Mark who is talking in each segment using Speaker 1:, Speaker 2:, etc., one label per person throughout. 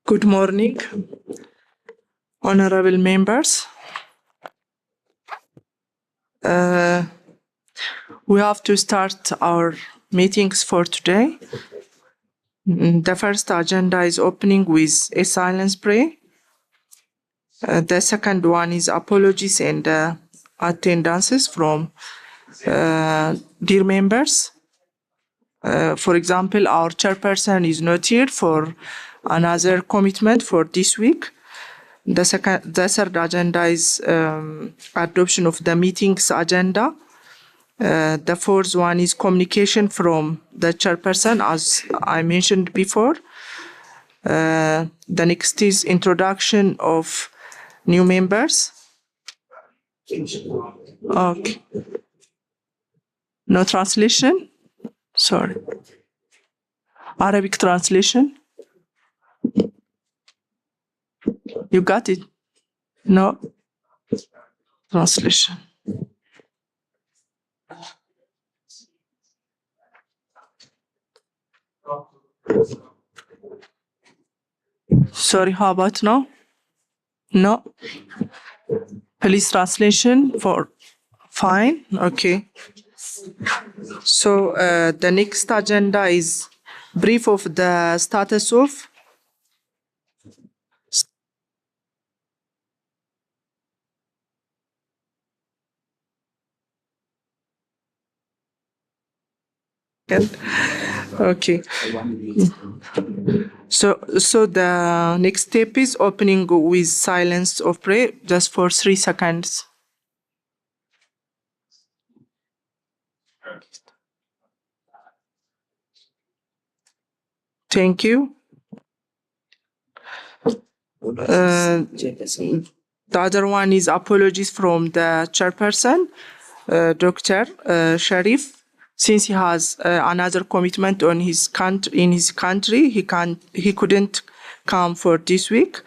Speaker 1: Good morning, honorable members. We have to start our meetings for today. The first agenda is opening with a silence prayer. The second one is apologies and attendances from dear members. For example, our chairperson is not here for another commitment for this week. The third agenda is adoption of the meeting's agenda. The fourth one is communication from the chairperson, as I mentioned before. The next is introduction of new members. Okay. No translation? Sorry. Arabic translation? You got it? No translation. Sorry, how about now? No? Please translation for fine? Okay. So the next agenda is brief of the status of okay. So the next step is opening with silence of prayer just for 3 seconds. Thank you. The other one is apologies from the chairperson, Dr. Sharif. Since he has another commitment on his in his country, he couldn't come for this week.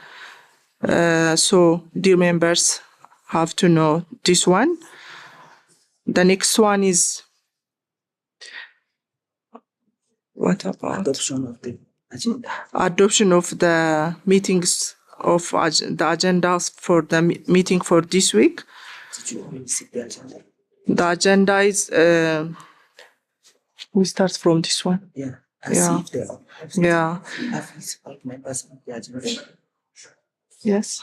Speaker 1: So dear members have to know this one. The next one is what about adoption of the agenda? Adoption of the meetings of the agendas for the meeting for this week. The agenda is we start from this one.
Speaker 2: Yeah.
Speaker 1: Yeah. Yes.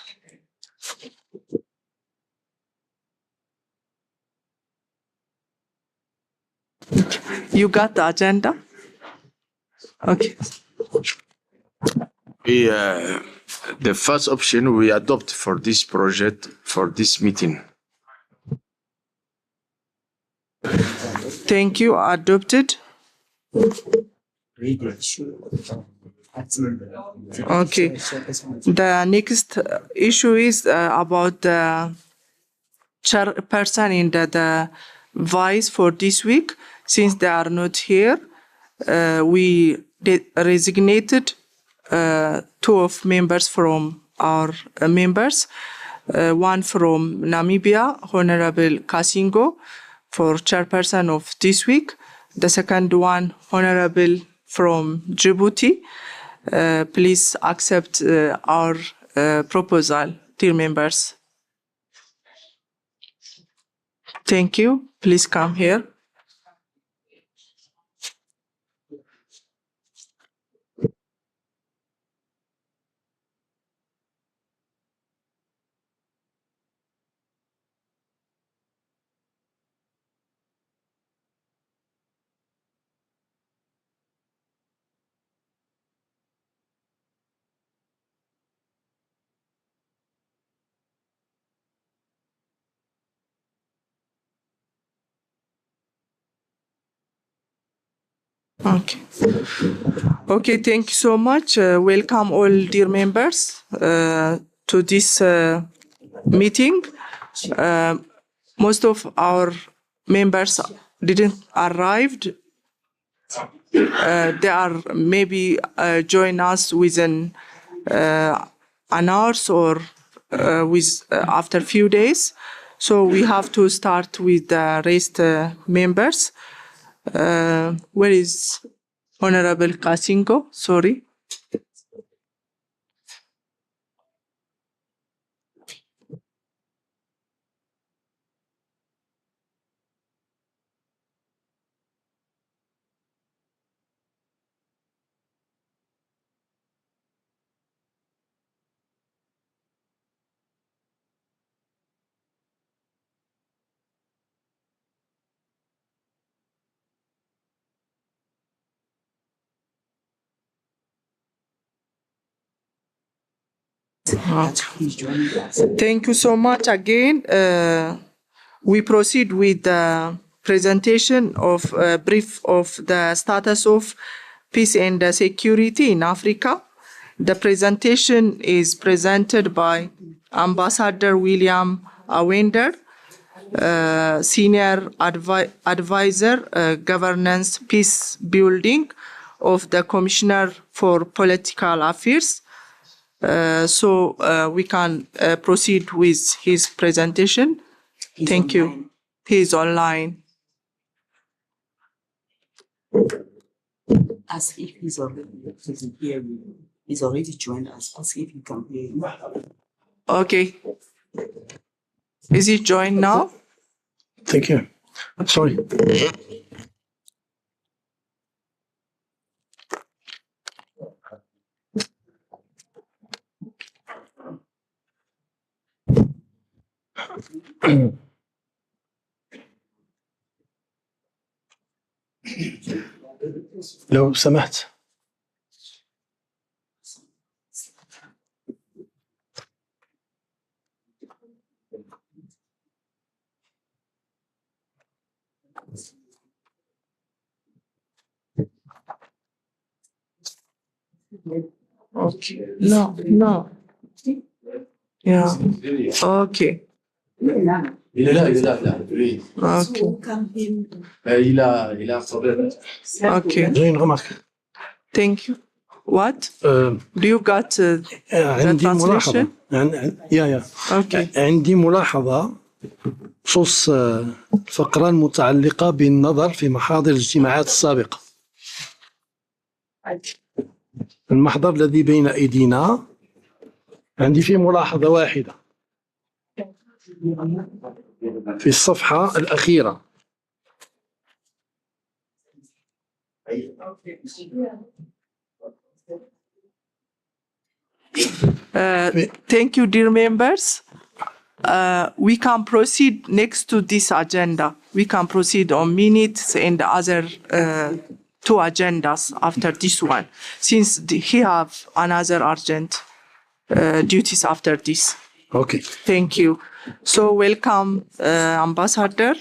Speaker 1: You got the agenda? Okay.
Speaker 3: The first option we adopt for this project, for this meeting.
Speaker 1: Thank you. Adopted. Okay. The next issue is about the chairperson and the vice for this week. Since they are not here, we resignated 2 of members from our members. One from Namibia, Honorable Kasingo, for chairperson of this week. The second one, Honorable from Djibouti. Please accept our proposal, dear members. Thank you. Please come here. Okay. Okay, thank you so much. Welcome all dear members to this meeting. Most of our members didn't arrive. They are maybe join us within an hour or after a few days. So we have to start with the rest members. Where is Honorable Kasingo? Sorry. Thank you so much again. We proceed with the presentation of a brief of the status of peace and security in Africa. The presentation is presented by Ambassador William Awender, Senior Advisor, Governance Peace Building of the Commissioner for Political Affairs. So we can proceed with his presentation. Thank you. He is online.
Speaker 2: As if he's already here. He's already joined us. As if he can hear you.
Speaker 1: Okay. Is he joined now?
Speaker 4: Thank you. Sorry. لو سمحت.
Speaker 1: Okay. No. Yeah. Okay. Okay. Okay.
Speaker 4: J'ai une remarque.
Speaker 1: Thank you. What? Do you got the
Speaker 4: عندي ملاحظة.
Speaker 1: translation?
Speaker 4: يا
Speaker 1: Okay.
Speaker 4: عندي ملاحظة بخصوص الفقرة المتعلقة بالنظر في محاضر الاجتماعات السابقة. المحضر الذي بين أيدينا عندي فيه ملاحظة واحدة في الصفحة الأخيرة.
Speaker 1: Thank you, dear members. We can proceed next to this agenda. We can proceed on minutes and other two agendas after this one, since he have another urgent duties after this.
Speaker 4: Okay.
Speaker 1: Thank you. So welcome, Ambassador.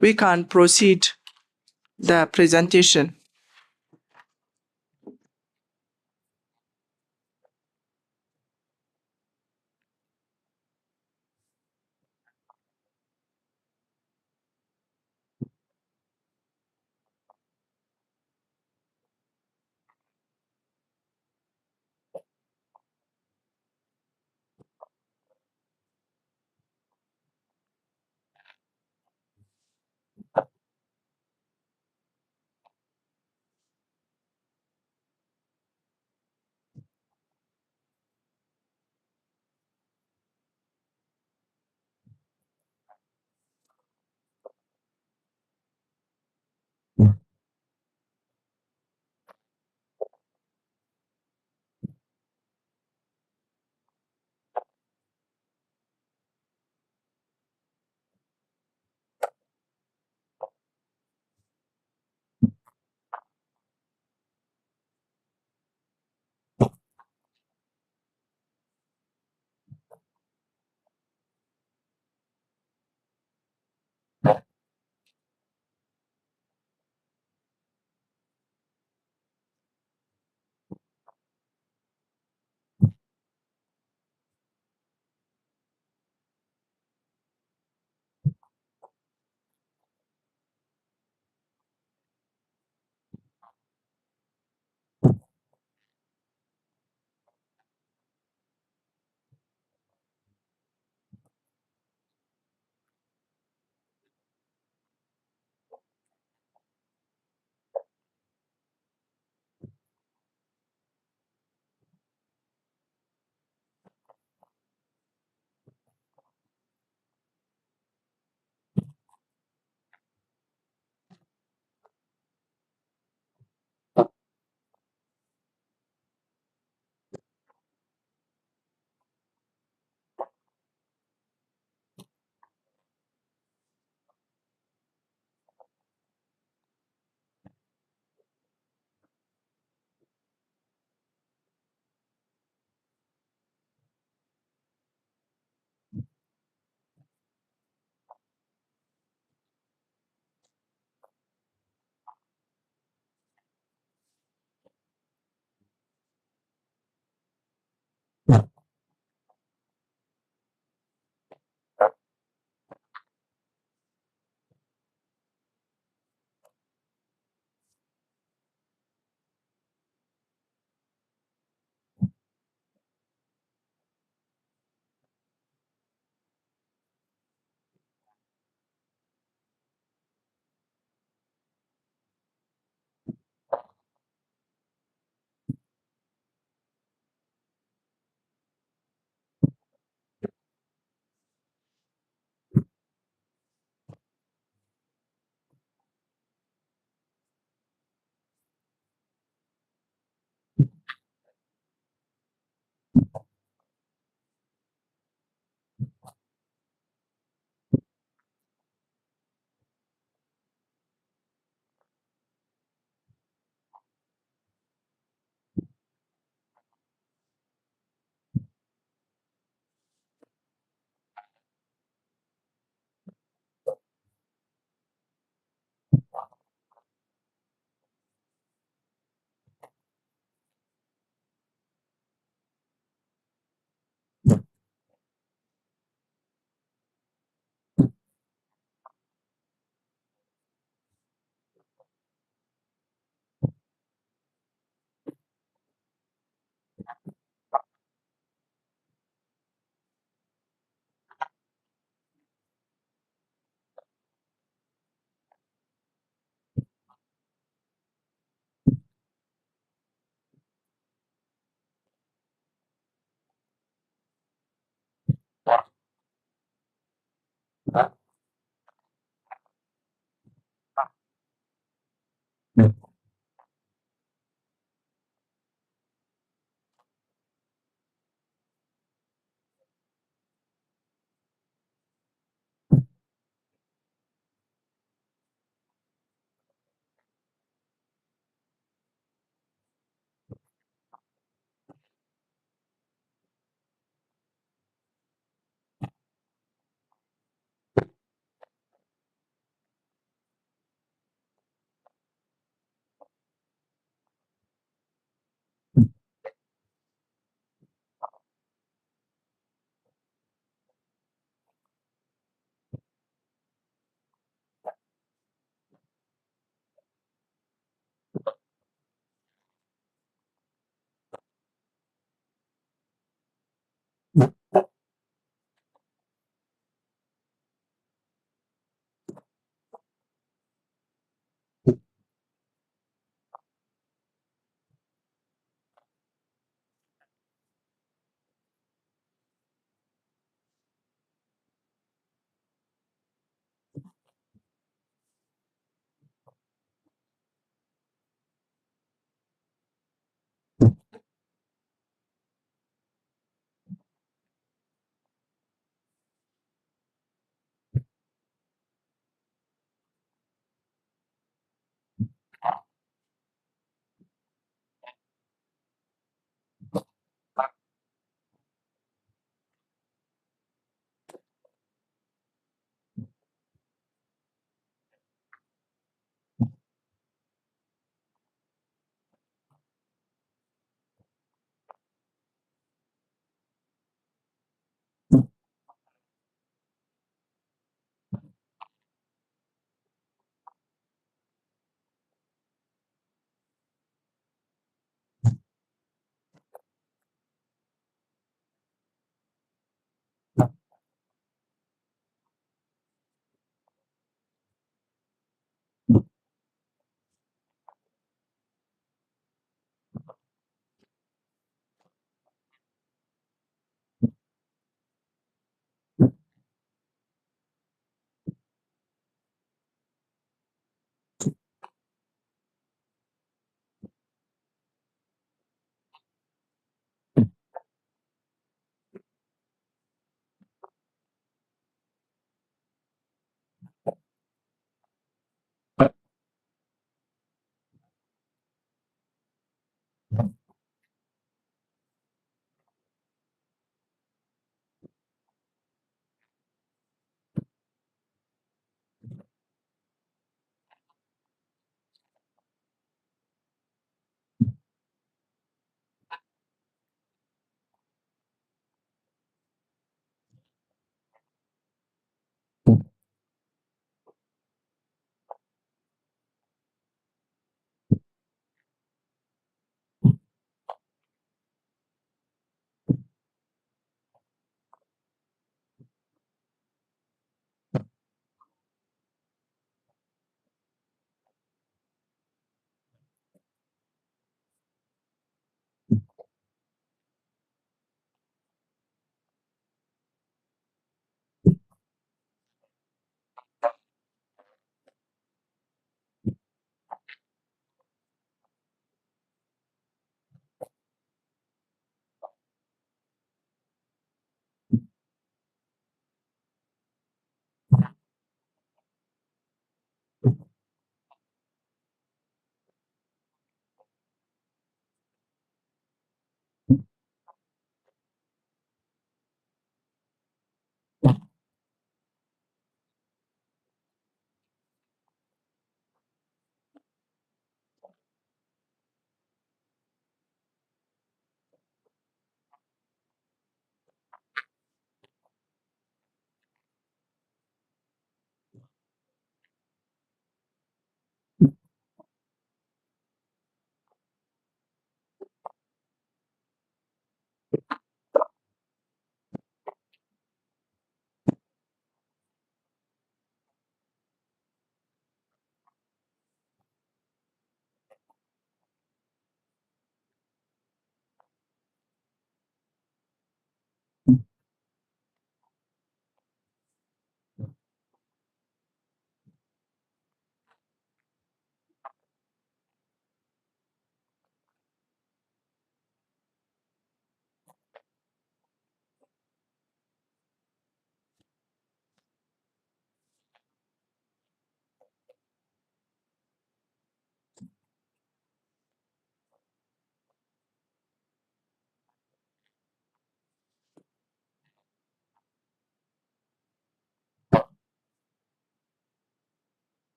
Speaker 1: We can proceed the presentation.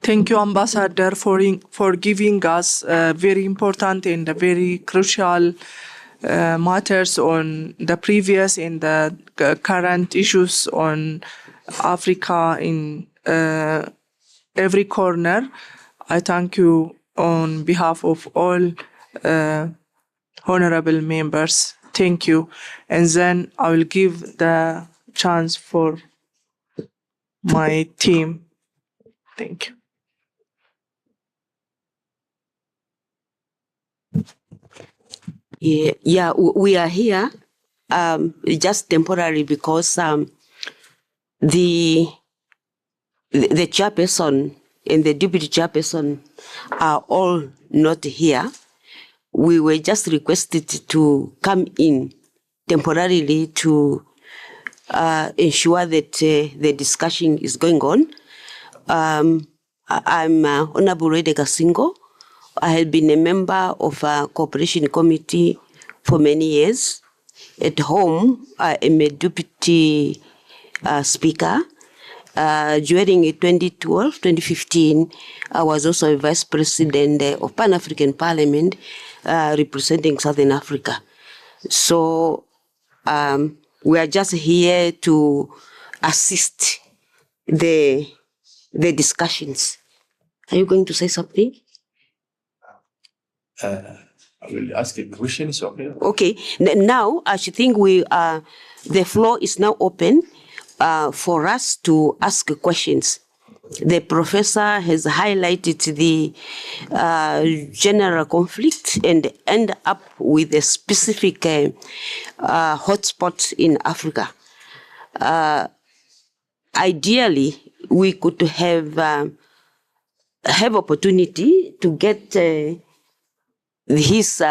Speaker 1: Thank you, Ambassador, for giving us very important and very crucial matters on the previous and the current issues on Africa in every corner. I thank you on behalf of all honorable members. Thank you. And then I will give the chance for my team. Thank you.
Speaker 5: Yeah, we are here just temporary because the chairperson and the deputy chairperson are all not here. We were just requested to come in temporarily to ensure that the discussion is going on. I'm Honorable Rede Gasingo. I have been a member of a cooperation committee for many years. At home, I am a deputy speaker. During 2012-2015, I was also a vice president of Pan-African Parliament representing Southern Africa. So we are just here to assist the discussions. Are you going to say something?
Speaker 3: I will ask a question. It's okay.
Speaker 5: Okay. Now, I think the floor is now open for us to ask questions. The professor has highlighted the general conflict and end up with a specific hotspot in Africa. Ideally, we could have opportunity to get his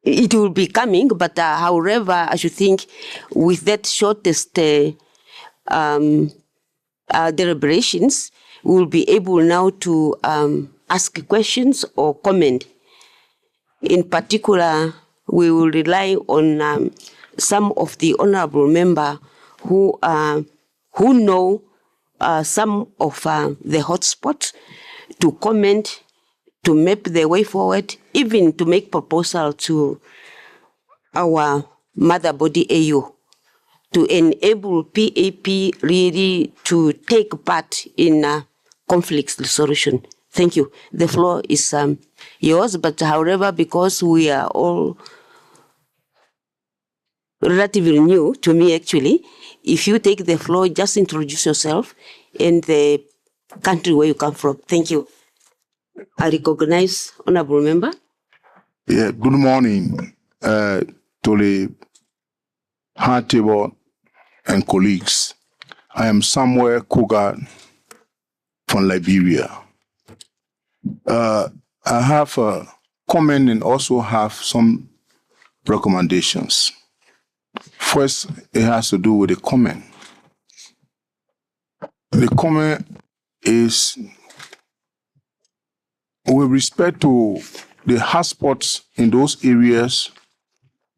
Speaker 5: it will be coming, but however, I should think with that shortest deliberations, we will be able now to ask questions or comment. In particular, we will rely on some of the honorable members who know some of the hotspots to comment, to map the way forward, even to make proposal to our mother body AU to enable PAP really to take part in conflict resolution. Thank you. The floor is yours, but however, because we are all relatively new to me actually, if you take the floor, just introduce yourself and the country where you come from. Thank you. I recognize honorable member.
Speaker 6: Yeah, good morning to the hard table and colleagues. I am Samuel Kuga from Liberia. I have a comment and also have some recommendations. First, it has to do with the comment. The comment is with respect to the hotspots in those areas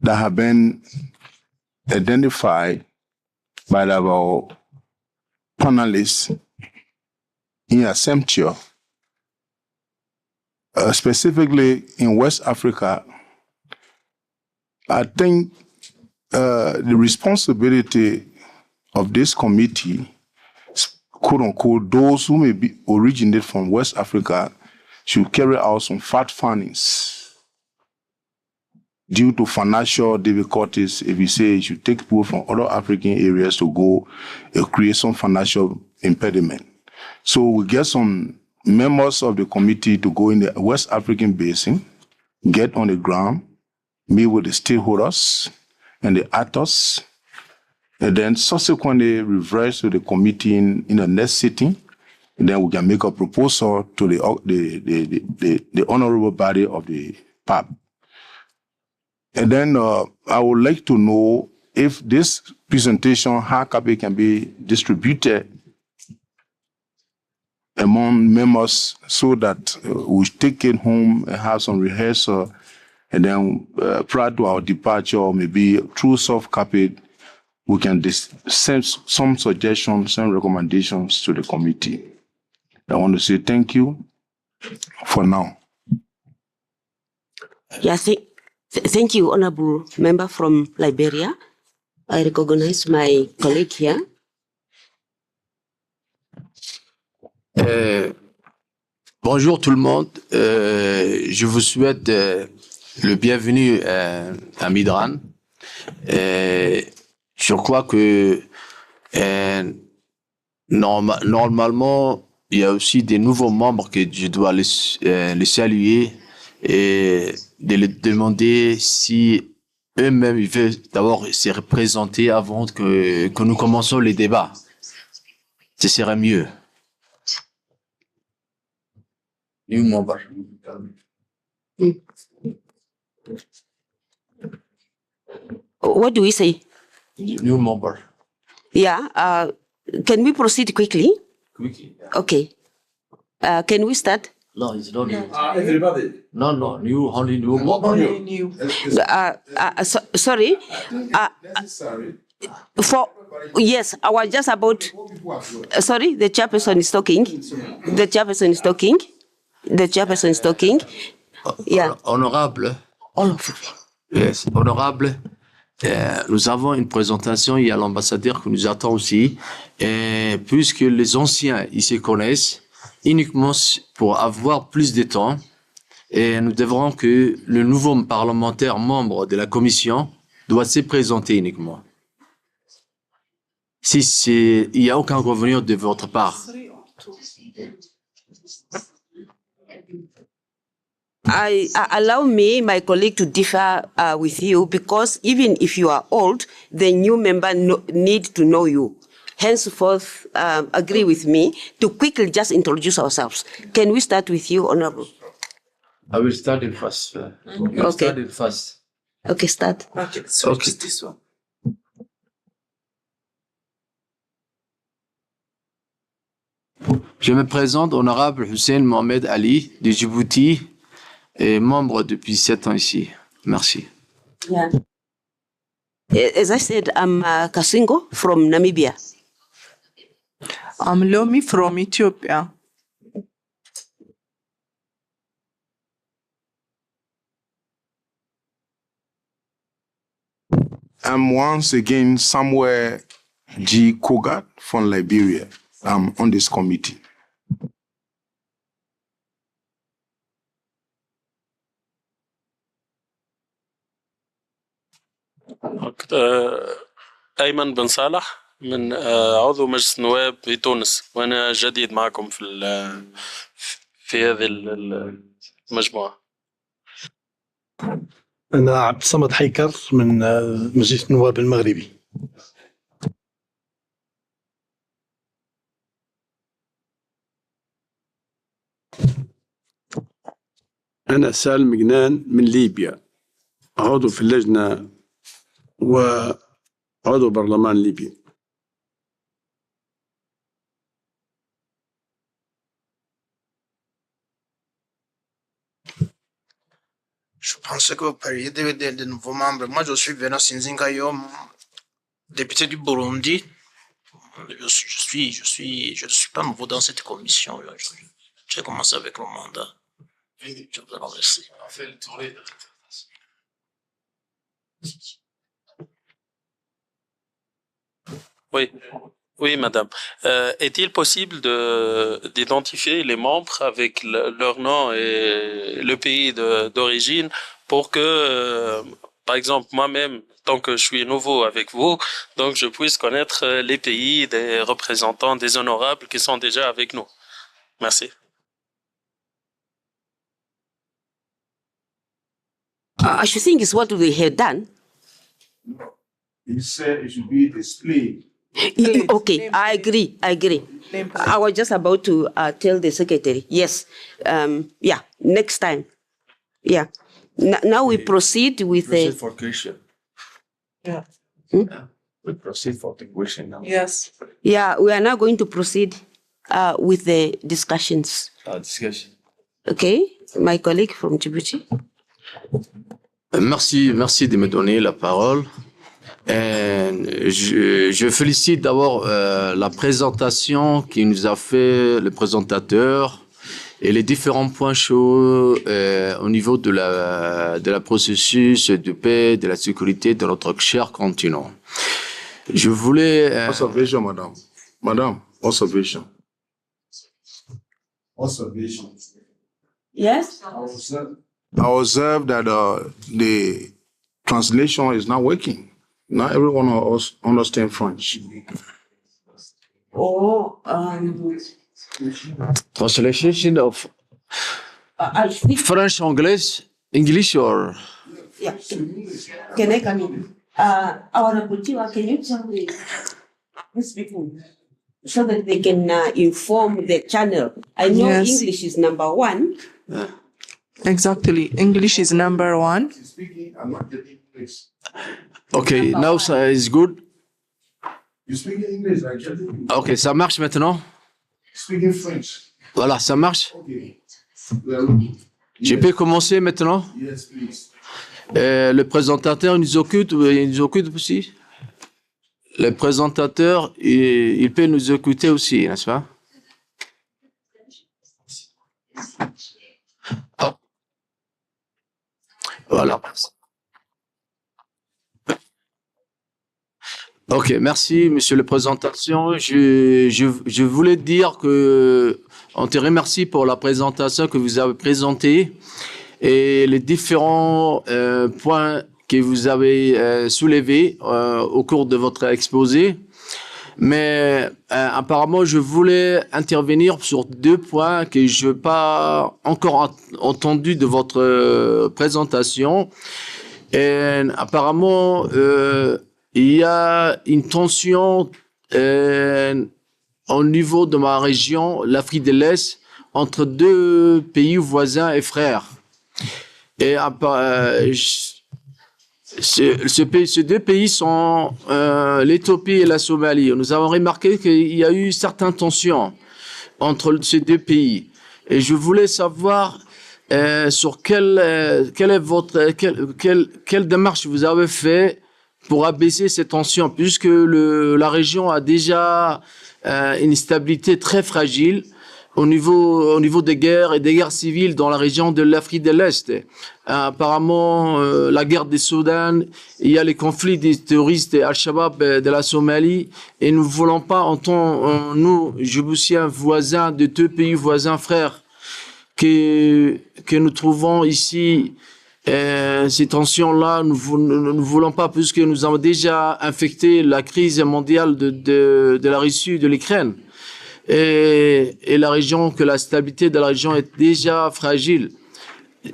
Speaker 6: that have been identified by our panelists in Assemblea, specifically in West Africa. I think the responsibility of this committee, quote unquote, those who may be originate from West Africa, should carry out some fact findings due to financial difficulties. If you say you should take people from other African areas to go create some financial impediment. So we get some members of the committee to go in the West African basin, get on the ground, meet with the stakeholders and the actors, and then subsequently reverse to the committee in the next sitting. And then we can make a proposal to the honorable body of the PAP. And then I would like to know if this presentation, hard copy, can be distributed among members so that we take it home and have some rehearsal, and then prior to our departure, or maybe through soft copy, we can send some suggestions, some recommendations to the committee. I want to say thank you for now.
Speaker 5: Yeah, thank you, Honorable Member from Liberia. I recognize my colleague here.
Speaker 3: Bonjour tout le monde. Je vous souhaite le bienvenu à Midran. Je crois que normalement, il y a aussi des nouveaux membres que je dois les saluer et de les demander si eux-mêmes ils veulent d'abord se représenter avant que nous commençons les débats. Ce serait mieux. New member.
Speaker 5: What do we say?
Speaker 3: New member.
Speaker 5: Yeah, can we proceed quickly?
Speaker 3: Quickly.
Speaker 5: Okay. Can we start?
Speaker 3: No, it's not new.
Speaker 4: everybody.
Speaker 3: No, new, only new member.
Speaker 1: Only new.
Speaker 5: Sorry. Yes, I was just about. Sorry, the chairperson is talking. The chairperson is talking. The chairperson is talking. Yeah.
Speaker 3: Honorable.
Speaker 5: All of you.
Speaker 3: Yes, honorable. Nous avons une présentation, il y a l'ambassadeur qui nous attend aussi. Puisque les anciens, ils se connaissent uniquement pour avoir plus de temps. Et nous devrons que le nouveau parlementaire membre de la commission doit se présenter uniquement. Il n'y a aucun revenu de votre part.
Speaker 5: Allow me, my colleague, to differ with you, because even if you are old, the new member need to know you. Henceforth, agree with me to quickly just introduce ourselves. Can we start with you, Honorable?
Speaker 3: I will start it first.
Speaker 5: Okay.
Speaker 3: Start it first.
Speaker 5: Okay, start.
Speaker 1: Okay, so
Speaker 3: Okay.
Speaker 1: this one.
Speaker 3: Je me présente, honorable Hussein Mohamed Ali de Djibouti, et membre depuis 7 ans ici. Merci.
Speaker 5: Yeah. As I said, I'm Kasingo from Namibia.
Speaker 1: I'm Lomi from Ethiopia.
Speaker 6: I'm once again Samuel G. Kogat from Liberia. I'm on this committee.
Speaker 7: أيمن بن صالح من عضو مجلس النواب في تونس، وأنا جديد معكم في هذه المجموعة.
Speaker 4: أنا عبد الصمد حيكر من مجلس النواب المغربي.
Speaker 8: أنا سالم جنان من ليبيا، عضو في اللجنة وعضو برلمان ليبيا.
Speaker 9: Je pense que vous parliez de nouveaux membres. Moi, je suis Venant Sinzingayo, député du Burundi. Je ne suis pas nouveau dans cette commission. J'ai commencé avec le mandat. Je vous remercie.
Speaker 7: Oui, madame. Est-il possible d'identifier les membres avec leur nom et le pays d'origine pour que, par exemple, moi-même, tant que je suis nouveau avec vous, donc je puisse connaître les pays des représentants, des honorables qui sont déjà avec nous. Merci.
Speaker 5: I should think it's what they have done.
Speaker 6: He said it should be displayed.
Speaker 5: Okay, I agree. I was just about to tell the secretary. Yes. Yeah, next time. Yeah. Now we proceed with
Speaker 3: Proceed
Speaker 5: the...
Speaker 3: for question.
Speaker 1: Yeah.
Speaker 3: We proceed for the question now.
Speaker 1: Yes.
Speaker 5: Yeah, we are now going to proceed with the discussions.
Speaker 3: Discussion.
Speaker 5: Okay, my colleague from Djibouti.
Speaker 3: Merci de me donner la parole. Je félicite d'abord la présentation qui nous a fait le présentateur et les différents points chauds au niveau de la processus de paix, de la sécurité de notre cher continent. Je voulais...
Speaker 6: Observation, madame. Madame, observation. Observation.
Speaker 5: Yes?
Speaker 6: I observe that the translation is not working. Not everyone of us understand French.
Speaker 5: Oh,
Speaker 3: Translation of
Speaker 5: I'll speak.
Speaker 3: French, English or...
Speaker 5: Yeah. Can I come in? Our rapporteur, can you tell these people so that they can inform the channel? I know
Speaker 1: Yes.
Speaker 5: English is number one.
Speaker 1: Exactly. English is number one.
Speaker 6: Speaking, I'm not getting English.
Speaker 3: Ok, now it's good.
Speaker 6: You speak English, I get it.
Speaker 3: Ok, ça marche maintenant?
Speaker 6: Speaking French.
Speaker 3: Voilà, ça marche.
Speaker 6: Okay. Well,
Speaker 3: Je peux commencer maintenant?
Speaker 6: yes, please.
Speaker 3: Le présentateur il nous occupe aussi. Le présentateur, il peut nous écouter aussi, n'est-ce pas? Ah. Voilà. Ok, merci, monsieur le présentation. Je voulais dire que on te remercie pour la présentation que vous avez présentée et les différents points que vous avez soulevés au cours de votre exposé. Mais apparemment, je voulais intervenir sur 2 points que je n'ai pas encore entendu de votre présentation. Et apparemment, il y a une tension au niveau de ma région, l'Afrique de l'Est, entre 2 pays voisins et frères. Et ces 2 pays sont l'Éthiopie et la Somalie. Nous avons remarqué qu'il y a eu certaines tensions entre ces 2 pays. Et je voulais savoir sur quelle démarche vous avez fait pour abaisser ces tensions, puisque la région a déjà une stabilité très fragile au niveau des guerres et des guerres civiles dans la région de l'Afrique de l'Est. Apparemment, la guerre du Soudan, il y a les conflits des terroristes et Al-Shabaab de la Somalie, et nous ne voulons pas, nous, Djiboutiens voisins de 2 pays voisins frères, que nous trouvons ici, ces tensions-là, nous ne voulons pas, puisque nous avons déjà infecté la crise mondiale de la Russie, de l'Ukraine. Et la stabilité de la région est déjà fragile.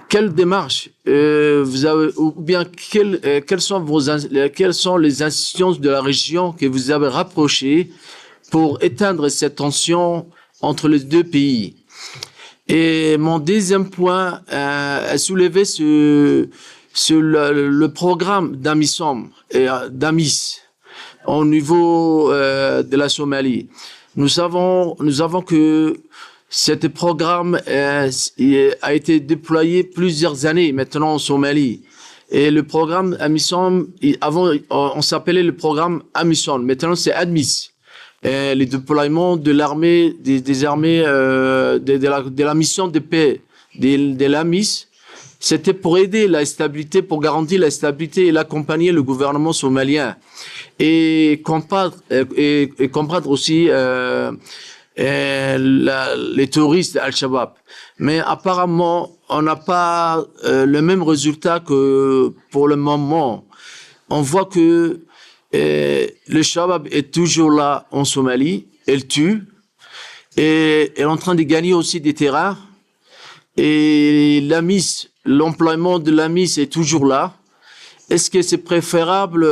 Speaker 3: Quelle démarche vous avez, ou bien quelles sont les institutions de la région que vous avez rapprochées pour éteindre cette tension entre les 2 pays? Et mon deuxième point est soulevé sur le programme d'AMISOM et d'AMIS au niveau de la Somalie. Nous savons que ce programme a été déployé plusieurs années maintenant en Somalie. Et le programme AMISOM, avant, on s'appelait le programme AMISOM. Maintenant, c'est ADMIS. Et le déploiement de l'armée, des armées, de la mission de paix de l'AMIS, c'était pour aider la stabilité, pour garantir la stabilité et l'accompagner le gouvernement somalien. Et combattre aussi les terroristes Al-Shabaab. Mais apparemment, on n'a pas le même résultat que pour le moment. On voit que le Shabaab est toujours là en Somalie, elle tue, et elle est en train de gagner aussi des terrains. Et l'AMIS, l'emploiement de l'AMIS est toujours là. Est-ce que c'est préférable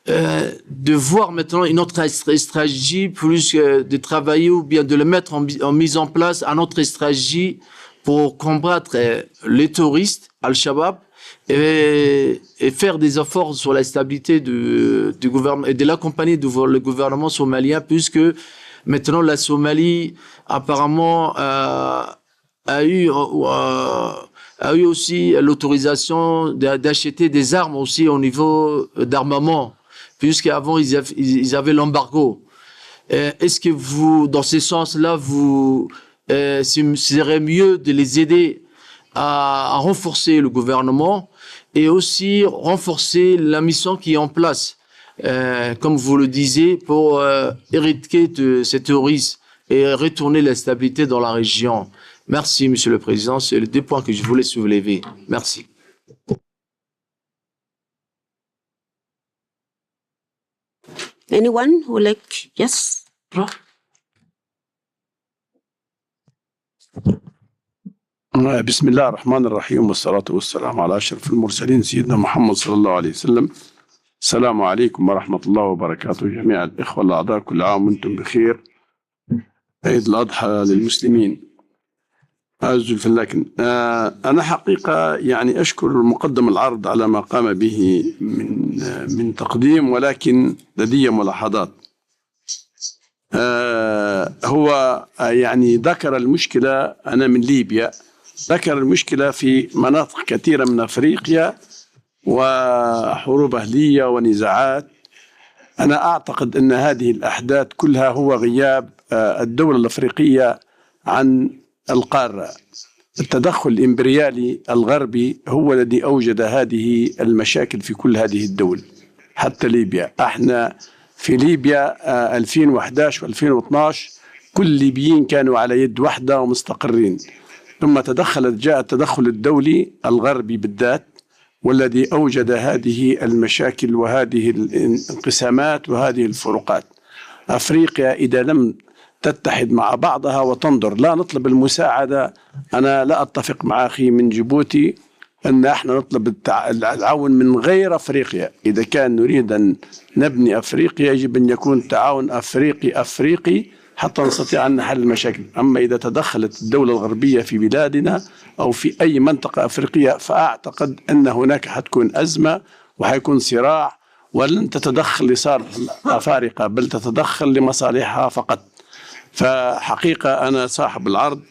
Speaker 3: de voir maintenant une autre stratégie plus que de travailler ou bien de le mettre en mise en place une autre stratégie pour combattre les terroristes, Al-Shabaab, et faire des efforts sur la stabilité du gouvernement et de l'accompagner le gouvernement somalien, puisque maintenant la Somalie apparemment a eu a eu aussi l'autorisation d'acheter des armes aussi au niveau d'armement, puisqu'avant ils avaient l'embargo. Est-ce que vous, dans ce sens-là, ce serait mieux de les aider à renforcer le gouvernement et aussi renforcer la mission qui est en place, comme vous le disiez, pour éradiquer ces terroristes et retourner la stabilité dans la région. Merci, Monsieur le Président. C'est les deux points que je voulais soulever. Merci.
Speaker 5: Anyone who like? Yes, bro.
Speaker 8: بسم الله الرحمن الرحيم والصلاة والسلام على أشرف المرسلين سيدنا محمد صلى الله عليه وسلم. السلام عليكم ورحمة الله وبركاته جميع الإخوة الأعضاء، كل عام وأنتم بخير. عيد الأضحى للمسلمين. لكن أنا حقيقة يعني أشكر المقدم العرض على ما قام به من تقديم، ولكن لدي ملاحظات. هو يعني ذكر المشكلة، أنا من ليبيا، ذكر المشكلة في مناطق كثيرة من أفريقيا وحروب أهلية ونزاعات. أنا أعتقد أن هذه الأحداث كلها هو غياب الدولة الأفريقية عن القارة. التدخل الإمبريالي الغربي هو الذي أوجد هذه المشاكل في كل هذه الدول، حتى ليبيا. احنا في ليبيا 2011 و2012 كل الليبيين كانوا على يد واحدة ومستقرين، ثم جاء التدخل الدولي الغربي بالذات، والذي أوجد هذه المشاكل وهذه الانقسامات وهذه الفروقات. أفريقيا إذا لم تتحد مع بعضها وتنظر، لا نطلب المساعدة. أنا لا أتفق مع أخي من جيبوتي أن احنا نطلب التعاون من غير أفريقيا. إذا كان نريد أن نبني أفريقيا يجب أن يكون تعاون أفريقي حتى نستطيع أن نحل المشاكل. أما إذا تدخلت الدولة الغربية في بلادنا أو في أي منطقة أفريقية فأعتقد أن هناك حتكون أزمة وحيكون صراع، ولن تتدخل لصالح الأفارقة بل تتدخل لمصالحها فقط. فحقيقة أنا صاحب العرض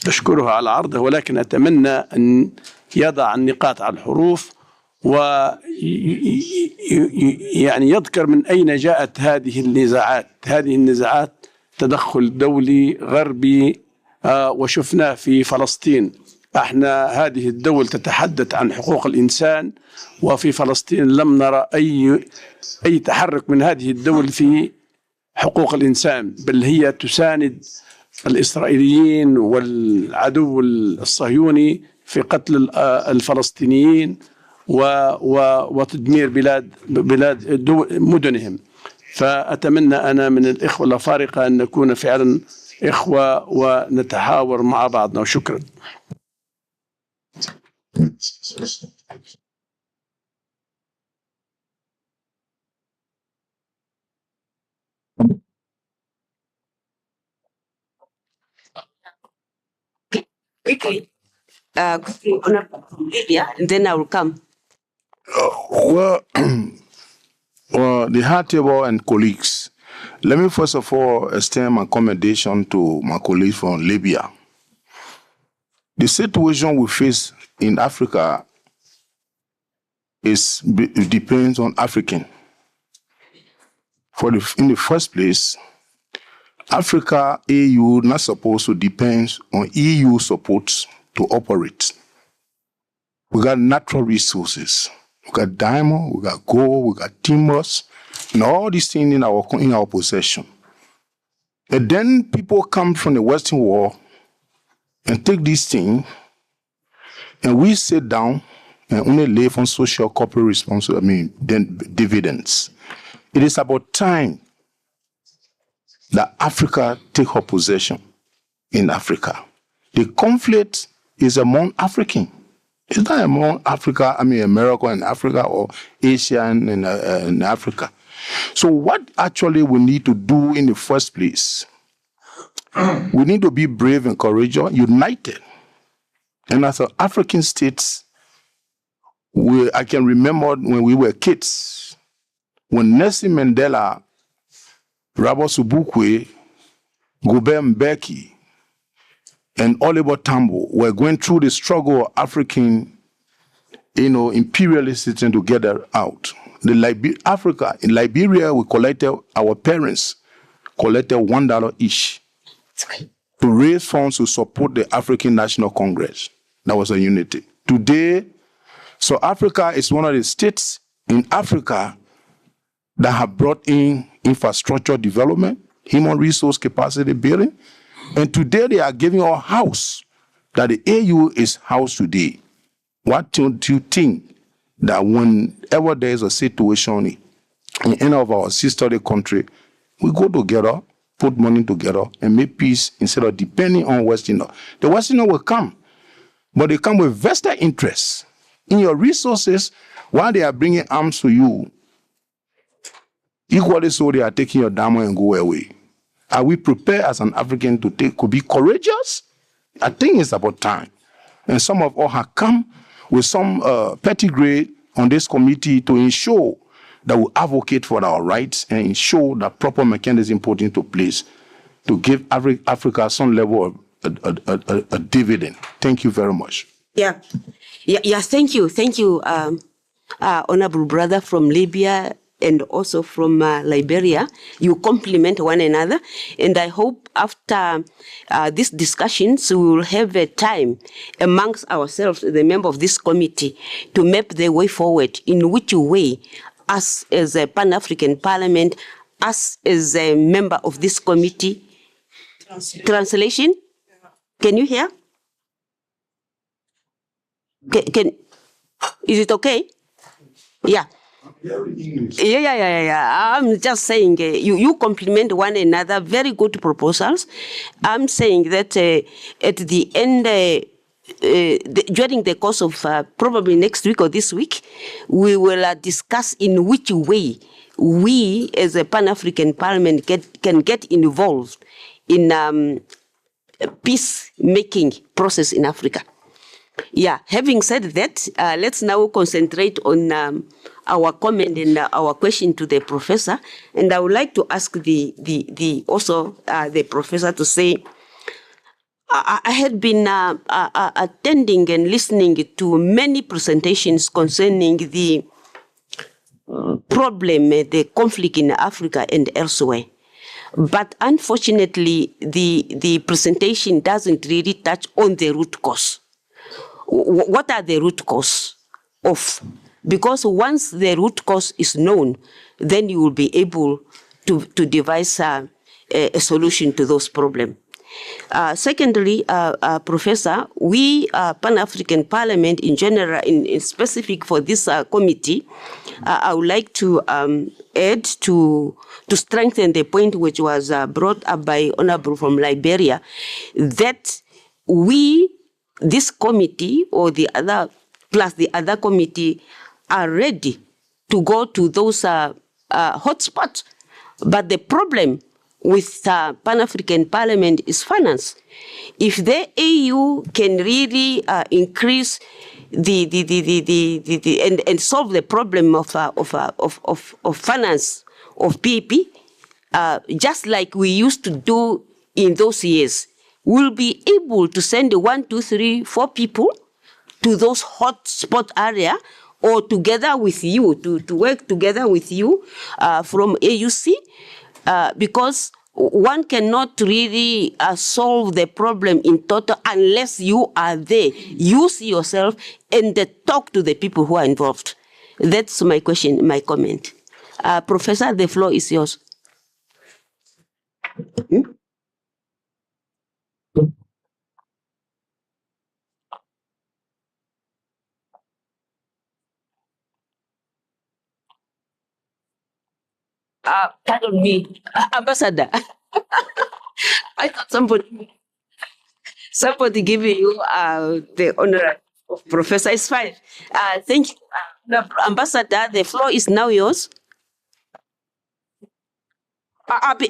Speaker 8: أشكره على عرضه، ولكن أتمنى أن يضع النقاط على الحروف ويعني يذكر من أين جاءت هذه النزاعات. هذه النزاعات تدخل دولي غربي، وشفناه في فلسطين. احنا هذه الدول تتحدث عن حقوق الإنسان، وفي فلسطين لم نرى أي تحرك من هذه الدول في حقوق الإنسان، بل هي تساند الإسرائيليين والعدو الصهيوني في قتل الفلسطينيين وتدمير بلاد مدنهم. فأتمنى أنا من الإخوة الأفارقة أن نكون فعلا إخوة ونتحاور مع بعضنا، وشكرا.
Speaker 5: Quickly, Libya, and then I will come.
Speaker 6: Well, the high table and colleagues, let me first of all extend my commendation to my colleagues from Libya. The situation we face in Africa depends on African. In the first place, Africa, AU, not supposed to depend on EU support to operate. We got natural resources. We got diamond, we got gold, we got timbers, and all these things in our possession. And then people come from the Western world and take these things, and we sit down and only live on social corporate responsibility, then dividends. It is about time that Africa take her possession in Africa. The conflict is among Africans. It's not among Africa, America and Africa, or Asia and Africa. So what actually we need to do in the first place, we need to be brave and courageous, united. And as African states, I can remember when we were kids, when Nelson Mandela, Robert Sobukwe, Gobert Mbeki, and Oliver Tambo were going through the struggle of African, imperialism to get that out. In Liberia, we collected, our parents collected $1 each to raise funds to support the African National Congress. That was a unity. Today, South Africa is one of the states in Africa that have brought in infrastructure development, human resource capacity building, and today they are giving our house that the AU is housed today. What do you think that whenever there is a situation in any of our sisterly country, we go together, put money together, and make peace instead of depending on Westerner? The Westerner will come, but they come with vested interests in your resources while they are bringing arms to you. Equally so, they are taking your diamond and go away. Are we prepared as an African to be courageous? I think it's about time. And some of us have come with some pedigree on this committee to ensure that we advocate for our rights and ensure that proper mechanism put into place to give Africa some level of a dividend. Thank you very much.
Speaker 5: Yeah, thank you, honorable brother from Libya and also from Liberia. You complement one another, and I hope after these discussions we will have a time amongst ourselves, the member of this committee, to map the way forward, in which way us as a Pan-African Parliament, us as a member of this committee. Translation? Can you hear? Is it okay? Yeah. Yeah. I'm just saying, you complement one another, very good proposals. I'm saying that at the end, during the course of probably next week or this week, we will discuss in which way we as a Pan-African Parliament can get involved in peace-making process in Africa. Yeah, having said that, let's now concentrate on our comment and our question to the professor. And I would like to ask the professor to say, I had been attending and listening to many presentations concerning the problem, the conflict in Africa and elsewhere. But unfortunately, the presentation doesn't really touch on the root cause. What are the root cause of? Because once the root cause is known, then you will be able to devise a solution to those problems. Secondly, Professor, we Pan-African Parliament in general, in specific for this committee, I would like to add to strengthen the point which was brought up by Honorable from Liberia, that this committee or the other, plus the other committee, are ready to go to those hotspots. But the problem with Pan-African Parliament is finance. If the AU can really increase and solve the problem of finance of PAP, just like we used to do in those years, we'll be able to send 1, 2, 3, 4 people to those hotspot area, or together with you, to work together with you from AUC, because one cannot really solve the problem in total unless you are there. You see yourself and talk to the people who are involved. That's my question, my comment. Professor, the floor is yours. Pardon me, Ambassador. I thought somebody giving you the honor of professor. It's fine. Thank you, Ambassador. The floor is now yours.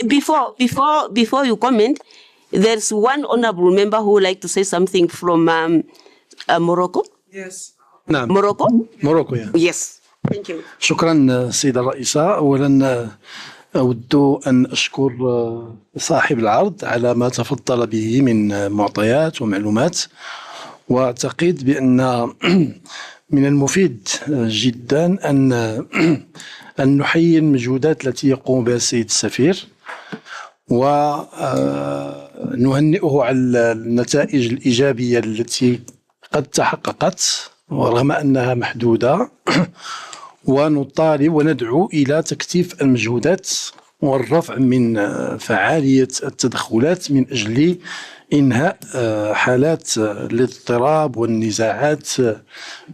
Speaker 5: Before you comment, there's one honorable member who would like to say something from Morocco.
Speaker 1: Yes.
Speaker 4: نعم.
Speaker 5: Morocco.
Speaker 4: Morocco, yeah.
Speaker 5: Yes. Thank you.
Speaker 4: شكرا سيدة الرئيسة. أولا أود أن أشكر صاحب العرض على ما تفضل به من معطيات ومعلومات، وأعتقد بأن من المفيد جدا أن نحيي المجهودات التي يقوم بها السيد السفير، ونهنئه على النتائج الإيجابية التي قد تحققت ورغم أنها محدودة، ونطالب وندعو إلى تكثيف المجهودات والرفع من فعالية التدخلات من أجل إنهاء حالات الاضطراب والنزاعات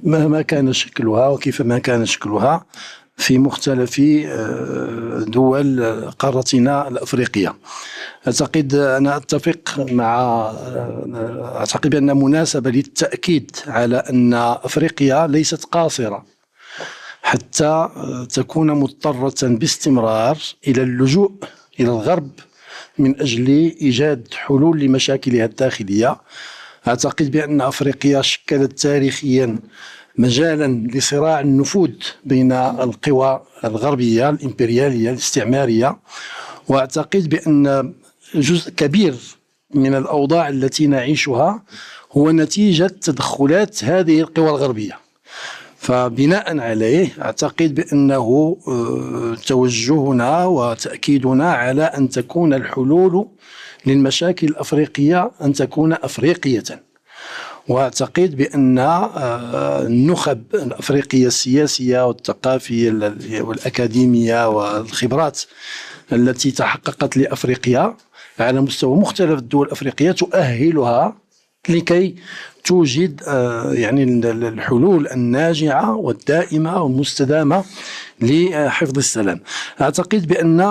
Speaker 4: مهما كان شكلها وكيفما كان شكلها في مختلف دول قارتنا الأفريقية. أعتقد بأن مناسبة للتأكيد على أن أفريقيا ليست قاصرة حتى تكون مضطرة باستمرار إلى اللجوء إلى الغرب من أجل إيجاد حلول لمشاكلها الداخلية. أعتقد بأن أفريقيا شكلت تاريخيا مجالا لصراع النفوذ بين القوى الغربية الإمبريالية الاستعمارية، وأعتقد بأن جزء كبير من الأوضاع التي نعيشها هو نتيجة تدخلات هذه القوى الغربية. فبناء عليه أعتقد بأنه توجهنا وتأكيدنا على أن تكون الحلول للمشاكل الأفريقية أن تكون أفريقية. وأعتقد بأن النخب الأفريقية السياسية والثقافية والأكاديمية والخبرات التي تحققت لأفريقيا على مستوى مختلف الدول الأفريقية تؤهلها لكي توجد يعني الحلول الناجعة والدائمة والمستدامة لحفظ السلام. أعتقد بأن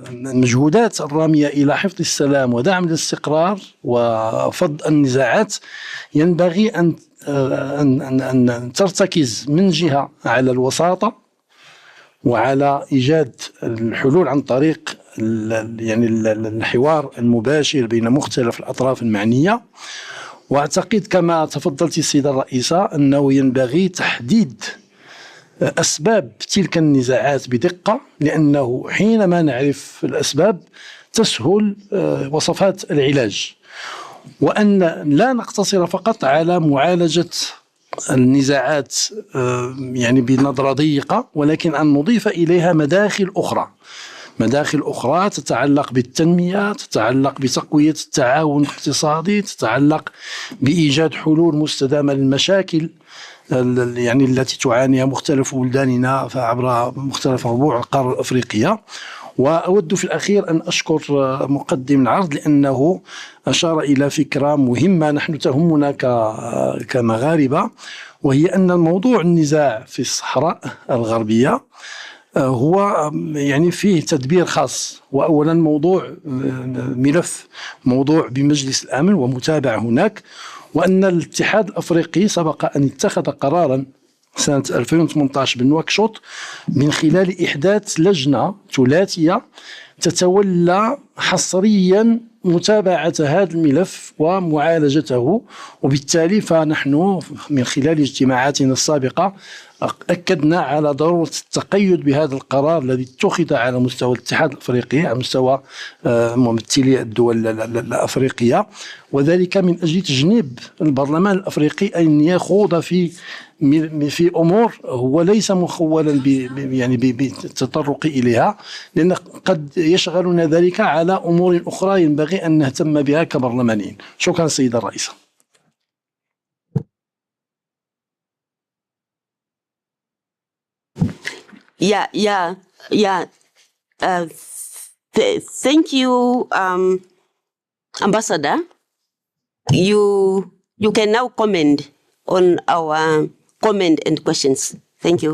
Speaker 4: المجهودات الرامية إلى حفظ السلام ودعم الاستقرار وفض النزاعات ينبغي أن ترتكز من جهة على الوساطة وعلى إيجاد الحلول عن طريق يعني الحوار المباشر بين مختلف الأطراف المعنية. وأعتقد كما تفضلت السيدة الرئيسة أنه ينبغي تحديد أسباب تلك النزاعات بدقة، لأنه حينما نعرف الأسباب تسهل وصفات العلاج، وأن لا نقتصر فقط على معالجة النزاعات يعني بنظرة ضيقة، ولكن أن نضيف إليها مداخل أخرى تتعلق بالتنمية، تتعلق بتقوية التعاون الاقتصادي، تتعلق بإيجاد حلول مستدامة للمشاكل يعني التي تعانيها مختلف بلداننا عبر مختلف ربوع القارة الأفريقية. وأود في الأخير أن أشكر مقدم العرض لأنه أشار إلى فكرة مهمة نحن تهمنا كمغاربة، وهي أن الموضوع النزاع في الصحراء الغربية هو يعني فيه تدبير خاص. وأولا ملف موضوع بمجلس الأمن ومتابعة هناك، وأن الاتحاد الأفريقي سبق أن اتخذ قرارا سنة 2018 بنواكشوط من خلال إحداث لجنة ثلاثية تتولى حصريا متابعة هذا الملف ومعالجته. وبالتالي فنحن من خلال اجتماعاتنا السابقة أكدنا على ضرورة التقيد بهذا القرار الذي اتخذ على مستوى الاتحاد الأفريقي على مستوى ممثلي الدول الأفريقية، وذلك من أجل تجنيب البرلمان الأفريقي أن يخوض في أمور هو ليس مخولا يعني بالتطرق إليها، لأن قد يشغلنا ذلك على أمور أخرى ينبغي أن نهتم بها كبرلمانيين. شكرا سيدة الرئيسة.
Speaker 5: Thank you, Ambassador. You can now comment on our comment and questions. Thank you.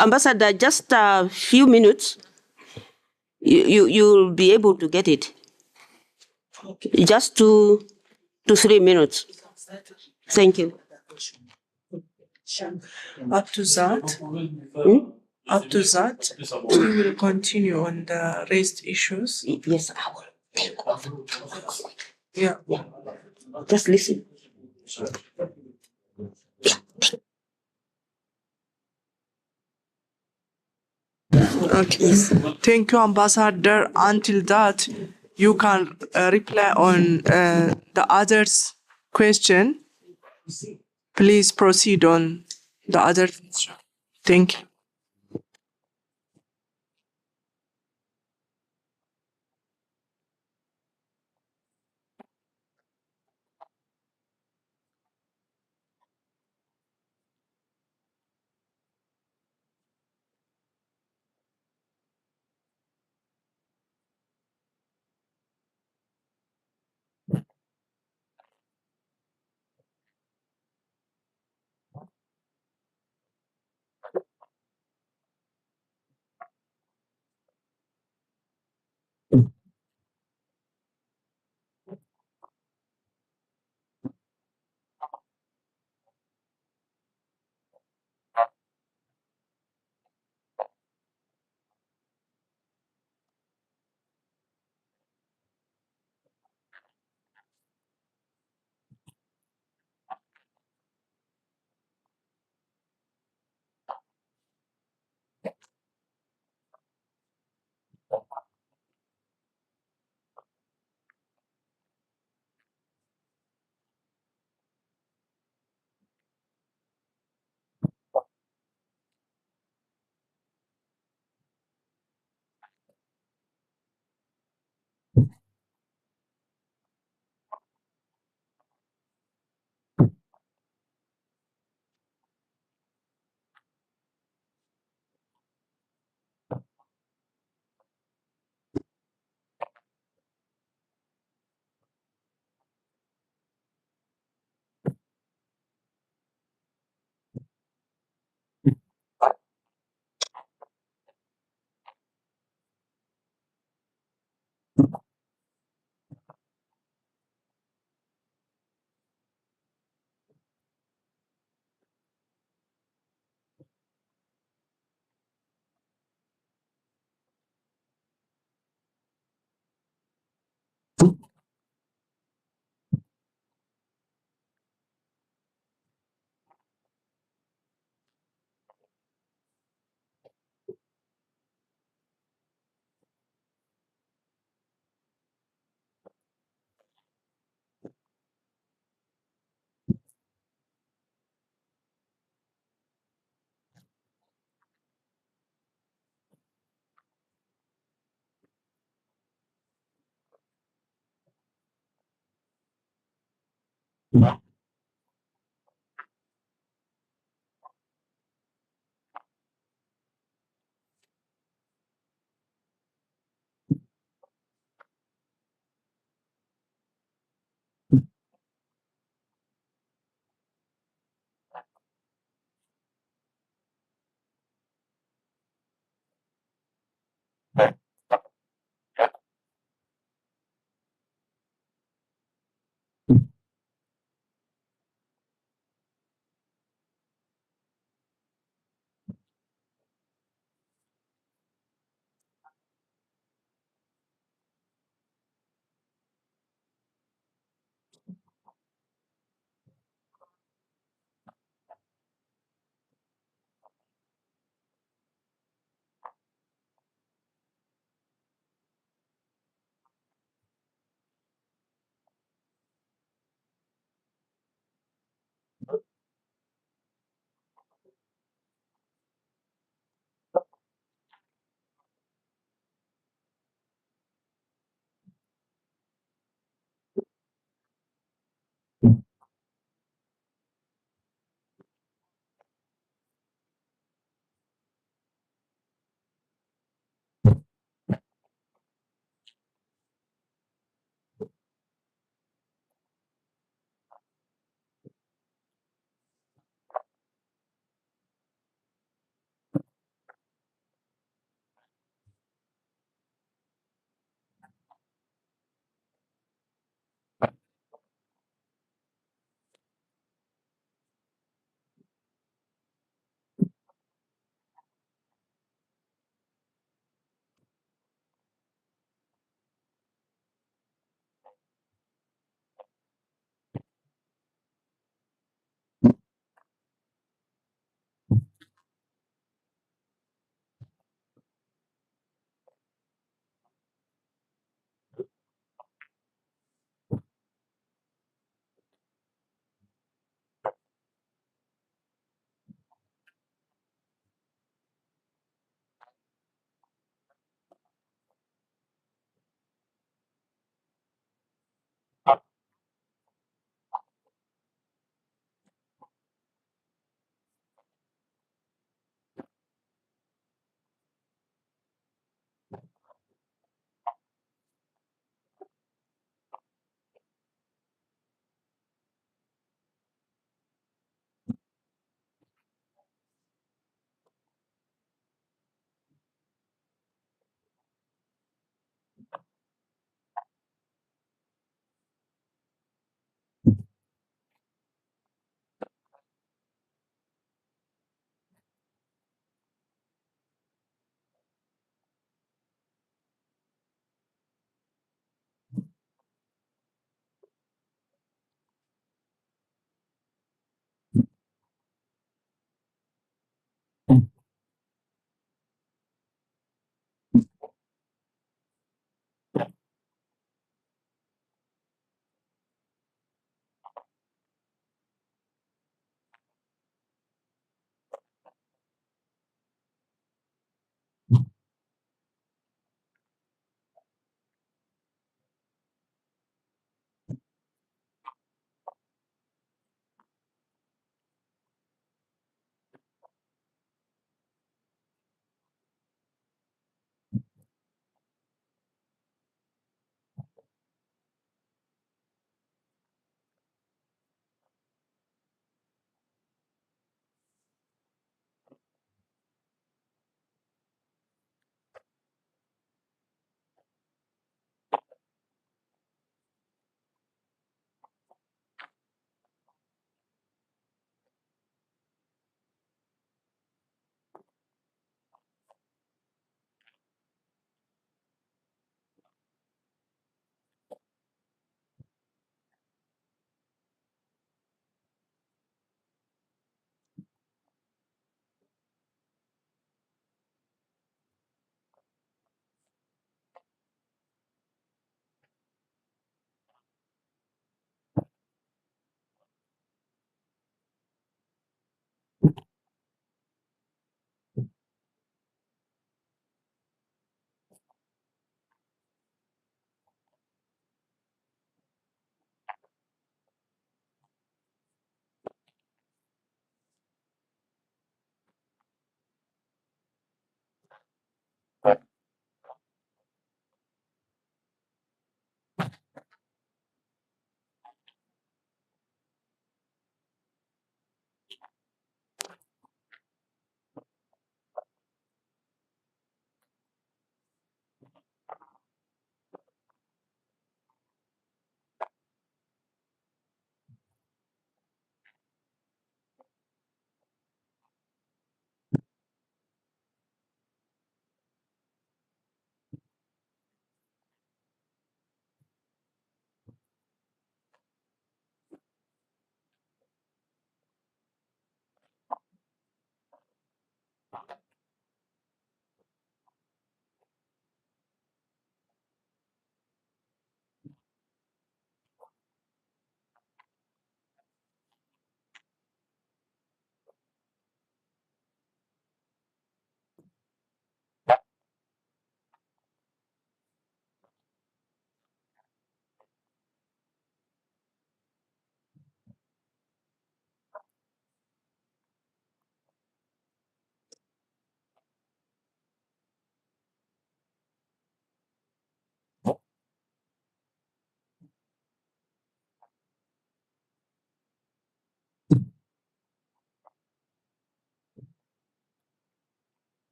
Speaker 5: Ambassador, just a few minutes, you'll be able to get it. Just 2 to 3 minutes. Thank you.
Speaker 1: Up to that, we will continue on the raised issues.
Speaker 5: Yes, I will take over.
Speaker 1: Yeah.
Speaker 5: Just listen.
Speaker 1: Okay. Thank you, Ambassador. Until that, you can reply on the others' question. Please proceed on the other question. Thank you.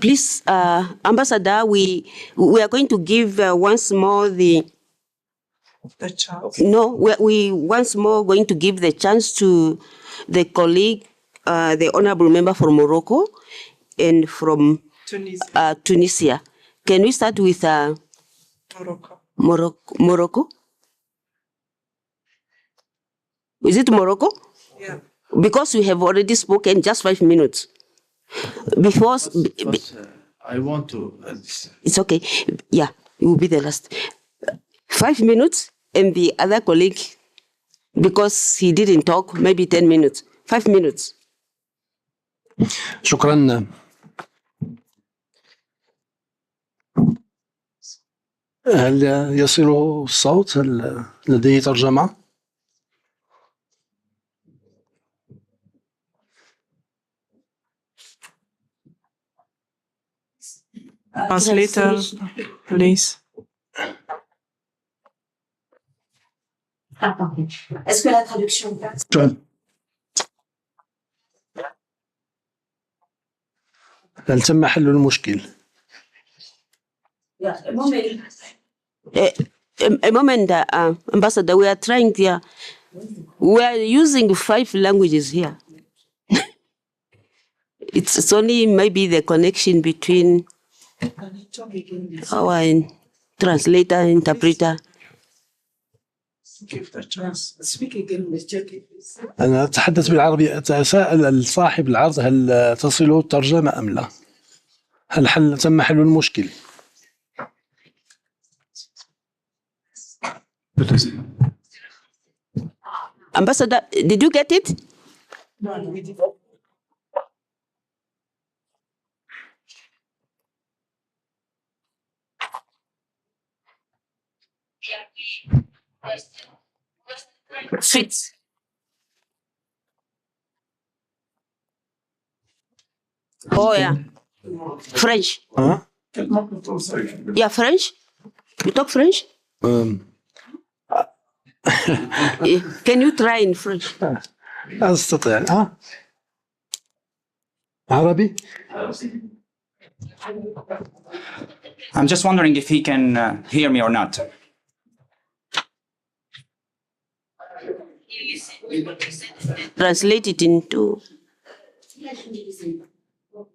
Speaker 5: Please, Ambassador, we are going to give once more the
Speaker 1: chance.
Speaker 5: no, we once more going to give the chance to the colleague, the honorable member from Morocco and from Tunisia. Can we start with Morocco? Is it Morocco?
Speaker 1: Yeah.
Speaker 5: Because we have already spoken just 5 minutes. Before,
Speaker 3: I want to.
Speaker 5: it's okay. Yeah, it will be the last. 5 minutes, and the other colleague, because he didn't talk, maybe 10 minutes. 5 minutes.
Speaker 4: شكرا. هل يصل الصوت؟ هل لديه ترجمة؟
Speaker 1: Translator, please.
Speaker 10: Est-ce que la traduction passe?
Speaker 4: هل تم حل المشكل؟
Speaker 5: A moment, Ambassador, we are trying here. We are using 5 languages here. It's only maybe the connection between our translator, interpreter.
Speaker 9: Give the chance. Speak again, Mr. Please.
Speaker 4: أنا أتحدث بالعربية. أتساءل صاحب العرض هل تصل الترجمة أم لا؟ هل تم حل المشكل؟
Speaker 5: Ambassador, did you get it? Fits. Oh, yeah. French.
Speaker 4: Huh?
Speaker 5: Yeah, French? You talk French? Can you try in French?
Speaker 4: لا أستطيع. عربي؟
Speaker 11: I'm just wondering if he can hear me or not.
Speaker 5: Translate it into.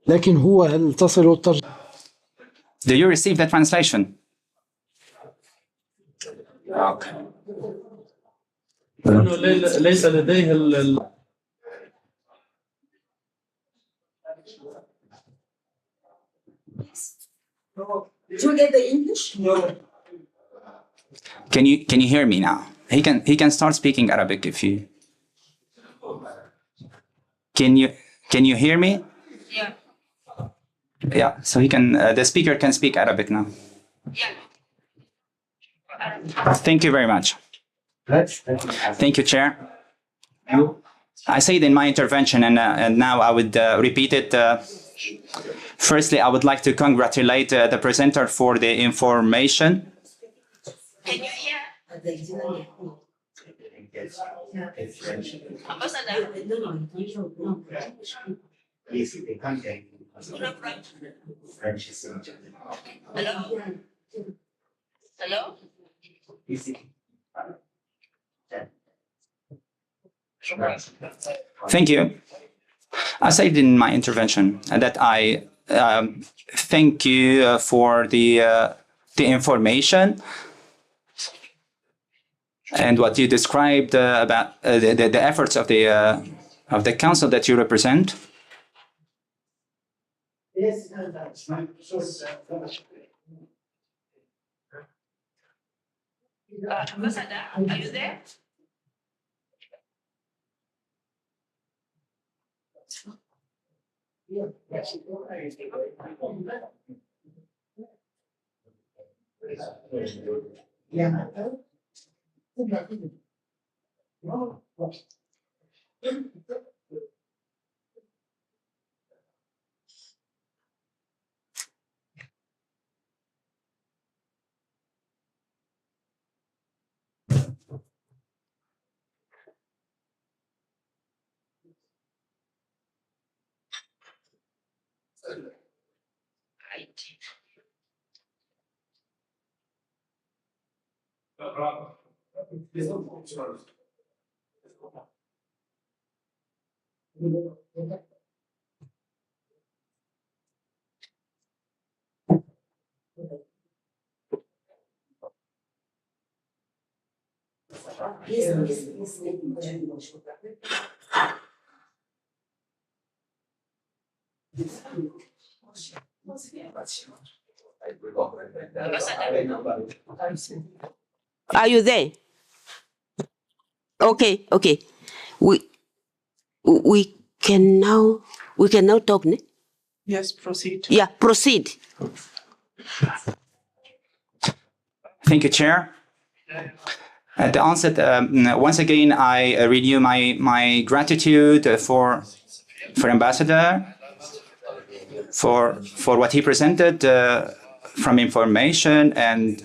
Speaker 4: لكن هو هل تصل الترجمة؟
Speaker 11: Do you receive the translation? Okay.
Speaker 12: ليس لديه
Speaker 10: Do you get the English? No.
Speaker 11: Can you hear me now? He can start speaking Arabic if you. Can you hear me?
Speaker 10: Yeah.
Speaker 11: Yeah. So he can. The speaker can speak Arabic now.
Speaker 10: Yeah.
Speaker 11: Thank you very much. Thank you, Chair. I said in my intervention, and now I would repeat it. Firstly, I would like to congratulate the presenter for the information.
Speaker 10: Can you hear? Ambassador. Hello? Hello?
Speaker 11: Thank you. I said in my intervention that I thank you for the information and what you described about the efforts of the council that you represent.
Speaker 10: Ambassador, are you there?
Speaker 5: Are you there? Okay, okay. We can now talk. Ne?
Speaker 1: Yes, proceed.
Speaker 5: Yeah, proceed.
Speaker 11: Thank you, Chair. At the onset, once again, I renew my gratitude for Ambassador for what he presented from information and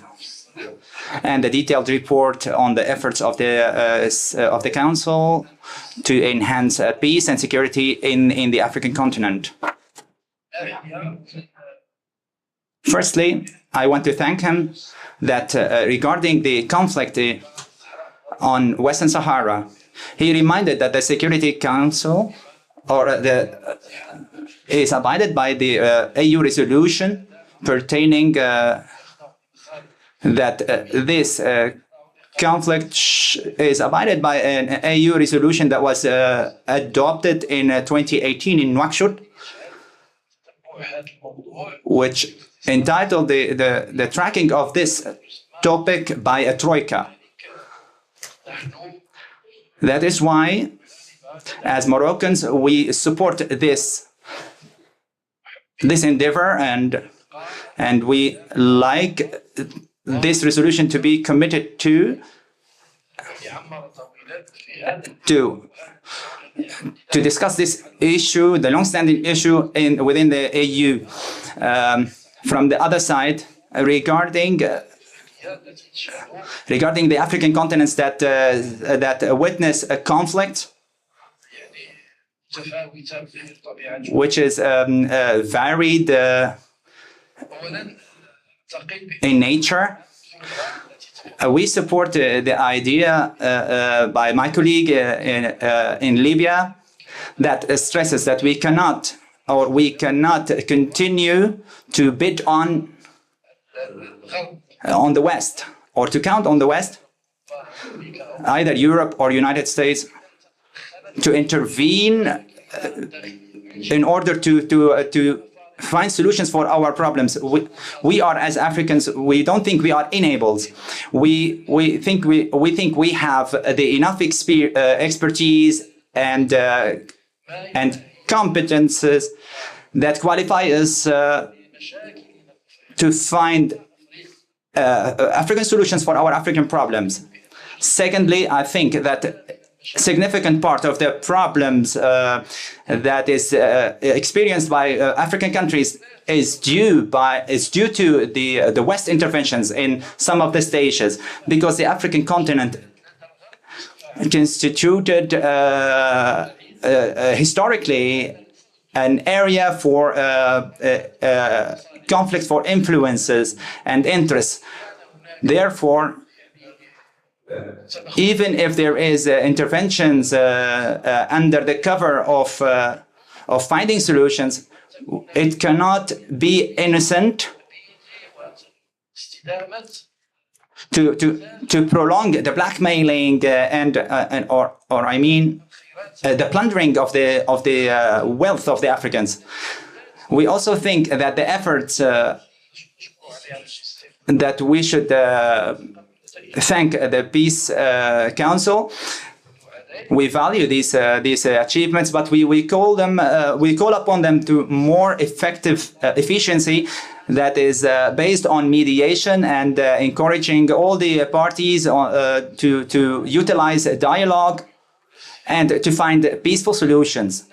Speaker 11: the detailed report on the efforts of the Council to enhance peace and security in the African continent. Firstly, I want to thank him that regarding the conflict on Western Sahara, he reminded that the Security Council is abided by the AU resolution pertaining that this conflict is abided by an AU resolution that was adopted in 2018 in Nouakchott, which entitled the tracking of this topic by a troika. That is why, as Moroccans, we support this endeavor, and we like this resolution to be committed to discuss this issue, the long-standing issue within the AU. From the other side, regarding the African continents that witness a conflict, which is varied in nature. We support the idea by my colleague in Libya that stresses that we cannot continue to bid on the West, or to count on the West, either Europe or United States, to intervene in order to find solutions for our problems. We are, as Africans, we don't think we are enabled. We think we have the enough expertise and competences that qualify us to find African solutions for our African problems. Secondly, I think that significant part of the problems that is experienced by African countries is due to the West interventions in some of the stages, because the African continent constituted historically an area for conflicts for influences and interests. Therefore, even if there is interventions under the cover of finding solutions, it cannot be innocent to prolong the blackmailing the plundering of the wealth of the Africans. We also think that the efforts that we should thank the Peace Council. We value these achievements, but we call upon them to more effective efficiency that is based on mediation and encouraging all the parties to utilize dialogue and to find peaceful solutions.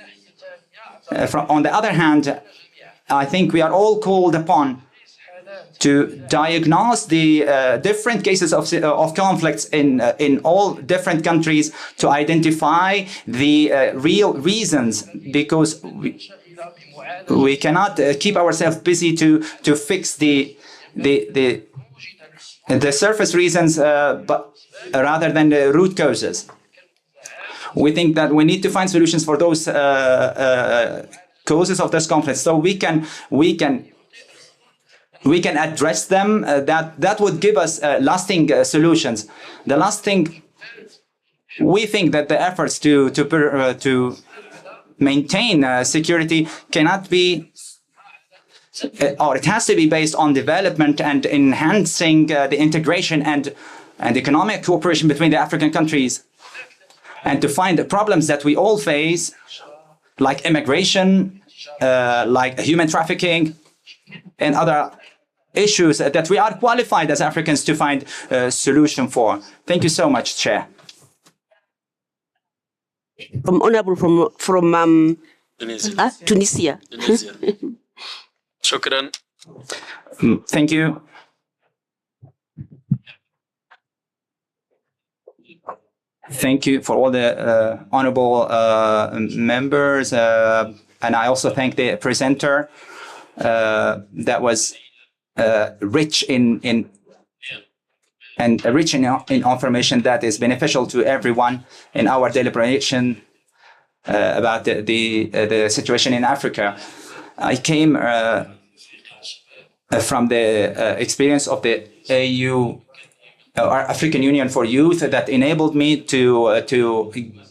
Speaker 11: On the other hand, I think we are all called upon to diagnose the different cases of conflicts in all different countries, to identify the real reasons, because we cannot keep ourselves busy to fix the the surface reasons, but rather than the root causes. We think that we need to find solutions for those causes of this conflict, so we can address them. That would give us lasting solutions. The last thing, we think that the efforts to maintain security cannot be, or it has to be based on development and enhancing the integration and economic cooperation between the African countries, and to find the problems that we all face, like immigration, like human trafficking, and other issues that we are qualified as Africans to find a solution for. Thank you so much, Chair.
Speaker 5: Honorable from
Speaker 7: Tunisia.
Speaker 5: Tunisia.
Speaker 7: Tunisia. شكرا.
Speaker 11: Thank you. Thank you for all the honorable members, and I also thank the presenter. That was rich in information that is beneficial to everyone in our deliberation about the situation in Africa. I came from the experience of the AU, or African Union for Youth, that enabled me to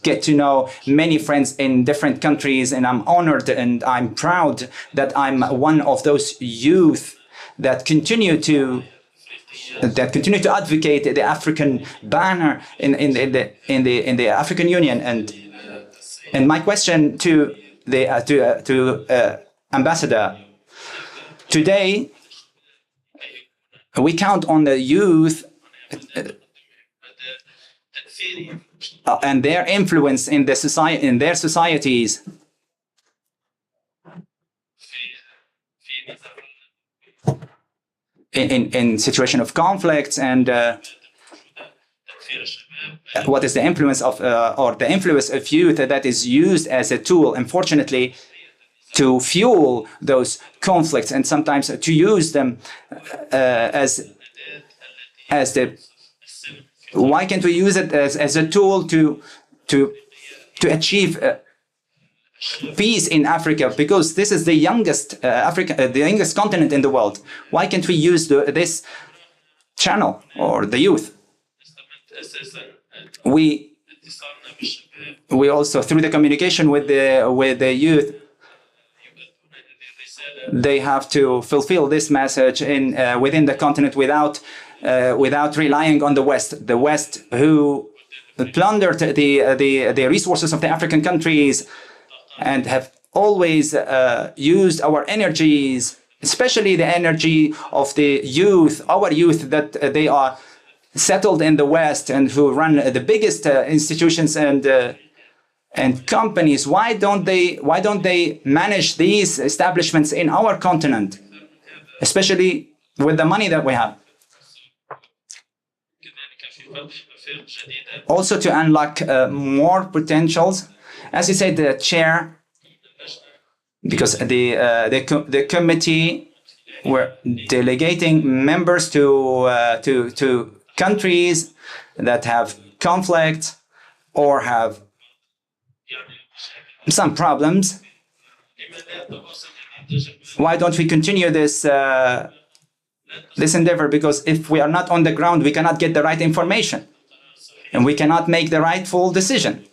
Speaker 11: get to know many friends in different countries, and I'm honored and I'm proud that I'm one of those youth that continue to advocate the African banner in the African Union. And my question to the Ambassador, today we count on the youth and their influence in the society, in their societies. In situation of conflicts, and what is the influence of or the influence of youth that is used as a tool, unfortunately, to fuel those conflicts, and sometimes to use them as the. Why can't we use it as a tool to achieve peace in Africa? Because this is the youngest the youngest continent in the world. Why can't we use this channel or the youth? We also, through the communication with the youth, they have to fulfill this message within the continent without relying on the West, who plundered the resources of the African countries and have always used our energies, especially the energy of the youth, our youth, that they are settled in the West and who run the biggest institutions and companies. Why don't they manage these establishments in our continent, especially with the money that we have? Also, to unlock more potentials, as you said, the chair, because the committee were delegating members to countries that have conflict or have some problems. Why don't we continue this endeavor? Because if we are not on the ground, we cannot get the right information, and we cannot make the rightful decision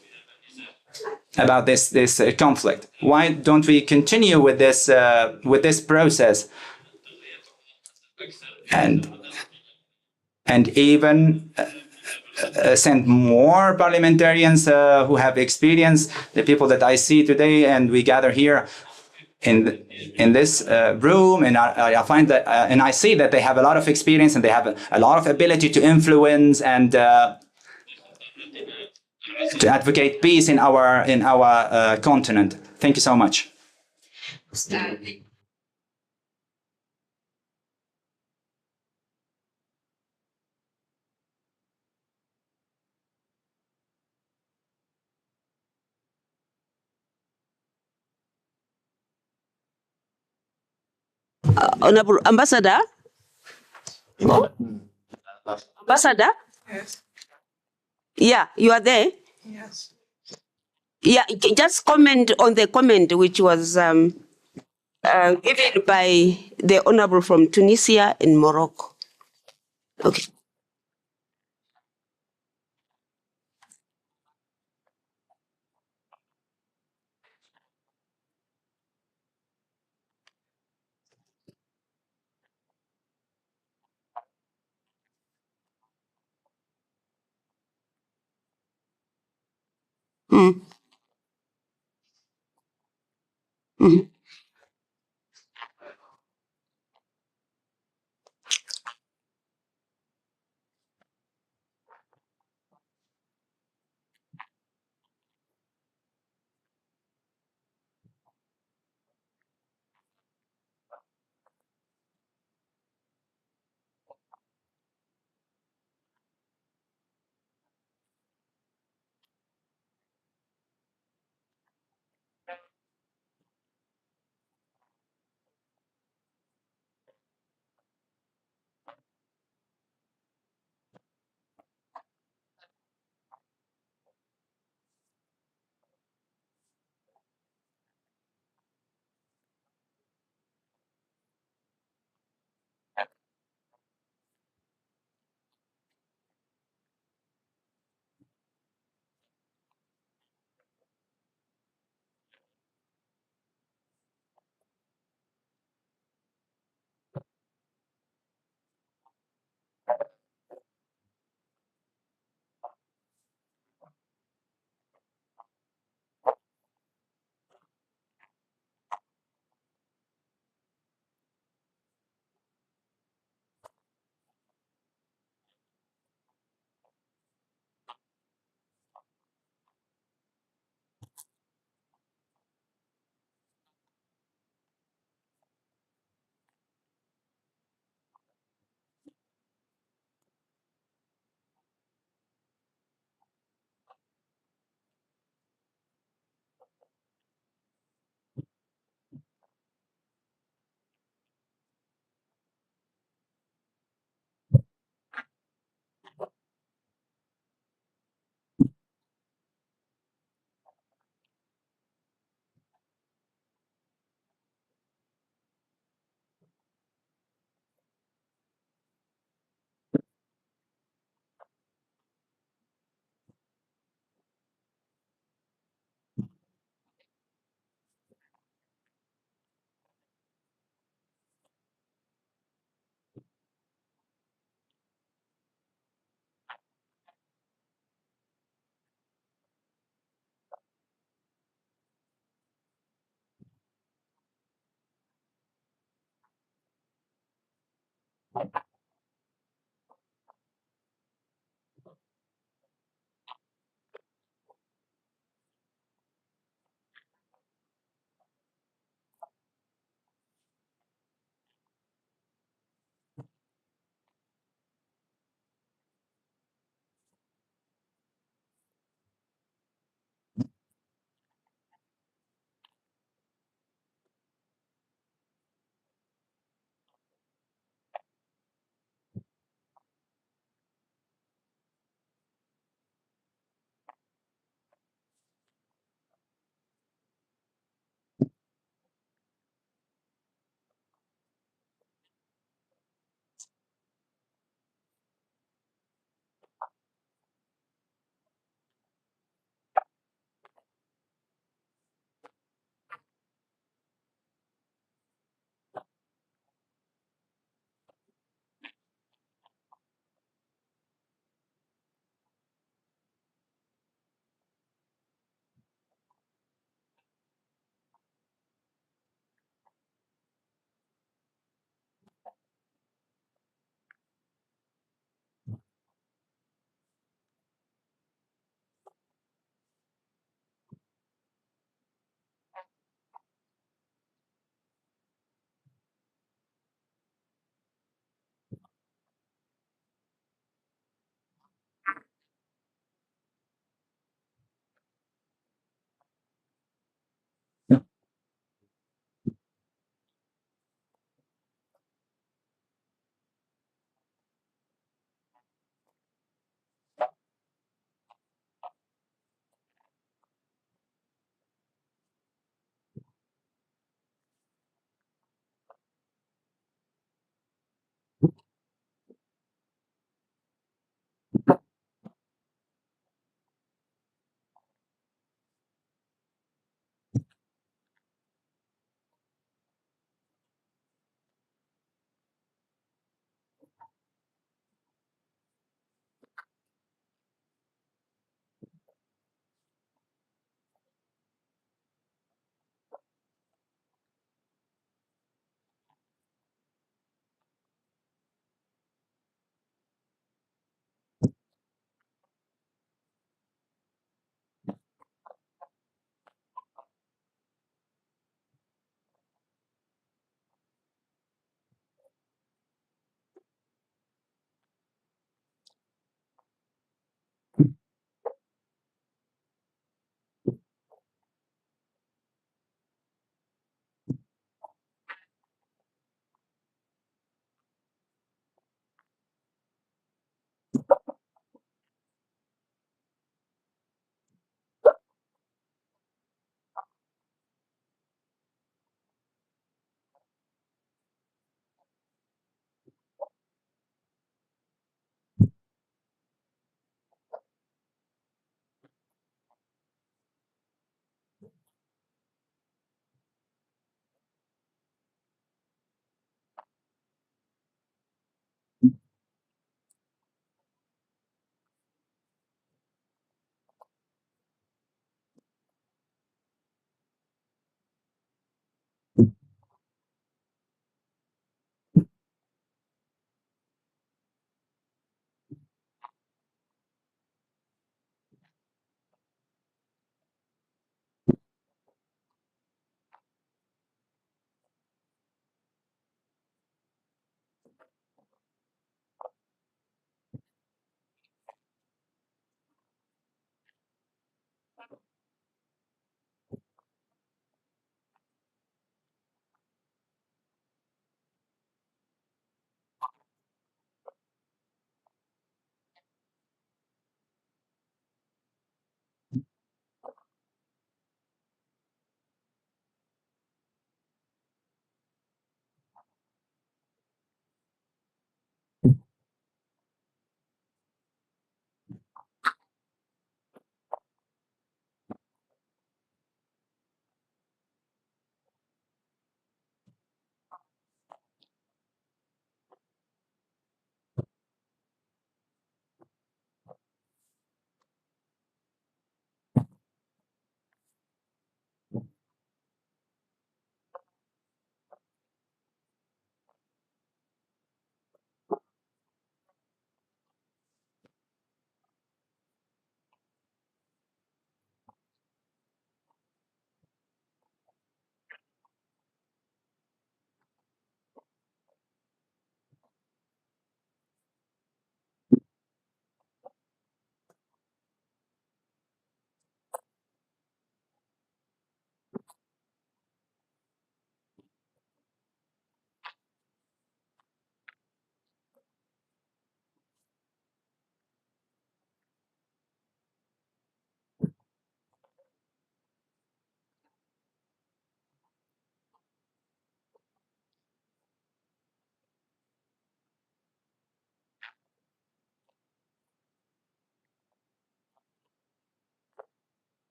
Speaker 11: about this conflict. Why don't we continue with this process, and even send more parliamentarians who have experience, the people that I see today, and we gather here in this room, and I find that and I see that they have a lot of experience and they have a lot of ability to influence and to advocate peace in our continent. Thank you so much.
Speaker 5: Honorable Ambassador. Ambassador?
Speaker 1: Yes.
Speaker 5: Yeah, you are there?
Speaker 1: Yes.
Speaker 5: Yeah, just comment on the comment which was given by the honorable from Tunisia and Morocco. Okay. Mm. Mhm.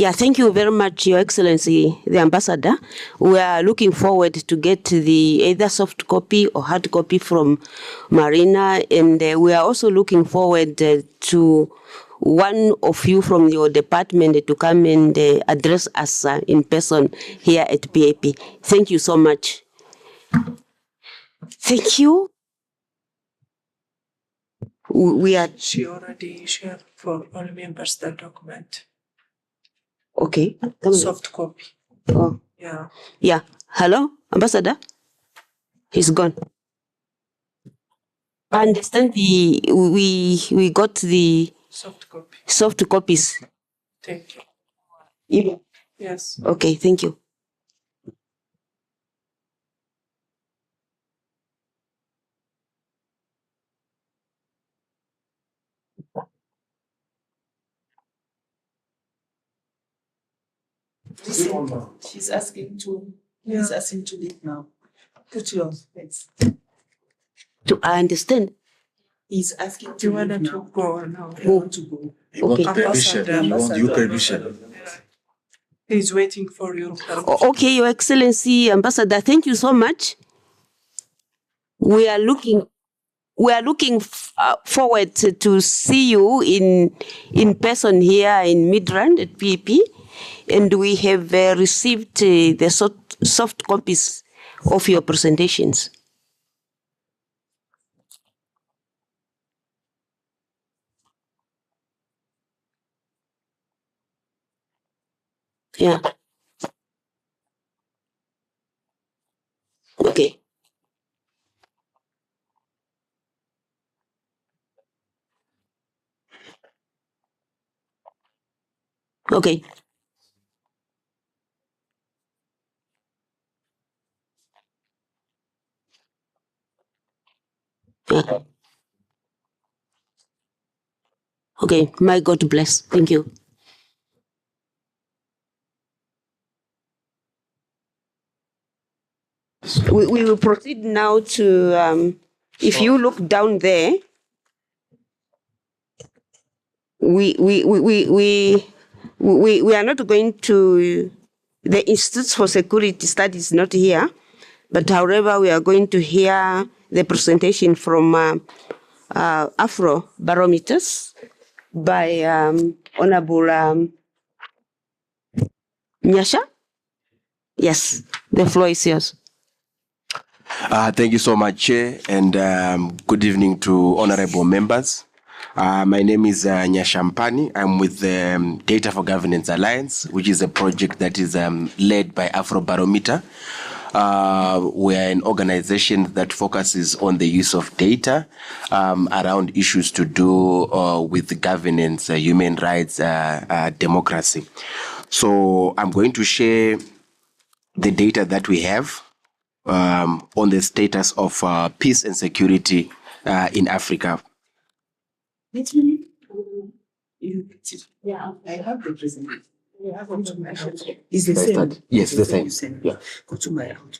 Speaker 5: Yeah, thank you very much, Your Excellency, the Ambassador. We are looking forward to get the either soft copy or hard copy from Marina, and we are also looking forward to one of you from your department to come and address us in person here at PAP. Thank you so much. Thank you. We are
Speaker 1: She already shared for all members the document,
Speaker 5: okay. Come
Speaker 1: soft copy.
Speaker 5: Oh.
Speaker 1: Yeah.
Speaker 5: Yeah. Hello, Ambassador? He's gone. I understand we got the
Speaker 1: Soft copy.
Speaker 5: soft copies.
Speaker 1: Thank you.
Speaker 5: Yeah.
Speaker 1: Yes.
Speaker 5: Okay, thank you.
Speaker 2: She's asking to. He's asking to leave now. Put your face.
Speaker 5: I understand.
Speaker 2: He's asking
Speaker 1: Do you
Speaker 2: to
Speaker 1: want
Speaker 2: leave
Speaker 1: to
Speaker 2: now.
Speaker 1: go or no?
Speaker 2: I want to go.
Speaker 3: You want
Speaker 5: Okay.
Speaker 3: permission. You want your permission.
Speaker 1: He's waiting for you.
Speaker 5: Okay, Your Excellency, Ambassador, thank you so much. We are looking forward to see you in person here in Midrand at PAP, and we have received the soft copies of your presentations. Yeah. Okay. Okay. Yeah. Okay. My God bless. Thank you. We will proceed now to, if you look down there, we are not going to, the Institute for Security Studies not here, but however, we are going to hear the presentation from Afro Barometers by Honorable Nyasha. Yes, the floor is yours.
Speaker 12: Thank you so much, Chair, and good evening to honorable members. My name is Nyashampani. I'm with the Data for Governance Alliance, which is a project that is led by Afrobarometer. We are an organization that focuses on the use of data around issues to do with governance, human rights, democracy. So I'm going to share the data that we have on the status of peace and security in Africa.
Speaker 2: Let me. Yeah, I have the presentation. Go to my house. Is the same?
Speaker 12: Yes, the
Speaker 2: You
Speaker 12: same.
Speaker 2: send.
Speaker 12: Yeah.
Speaker 2: Go to my house.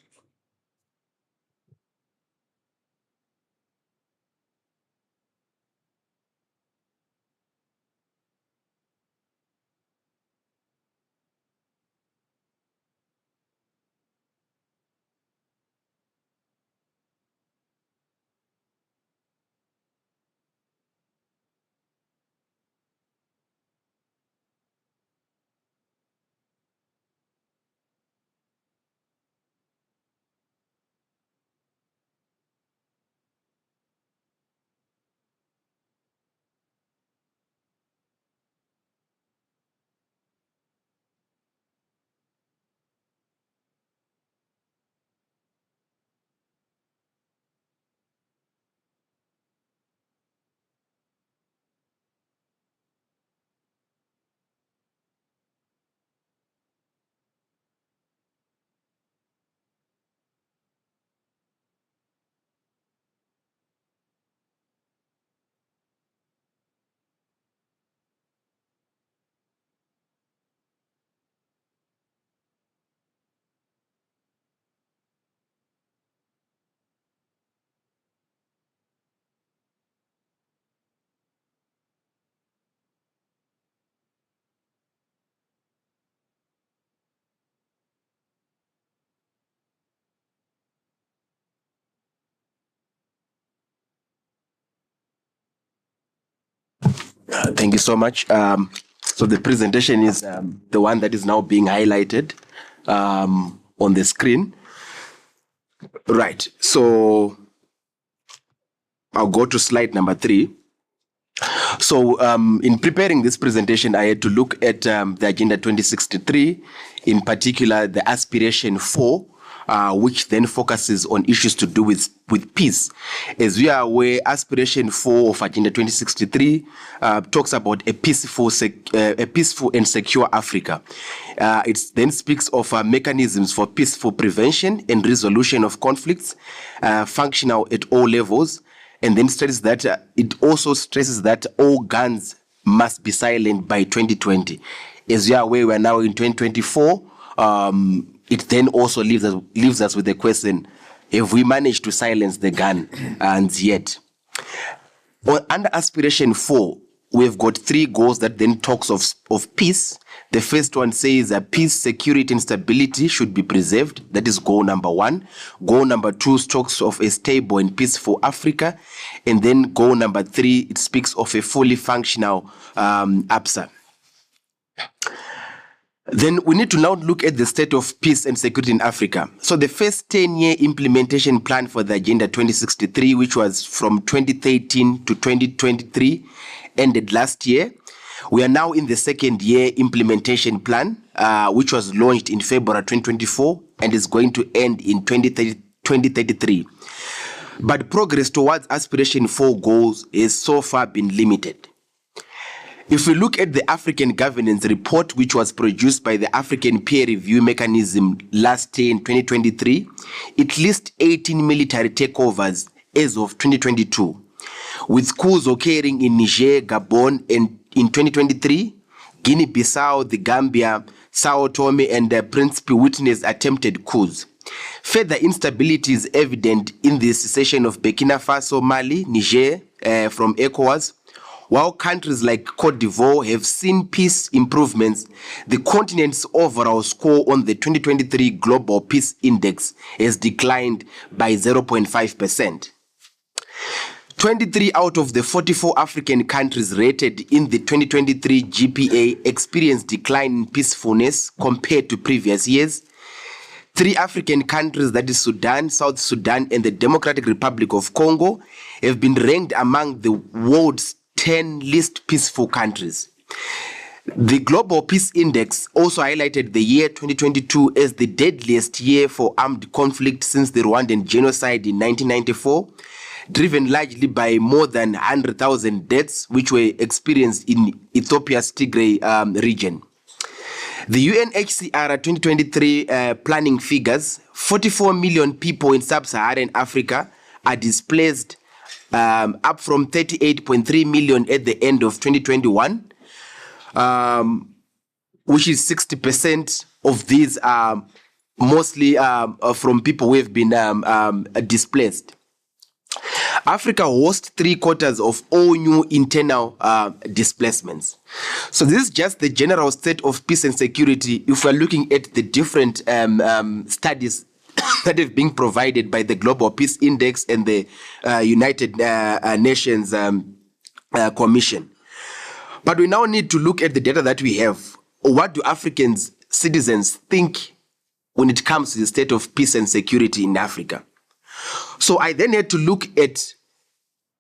Speaker 12: Thank you so much. So the presentation is the one that is now being highlighted on the screen. Right. So I'll go to slide number 3. So in preparing this presentation, I had to look at the Agenda 2063, in particular the Aspiration 4, which then focuses on issues to do with peace. As we are aware, Aspiration 4 of Agenda 2063 talks about a peaceful and secure Africa. It then speaks of mechanisms for peaceful prevention and resolution of conflicts, functional at all levels, and then stresses that it also stresses that all guns must be silent by 2020. As we are aware, we are now in 2024. It then also leaves us with the question: have we managed to silence the gun? And yet, under Aspiration 4, we've got 3 goals that then talks of peace. The first one says that peace, security, and stability should be preserved. That is goal number 1. Goal number 2 talks of a stable and peaceful Africa. And then goal number 3, it speaks of a fully functional APSA. Then we need to now look at the state of peace and security in Africa. So the first 10-year implementation plan for the Agenda 2063, which was from 2013 to 2023, ended last year. We are now in the second year implementation plan, which was launched in February 2024 and is going to end in 2033. But progress towards Aspiration 4 goals has so far been limited. If we look at the African Governance Report, which was produced by the African Peer Review Mechanism last year in 2023, it lists 18 military takeovers as of 2022, with coups occurring in Niger, Gabon, and in 2023, Guinea-Bissau, the Gambia, Sao Tome, and Principe witnessed attempted coups. Further instability is evident in the secession of Burkina Faso, Mali, Niger from ECOWAS. While countries like Cote d'Ivoire have seen peace improvements, the continent's overall score on the 2023 Global Peace Index has declined by 0.5%. 23 out of the 44 African countries rated in the 2023 GPA experienced decline in peacefulness compared to previous years. 3 African countries, that is Sudan, South Sudan, and the Democratic Republic of Congo, have been ranked among the world's 10 least peaceful countries. The Global Peace Index also highlighted the year 2022 as the deadliest year for armed conflict since the Rwandan genocide in 1994, driven largely by more than 100,000 deaths which were experienced in Ethiopia's Tigray region. The UNHCR 2023 planning figures, 44 million people in sub-Saharan Africa are displaced, up from 38.3 million at the end of 2021, which is 60% of these are mostly from people who have been displaced. Africa hosts 3/4 of all new internal displacements. So this is just the general state of peace and security if we're looking at the different studies that have been provided by the Global Peace Index and the United Nations Commission. But we now need to look at the data that we have. What do African citizens think when it comes to the state of peace and security in Africa? So I then had to look at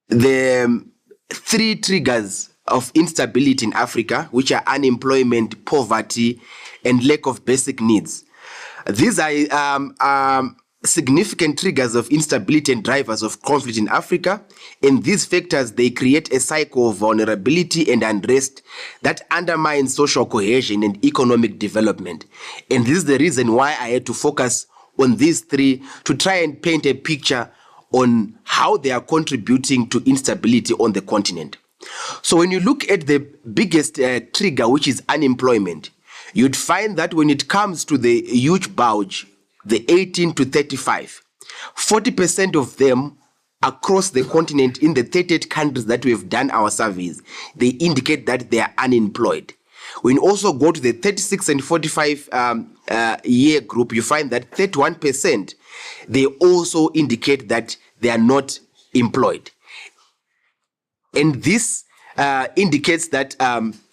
Speaker 12: the 3 triggers of instability in Africa, which are unemployment, poverty, and lack of basic needs. These are significant triggers of instability and drivers of conflict in Africa. And these factors, they create a cycle of vulnerability and unrest that undermines social cohesion and economic development. And this is the reason why I had to focus on these 3 to try and paint a picture on how they are contributing to instability on the continent. So when you look at the biggest trigger, which is unemployment, you'd find that when it comes to the huge bulge, the 18 to 35, 40% of them across the continent in the 38 countries that we have done our surveys, they indicate that they are unemployed. When you also go to the 36 and 45 year group, you find that 31%, they also indicate that they are not employed. And this indicates that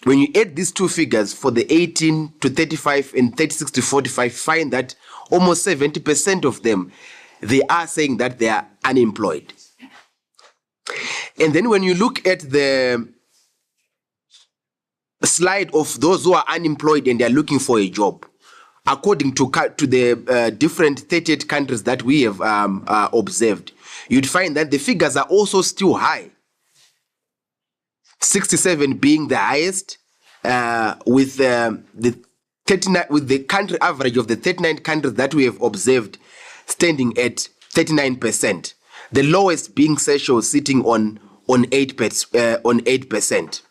Speaker 12: when you add these two figures for the 18 to 35 and 36 to 45, find that almost 70% of them, they are saying that they are unemployed. And then when you look at the slide of those who are unemployed and they are looking for a job, according to the different 38 countries that we have observed, you'd find that the figures are also still high. 67 being the highest, with the country average of the 39 countries that we have observed standing at 39%. The lowest being Seychelles, sitting on 8%.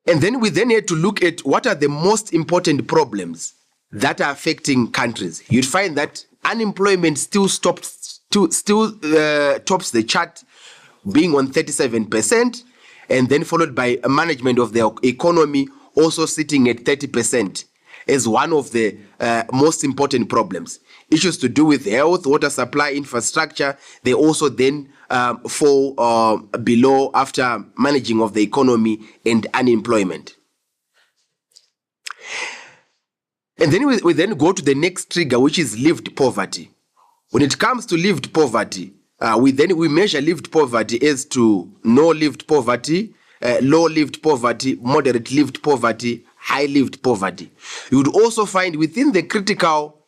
Speaker 12: And then we had to look at what are the most important problems that are affecting countries. You'd find that unemployment still tops the chart, being on 37%, and then followed by a management of the economy also sitting at 30% as one of the most important problems. Issues to do with health, water supply, infrastructure, they also then fall below after managing of the economy and unemployment. And then we then go to the next trigger, which is lived poverty. When it comes to lived poverty, we measure lived poverty as to no lived poverty, low lived poverty, moderate lived poverty, high lived poverty. You would also find within the critical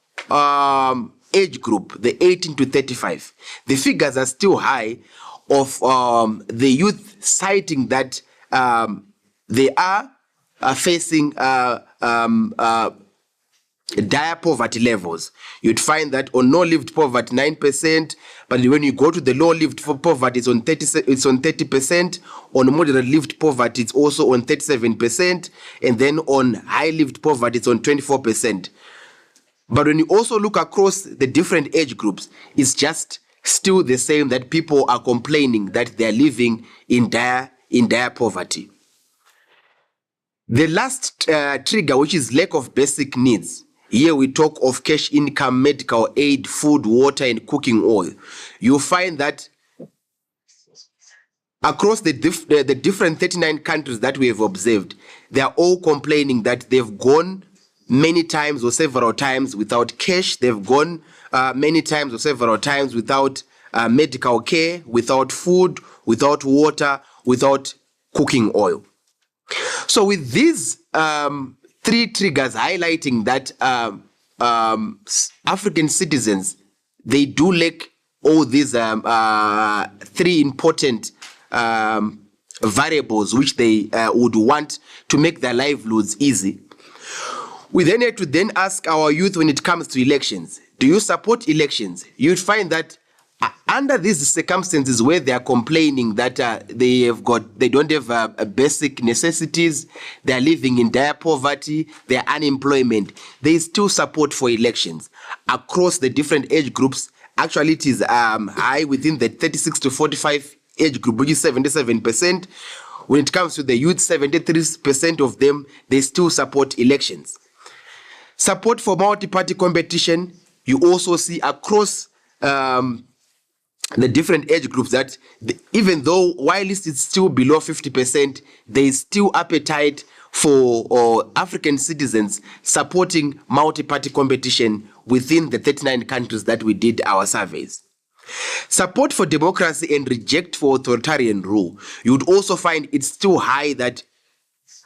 Speaker 12: age group, the 18 to 35, the figures are still high of the youth citing that they are facing dire poverty levels. You'd find that on no lived poverty 9%, but when you go to the low lived poverty, it's on 30%. On moderate lived poverty, it's also on 37%, and then on high lived poverty, it's on 24%. But when you also look across the different age groups, it's just still the same, that people are complaining that they're living in dire poverty. The last trigger, which is lack of basic needs. Here we talk of cash income, medical aid, food, water, and cooking oil. You find that across the different 39 countries that we have observed, they are all complaining that they've gone many times or several times without cash. They've gone many times or several times without medical care, without food, without water, without cooking oil. So with these three triggers highlighting that African citizens, they do lack all these three important variables which they would want to make their livelihoods easy. We then had to then ask our youth when it comes to elections, do you support elections? You'd find that under these circumstances where they are complaining that they don't have basic necessities, they are living in dire poverty, they are unemployment, there is still support for elections across the different age groups. Actually, it is high within the 36 to 45 age group, which is 77%. When it comes to the youth, 73% of them, they still support elections. Support for multi-party competition, you also see across the different age groups that even though while it's still below 50%, there is still appetite for African citizens supporting multi-party competition within the 39 countries that we did our surveys. Support for democracy and reject for authoritarian rule. You would also find it's still high that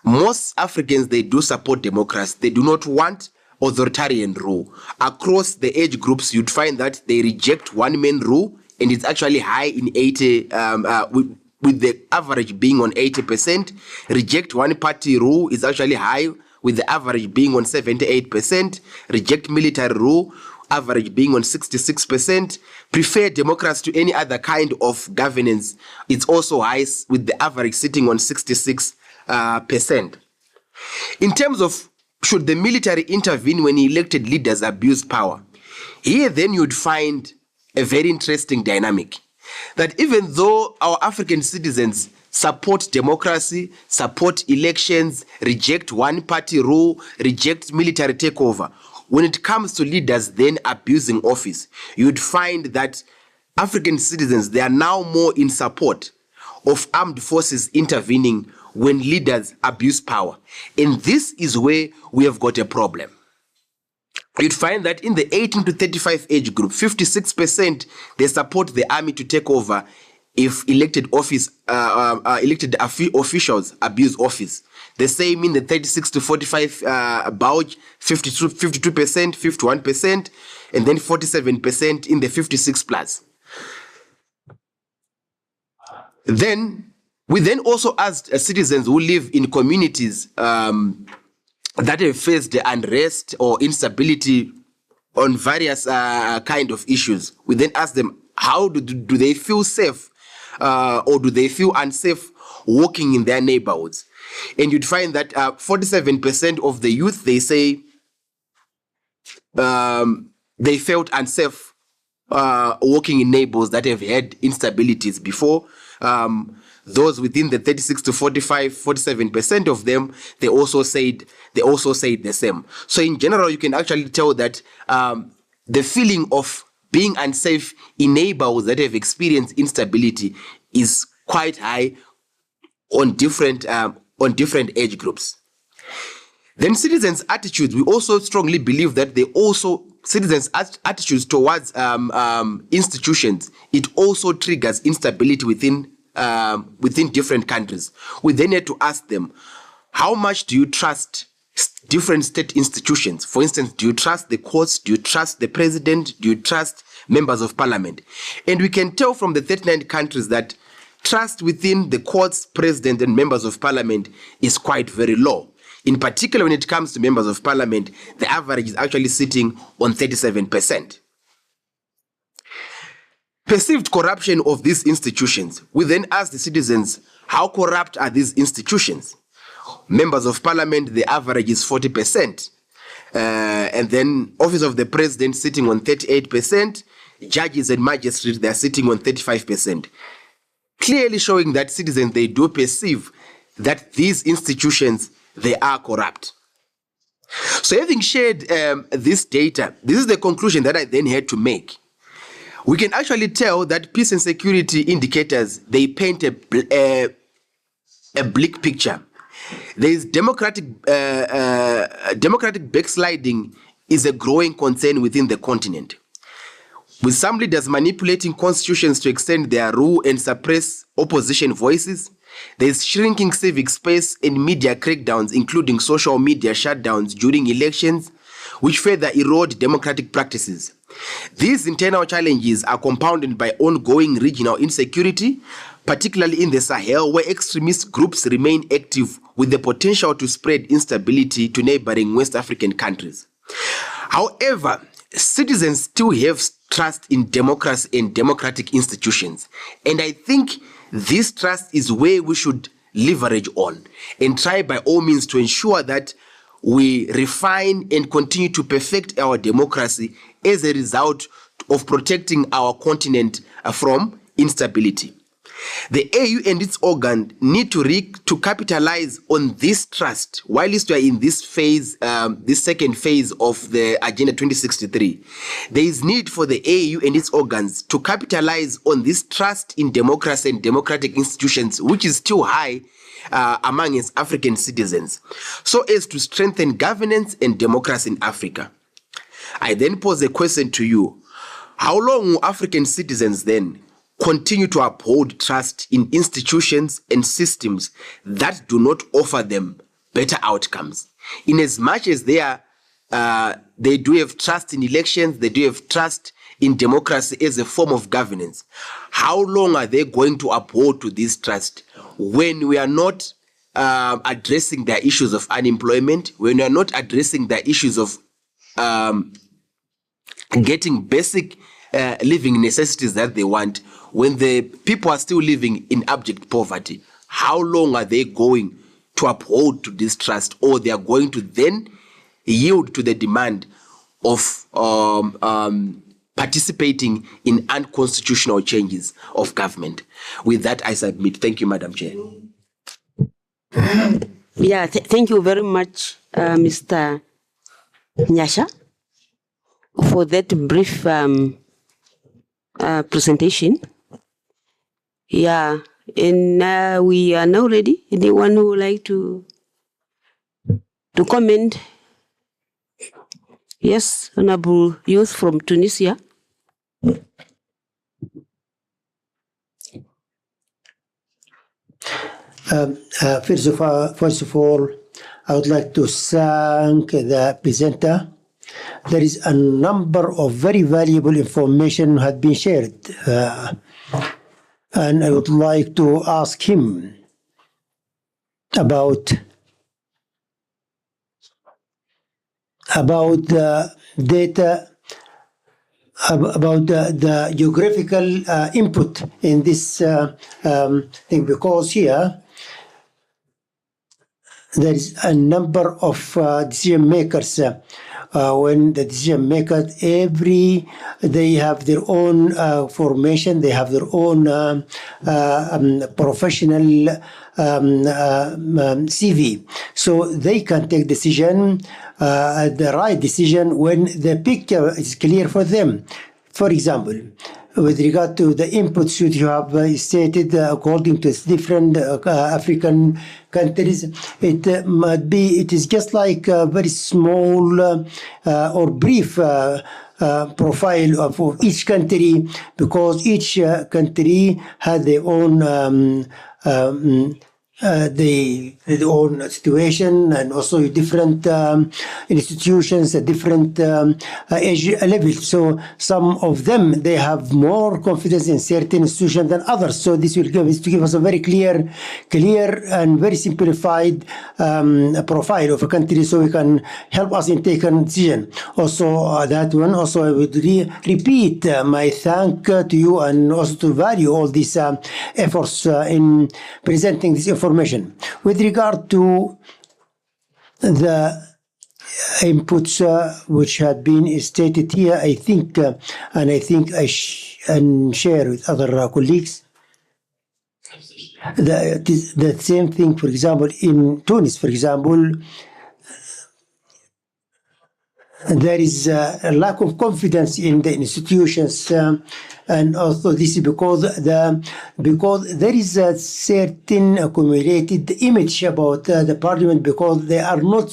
Speaker 12: most Africans, they do support democracy. They do not want authoritarian rule. Across the age groups, you'd find that they reject one-man rule, and it's actually high in 80, with the average being on 80%. Reject one-party rule is actually high, with the average being on 78%. Reject military rule, average being on 66%. Prefer democracy to any other kind of governance, it's also high, with the average sitting on 66%. In terms of should the military intervene when elected leaders abuse power, here then you'd find a very interesting dynamic. That even though our African citizens support democracy, support elections, reject one-party rule, reject military takeover, when it comes to leaders then abusing office, you'd find that African citizens, they are now more in support of armed forces intervening when leaders abuse power. And this is where we have got a problem. You'd find that in the 18 to 35 age group, 56% they support the army to take over if elected officials abuse office. The same in the 36 to 45 bulge, 52%, 51%, and then 47% in the 56 plus. Then we then also asked citizens who live in communities that have faced unrest or instability on various kind of issues. We then asked them, how do they feel safe or do they feel unsafe walking in their neighborhoods? And you'd find that 47% of the youth, they say they felt unsafe walking in neighborhoods that have had instabilities before. Those within the 36 to 45, 47% of them, they also said the same. So in general, you can actually tell that the feeling of being unsafe in neighborhoods that have experienced instability is quite high on different age groups. Then citizens' attitudes, we also strongly believe that citizens' attitudes towards institutions, it also triggers instability within different countries. We then had to ask them, how much do you trust different state institutions? For instance, do you trust the courts? Do you trust the president? Do you trust members of parliament? And we can tell from the 39 countries that trust within the courts, president, and members of parliament is quite very low. In particular, when it comes to members of parliament, the average is actually sitting on 37%. Perceived corruption of these institutions. We then ask the citizens, how corrupt are these institutions? Members of parliament, the average is 40%. And then office of the president sitting on 38%. Judges and magistrates, they are sitting on 35%. Clearly showing that citizens, they do perceive that these institutions, they are corrupt. So having shared this data, this is the conclusion that I then had to make. We can actually tell that peace and security indicators, they paint a bleak picture. There is democratic backsliding is a growing concern within the continent, with some leaders manipulating constitutions to extend their rule and suppress opposition voices. There is shrinking civic space and media crackdowns, including social media shutdowns during elections, which further erode democratic practices. These internal challenges are compounded by ongoing regional insecurity, particularly in the Sahel, where extremist groups remain active with the potential to spread instability to neighboring West African countries. However, citizens still have trust in democracy and democratic institutions. And I think this trust is where we should leverage on and try by all means to ensure that we refine and continue to perfect our democracy as a result of protecting our continent from instability. The AU and its organ need to capitalize on this trust while we are in this phase, this second phase of the Agenda 2063. There is need for the AU and its organs to capitalize on this trust in democracy and democratic institutions, which is still high among its African citizens, so as to strengthen governance and democracy in Africa. I then pose a question to you. How long will African citizens then continue to uphold trust in institutions and systems that do not offer them better outcomes? In as much as they do have trust in elections, they do have trust in democracy as a form of governance, how long are they going to uphold to this trust when we are not addressing the issues of unemployment, when we are not addressing the issues of getting basic living necessities that they want, when the people are still living in abject poverty? How long are they going to uphold to this trust, or they are going to then yield to the demand of participating in unconstitutional changes of government? With that, I submit. Thank you, Madam Chair.
Speaker 5: Yeah, thank you very much, Mr. Nyasha, for that brief presentation. Yeah, and we are now ready. Anyone who would like to comment? Yes, Honorable Youth from Tunisia.
Speaker 13: First of all, I would like to thank the presenter. There is a number of very valuable information had been shared, and I would like to ask him about the data, about the geographical input in this thing, because here there is a number of decision makers. When the decision makers, they have their own formation, they have their own professional CV, so they can take decision, the right decision, when the picture is clear for them. For example, with regard to the inputs which you have stated, according to different African countries, it is just like a very small or brief profile of each country, because each country has their own their own situation, and also different institutions at different age levels. So some of them, they have more confidence in certain institutions than others. So this will give us a very clear and very simplified profile of a country, so we can help us in taking a decision. Also that one, also I would repeat my thank to you, and also to value all these efforts in presenting this information. With regard to the inputs which had been stated here, I think, and I think I share with other colleagues, the same thing. For example, in Tunis, for example, there is a lack of confidence in the institutions, and also this is because there is a certain accumulated image about the parliament, because they are not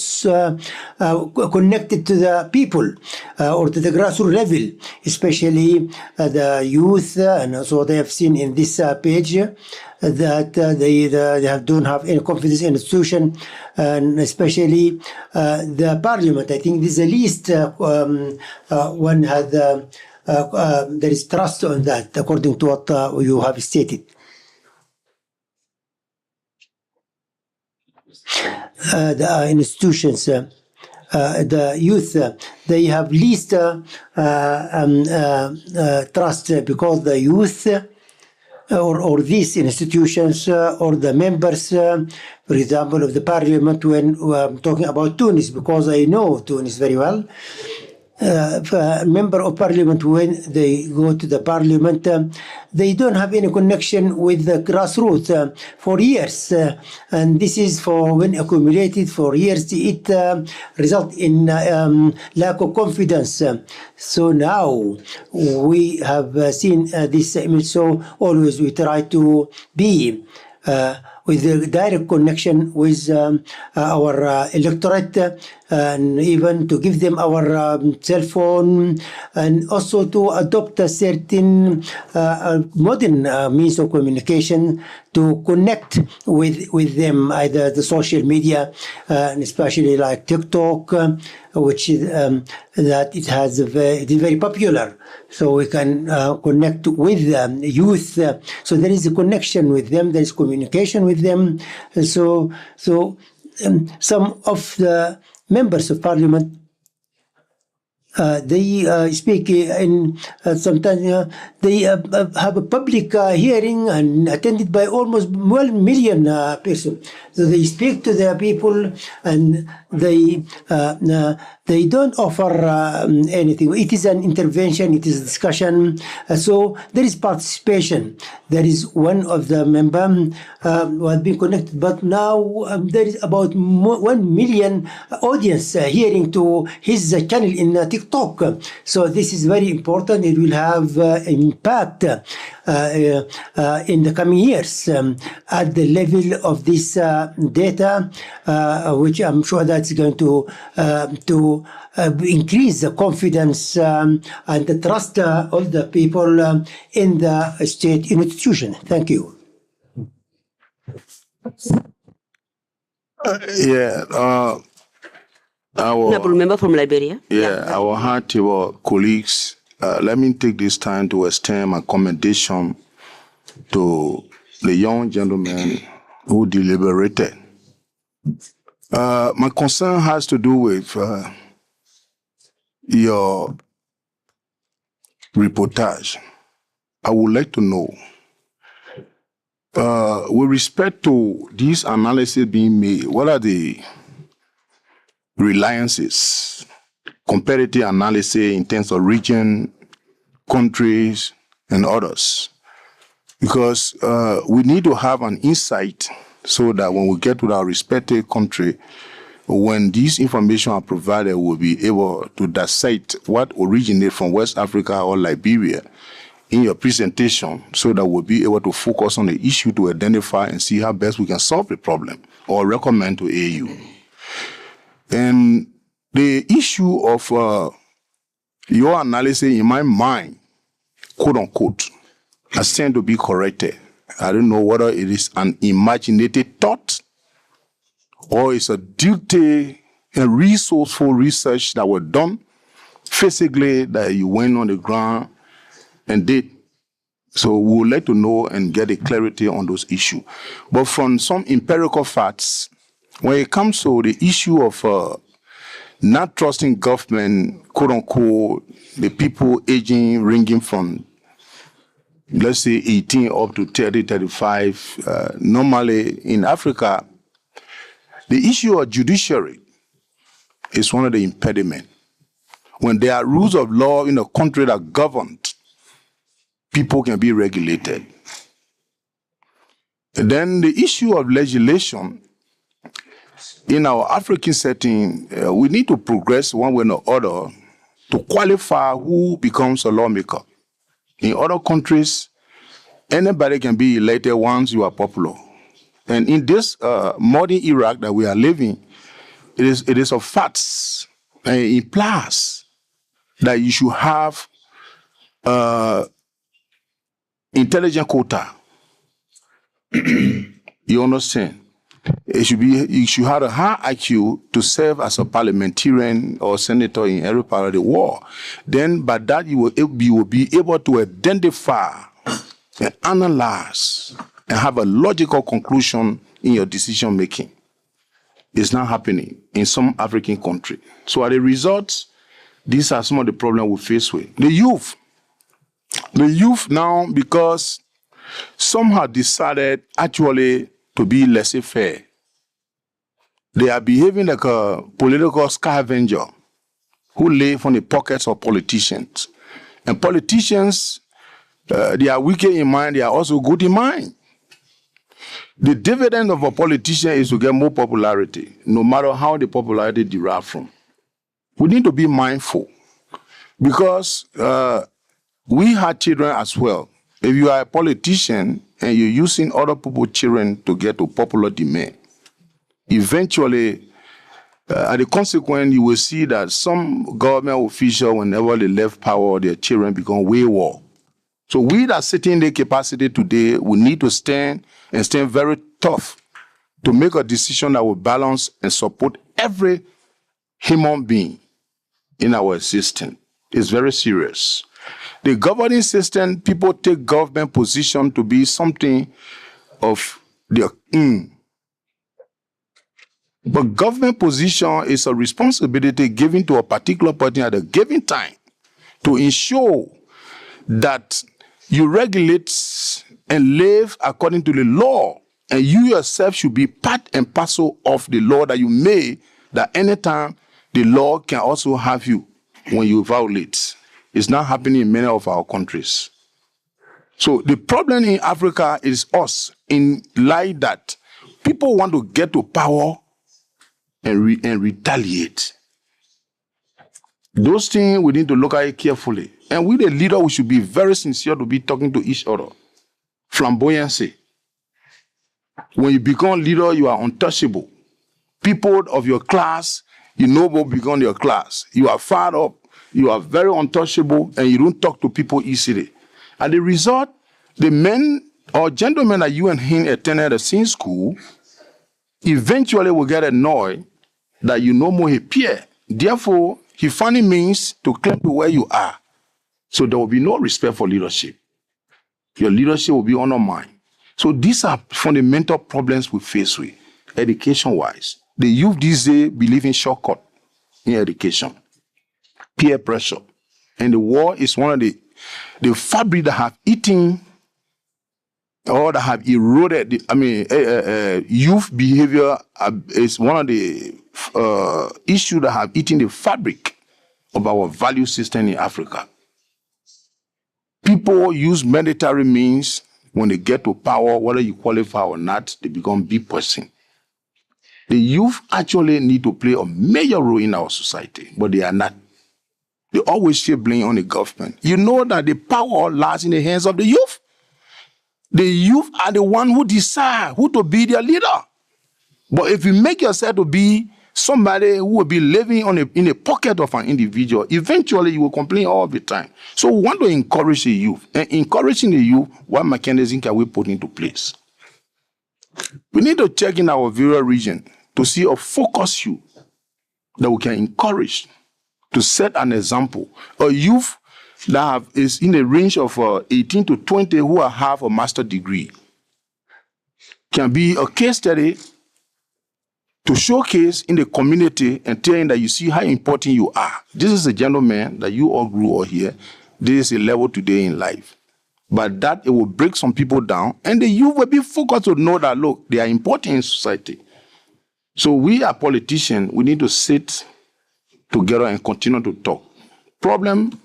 Speaker 13: connected to the people or to the grassroots level, especially the youth, and also they have seen in this page that they don't have any confidence in the institution, and especially the parliament. I think this is the least one had there is trust on that, according to what you have stated. The institutions, the youth, they have least trust, because the youth or these institutions or the members, for example, of the parliament, when I'm talking about Tunis, because I know Tunis very well, member of parliament, when they go to the parliament, they don't have any connection with the grassroots for years, and this is for when accumulated for years, it results in lack of confidence. So now we have seen this image, so always we try to be with a direct connection with our electorate, and even to give them our cell phone, and also to adopt a certain modern means of communication to connect with them, either the social media, and especially like TikTok, which is that it is very popular, so we can connect with youth. So there is a connection with them, there is communication with them. So some of the members of parliament, they speak in sometimes they have a public hearing and attended by almost 1 million persons. So they speak to the people, and they don't offer anything. It is an intervention, it is a discussion. So there is participation. There is one of the members who has been connected, but now there is about 1 million audience hearing to his channel in TikTok. talk. So this is very important. It will have impact in the coming years at the level of this data, which I'm sure that's going to increase the confidence and the trust of the people in the state institution. Thank you.
Speaker 5: Honorable member from Liberia.
Speaker 6: Our hearty colleagues, let me take this time to extend my commendation to the young gentleman who deliberated. My concern has to do with your reportage. I would like to know, with respect to this analysis being made, what are the reliances, comparative analysis in terms of region, countries, and others? Because we need to have an insight so that when we get to our respective country, when these information are provided, we'll be able to dissect what originated from West Africa or Liberia in your presentation, so that we'll be able to focus on the issue to identify and see how best we can solve the problem or recommend to AU. And the issue of your analysis, in my mind, quote unquote, has tended to be corrected. I don't know whether it is an imaginative thought or it's a duty and resourceful research that were done physically, that you went on the ground and did. So we would like to know and get a clarity on those issues. But from some empirical facts, when it comes to the issue of not trusting government, quote unquote, the people aging, ranging from, let's say, 18 up to 30, 35, normally in Africa, the issue of judiciary is one of the impediments. When there are rules of law in a country that govern, people can be regulated. And then the issue of legislation, in our African setting, we need to progress one way or other to qualify who becomes a lawmaker. In other countries, anybody can be elected once you are popular. And in this modern Iraq that we are living, it is a fact, and it implies that you should have intelligent quota. You understand? You should have a high IQ to serve as a parliamentarian or senator in every part of the world. Then by that you will be able to identify and analyze and have a logical conclusion in your decision making. It's not happening in some African countries. So as a result, these are some of the problems we face with. The youth now, because some have decided actually to be laissez-faire. They are behaving like a political scavenger who live on the pockets of politicians. And politicians, they are wicked in mind, they are also good in mind. The dividend of a politician is to get more popularity, no matter how the popularity derives from. We need to be mindful, because we have children as well. If you are a politician and you're using other people's children to get to popular demand, eventually, as a consequence, you will see that some government officials, whenever they left power, their children become wayward. So we that sit in the capacity today, we need to stand very tough to make a decision that will balance and support every human being in our existence. It's very serious. The governing system, people take government position to be something of their But government position is a responsibility given to a particular party at a given time to ensure that you regulate and live according to the law, and you yourself should be part and parcel of the law that you made, that anytime the law can also have you when you violate. It's not happening in many of our countries. So the problem in Africa is us, in light that people want to get to power and retaliate. Those things we need to look at it carefully. And we, the leader, we should be very sincere to be talking to each other. Flamboyancy. When you become leader, you are untouchable. People of your class, you know what become your class. You are fired up, you are very untouchable, and you don't talk to people easily. As a result, the men or gentlemen that you and him attended the same school eventually will get annoyed that you no more a peer. Therefore, he finally means to claim to where you are. So there will be no respect for leadership. Your leadership will be undermined. So these are fundamental problems we face with, education-wise. The youth these days believe in shortcut in education, peer pressure. And the war is one of the fabric that have eaten or that have eroded, youth behavior is one of the issues that have eaten the fabric of our value system in Africa. People use military means when they get to power, whether you qualify or not, they become big person. The youth actually need to play a major role in our society, but they are not. They always share blame on the government. You know that the power lies in the hands of the youth. The youth are the one who decide who to be their leader. But if you make yourself to be somebody who will be living in the pocket of an individual, eventually you will complain all the time. So we want to encourage the youth. And encouraging the youth, what mechanism can we put into place? We need to check in our various region to see a focus youth that we can encourage to set an example. A youth that is in the range of 18 to 20 who have a master's degree can be a case study to showcase in the community and telling that you see how important you are. This is a gentleman that you all grew up here. This is a level today in life. But that it will break some people down, and the youth will be focused to know that, look, they are important in society. So we are politicians, we need to sit together and continue to talk. Problem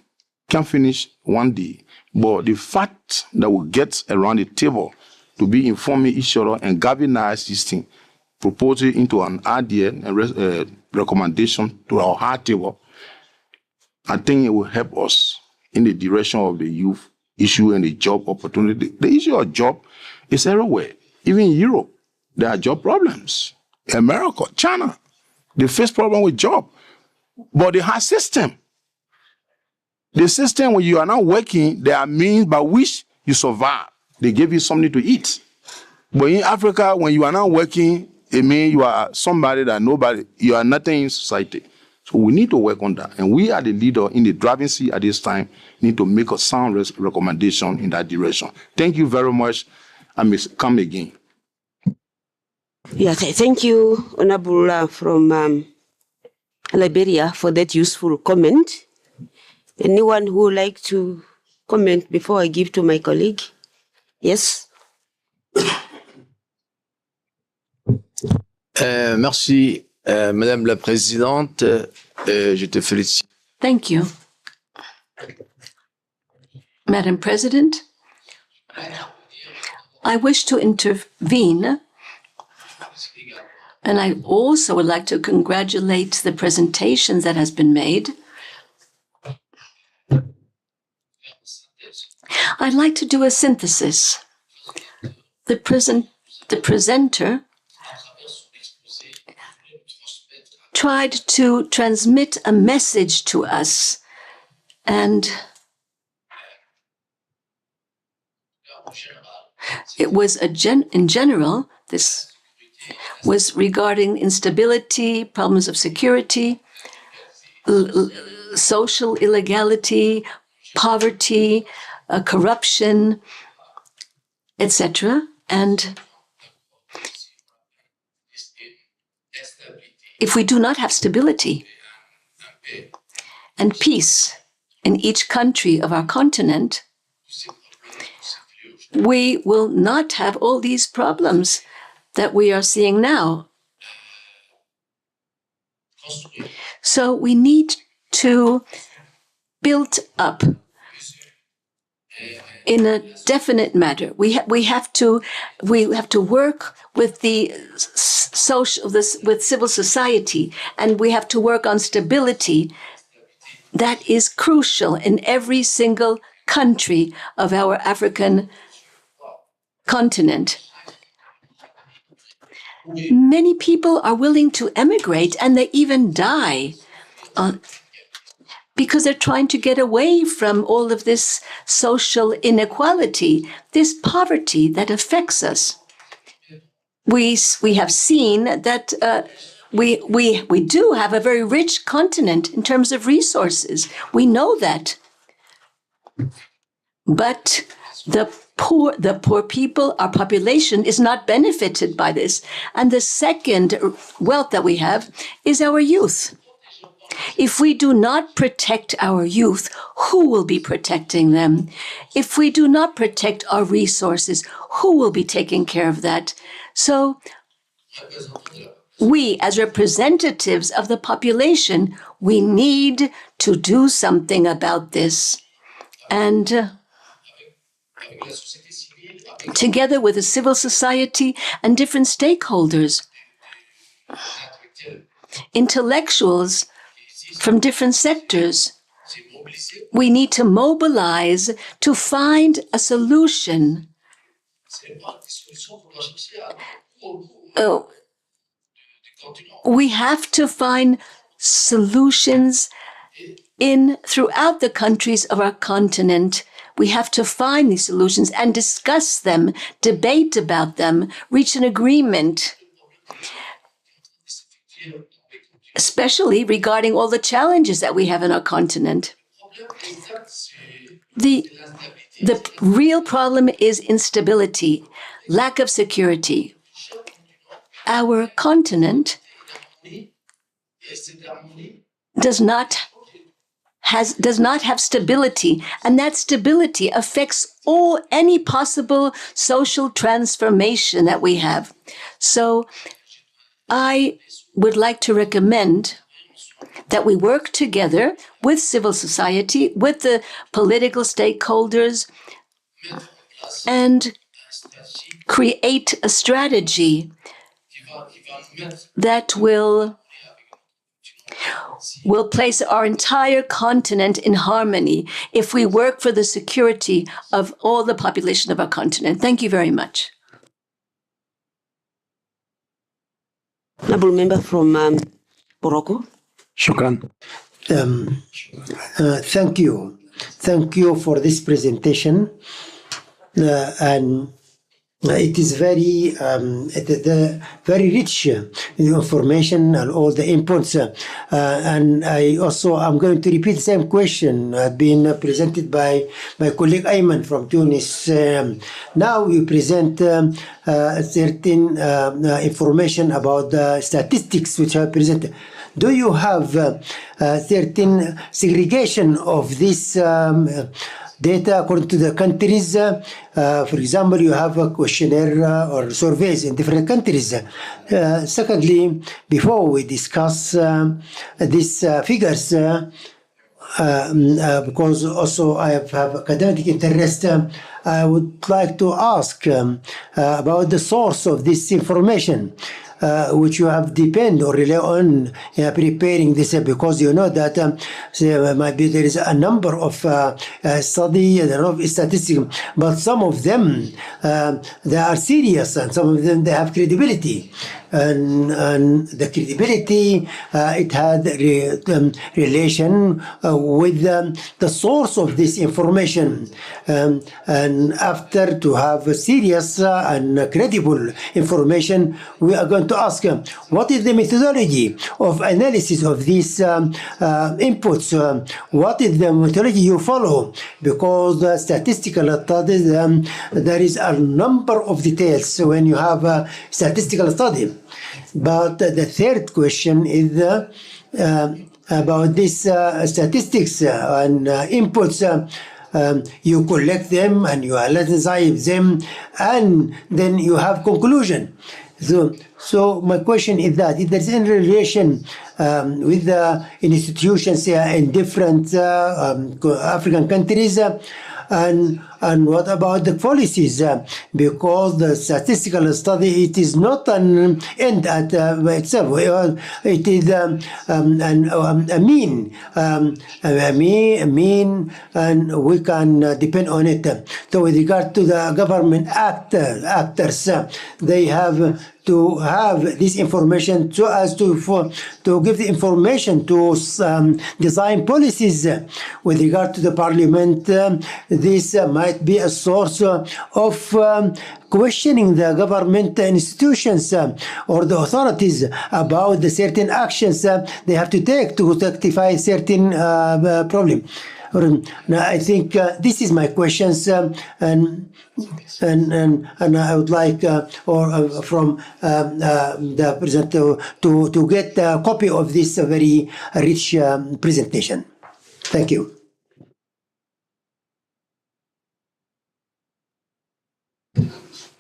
Speaker 6: can finish one day, but the fact that we get around the table to be informing each other and galvanize this thing, propose it into an idea and recommendation to our high table, I think it will help us in the direction of the youth issue and the job opportunity. The issue of job is everywhere. Even in Europe, there are job problems. America, China, they face problem with job. But they have system. The system, when you are not working, there are means by which you survive. They give you something to eat. But in Africa, when you are not working, it means you are somebody that nobody, you are nothing in society. So we need to work on that. And we are the leader in the driving seat at this time, need to make a sound recommendation in that direction. Thank you very much. I may come again.
Speaker 5: Yeah, thank you, Honorable from Liberia, for that useful comment. Anyone who would like to comment before I give to my colleague? Yes.
Speaker 3: Merci, Madame la Présidente. Je te félicite.
Speaker 14: Thank you. Madam President, I wish to intervene, and I also would like to congratulate the presentations that has been made. I'd like to do a synthesis. The presenter tried to transmit a message to us, and it was in general, this was regarding instability, problems of security, social illegality, poverty, corruption, etc. And if we do not have stability and peace in each country of our continent, we will not have all these problems that we are seeing now. So we need to build up in a definite manner. We have to work with the social with civil society, and we have to work on stability that is crucial in every single country of our African continent. Many people are willing to emigrate, and they even die because they're trying to get away from all of this social inequality, this poverty that affects us. We have seen that we do have a very rich continent in terms of resources. We know that. But the poor people, our population, is not benefited by this. And the second wealth that we have is our youth. If we do not protect our youth, who will be protecting them? If we do not protect our resources, who will be taking care of that? So we, as representatives of the population, we need to do something about this. And together with the civil society and different stakeholders, intellectuals from different sectors, we need to mobilize to find a solution. We have to find solutions throughout the countries of our continent. We have to find these solutions and discuss them, debate about them, reach an agreement, especially regarding all the challenges that we have in our continent. The real problem is instability, lack of security. Our continent does not have stability, and that stability affects any possible social transformation that we have. So I would like to recommend that we work together with civil society, with the political stakeholders, and create a strategy that will place our entire continent in harmony if we work for the security of all the population of our continent. Thank you very much.
Speaker 5: Honorable member from Morocco.
Speaker 4: شكرا.
Speaker 13: Thank you. Thank you for this presentation. And it is very rich information and all the inputs. And I'm going to repeat the same question being presented by my colleague Ayman from Tunis. Now you present certain information about the statistics which are presented. Do you have certain segregation of this data according to the countries? For example, you have a questionnaire or surveys in different countries. Secondly, before we discuss these figures, because also I have academic interest, I would like to ask about the source of this information. Which you have depend or rely on preparing this, because you know that there is a number of study and a lot of statistics, but some of them they are serious and some of them they have credibility. And the credibility, it had relation with the source of this information. And after to have serious and credible information, we are going to ask what is the methodology of analysis of these inputs? What is the methodology you follow? Because statistical studies, there is a number of details when you have a statistical study. But the third question is about these statistics and inputs. You collect them and you analyze them, and then you have conclusion. So my question is that if there's any relation with the institutions in different African countries, And what about the policies? Because the statistical study, it is not an end at itself. It is a mean, and we can depend on it. So with regard to the government actors, they have to have this information so as to give the information to design policies. With regard to the parliament, this might be a source of questioning the government institutions or the authorities about the certain actions they have to take to rectify certain problem. Now, I think this is my questions, and I would like from the presenter to get a copy of this very rich presentation. Thank you.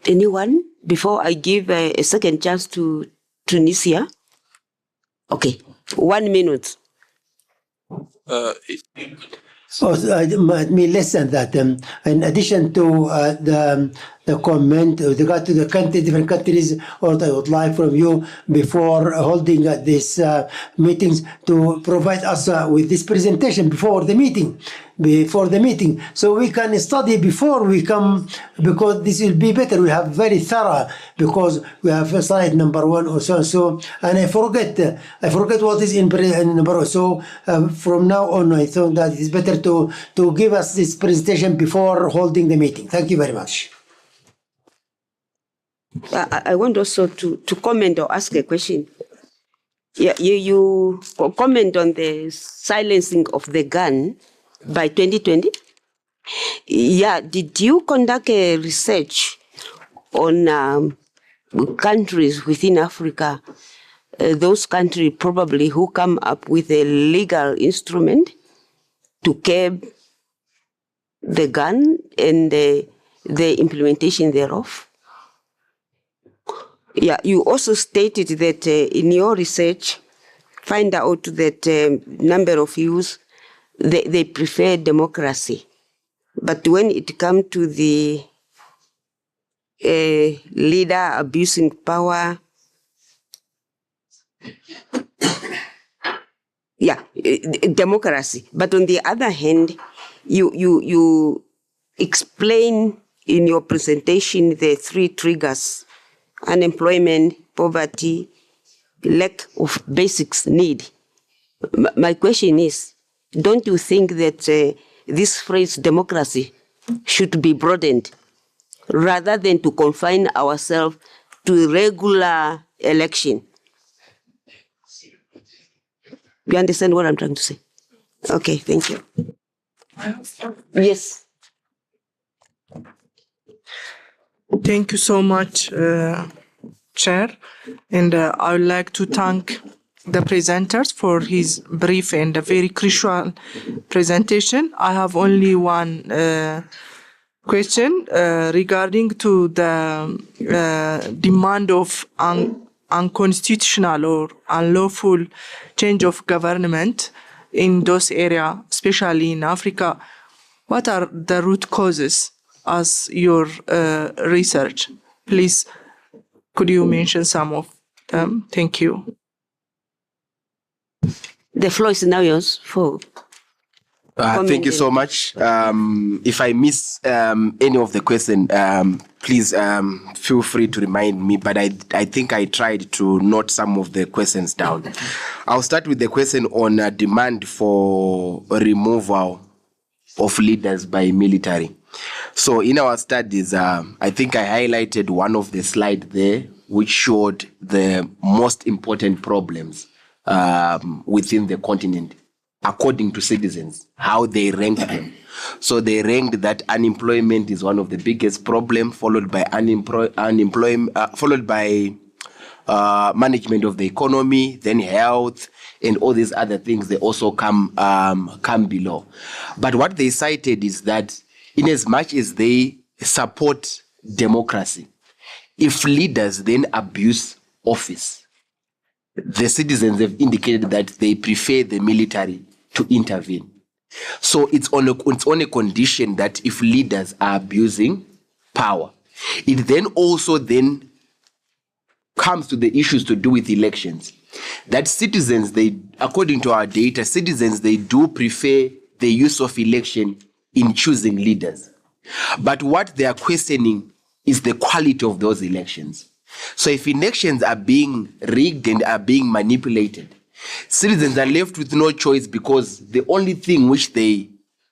Speaker 5: Anyone? Before I give a second chance to Tunisia. Okay, 1 minute.
Speaker 13: Less than that. In addition to the comment with regard to the different countries, what I would like from you before holding these meetings to provide us with this presentation before the meeting, so we can study before we come, because this will be better. We have very thorough, because we have slide number 1 or so, and I forget what is in number 1. So from now on, I think that it is better to give us this presentation before holding the meeting. Thank you very much.
Speaker 5: I want also to comment or ask a question. Yeah, you comment on the silencing of the gun by 2020. Yeah, did you conduct a research on countries within Africa, those countries probably who come up with a legal instrument to curb the gun and the implementation thereof? Yeah, you also stated that in your research, find out that number of youth, they prefer democracy. But when it comes to the leader abusing power, yeah, democracy. But on the other hand, you explain in your presentation the 3 triggers: unemployment, poverty, lack of basics need. My question is, don't you think that this phrase democracy should be broadened rather than to confine ourselves to regular election? You understand what I'm trying to say? Okay, thank you. Yes.
Speaker 1: Thank you so much, Chair. And I would like to thank the presenters for his brief and a very crucial presentation. I have only one question regarding to the demand of unconstitutional or unlawful change of government in those areas, especially in Africa. What are the root causes as your research? Please, could you mention some of them? Thank you.
Speaker 5: The floor is now yours for
Speaker 12: thank you so much. If I miss any of the question, please feel free to remind me, but I think I tried to note some of the questions down. I'll start with the question on demand for removal of leaders by military. So in our studies, I think I highlighted one of the slides there, which showed the most important problems within the continent, according to citizens, how they ranked them. So they ranked that unemployment is one of the biggest problems, followed by management of the economy, then health, and all these other things. They also come below. But what they cited is that in as much as they support democracy, if leaders then abuse office, the citizens have indicated that they prefer the military to intervene. So it's on a condition that if leaders are abusing power, it then also then comes to the issues to do with elections. That citizens, according to our data, citizens, they do prefer the use of election in choosing leaders. But what they are questioning is the quality of those elections. So if elections are being rigged and are being manipulated, citizens are left with no choice because the only thing which they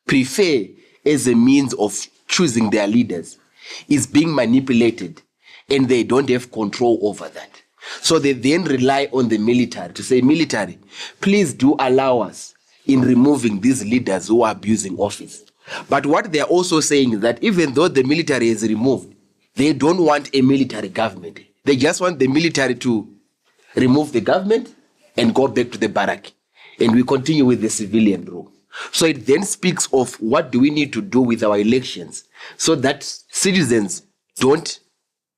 Speaker 12: prefer as a means of choosing their leaders is being manipulated, and they don't have control over that. So they then rely on the military to say, military, please do allow us in removing these leaders who are abusing office. But what they are also saying is that even though the military is removed, they don't want a military government. They just want the military to remove the government and go back to the barrack. And we continue with the civilian rule. So it then speaks of what do we need to do with our elections so that citizens don't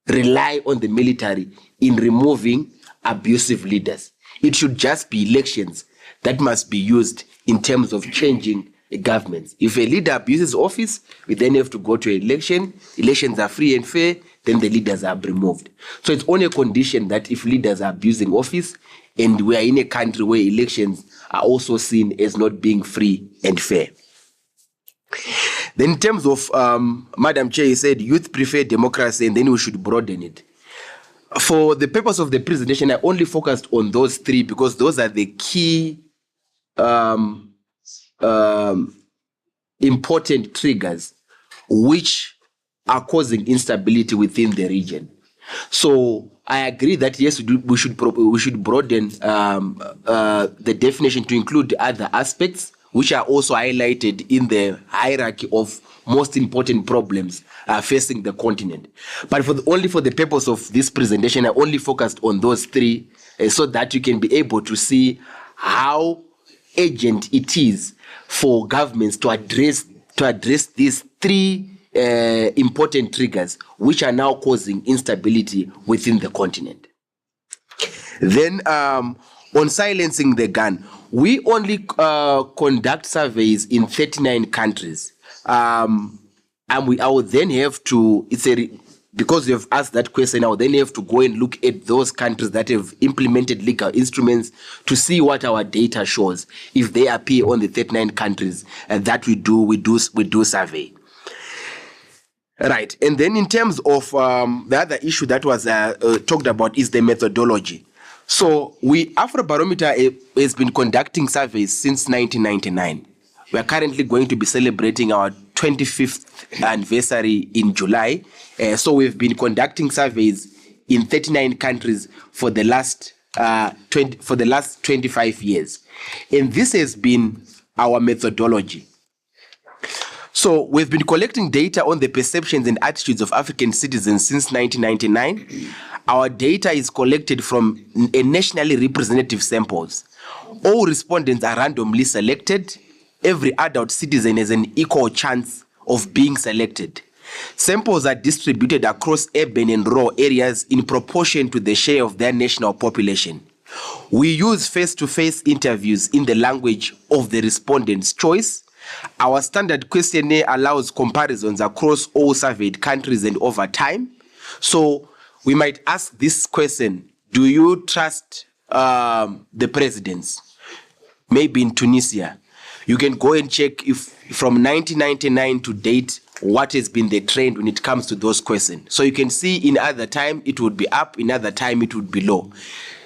Speaker 12: rely on the military in removing abusive leaders. It should just be elections that must be used in terms of changing a government. If a leader abuses office, we then have to go to an election. Elections are free and fair, then the leaders are removed. So it's on a condition that if leaders are abusing office, and we are in a country where elections are also seen as not being free and fair. Then in terms of, Madam Chair, you said youth prefer democracy and then we should broaden it. For the purpose of the presentation, I only focused on those three because those are the key important triggers which are causing instability within the region. So I agree that yes, we should broaden the definition to include other aspects which are also highlighted in the hierarchy of most important problems facing the continent. But only for the purpose of this presentation, I only focused on those three so that you can be able to see how urgent it is for governments to address these three important triggers which are now causing instability within the continent. Then on silencing the gun, we only conduct surveys in 39 countries. And I would then have to, because you have asked that question, I would then have to go and look at those countries that have implemented legal instruments to see what our data shows, if they appear on the 39 countries that we do survey. Right, and then in terms of the other issue that was talked about is the methodology. So Afrobarometer has been conducting surveys since 1999. We are currently going to be celebrating our 25th anniversary in July. So we've been conducting surveys in 39 countries for the last 25 years. And this has been our methodology. So we've been collecting data on the perceptions and attitudes of African citizens since 1999. Our data is collected from a nationally representative samples. All respondents are randomly selected. Every adult citizen has an equal chance of being selected. Samples are distributed across urban and rural areas in proportion to the share of their national population. We use face-to-face interviews in the language of the respondent's choice. Our standard questionnaire allows comparisons across all surveyed countries and over time. So we might ask this question: do you trust the presidents? Maybe in Tunisia, you can go and check if from 1999 to date, what has been the trend when it comes to those questions. So you can see in other time it would be up, in other time it would be low.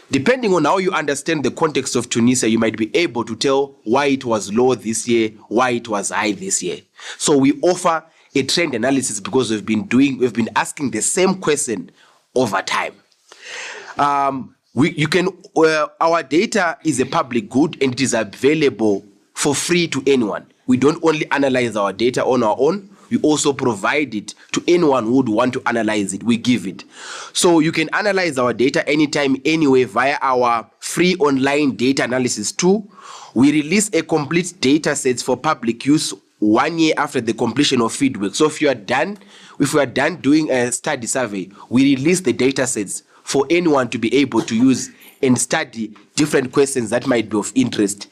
Speaker 12: Depending on how you understand the context of Tunisia, you might be able to tell why it was low this year, why it was high this year. So we offer a trend analysis because we've been asking the same question over time. Our data is a public good and it is available for free to anyone. We don't only analyze our data on our own, we also provide it to anyone who would want to analyze it. We give it. So you can analyze our data anytime, anyway, via our free online data analysis tool. We release a complete data set for public use 1 year after the completion of fieldwork. So if we are done doing a study survey, we release the data sets for anyone to be able to use and study different questions that might be of interest,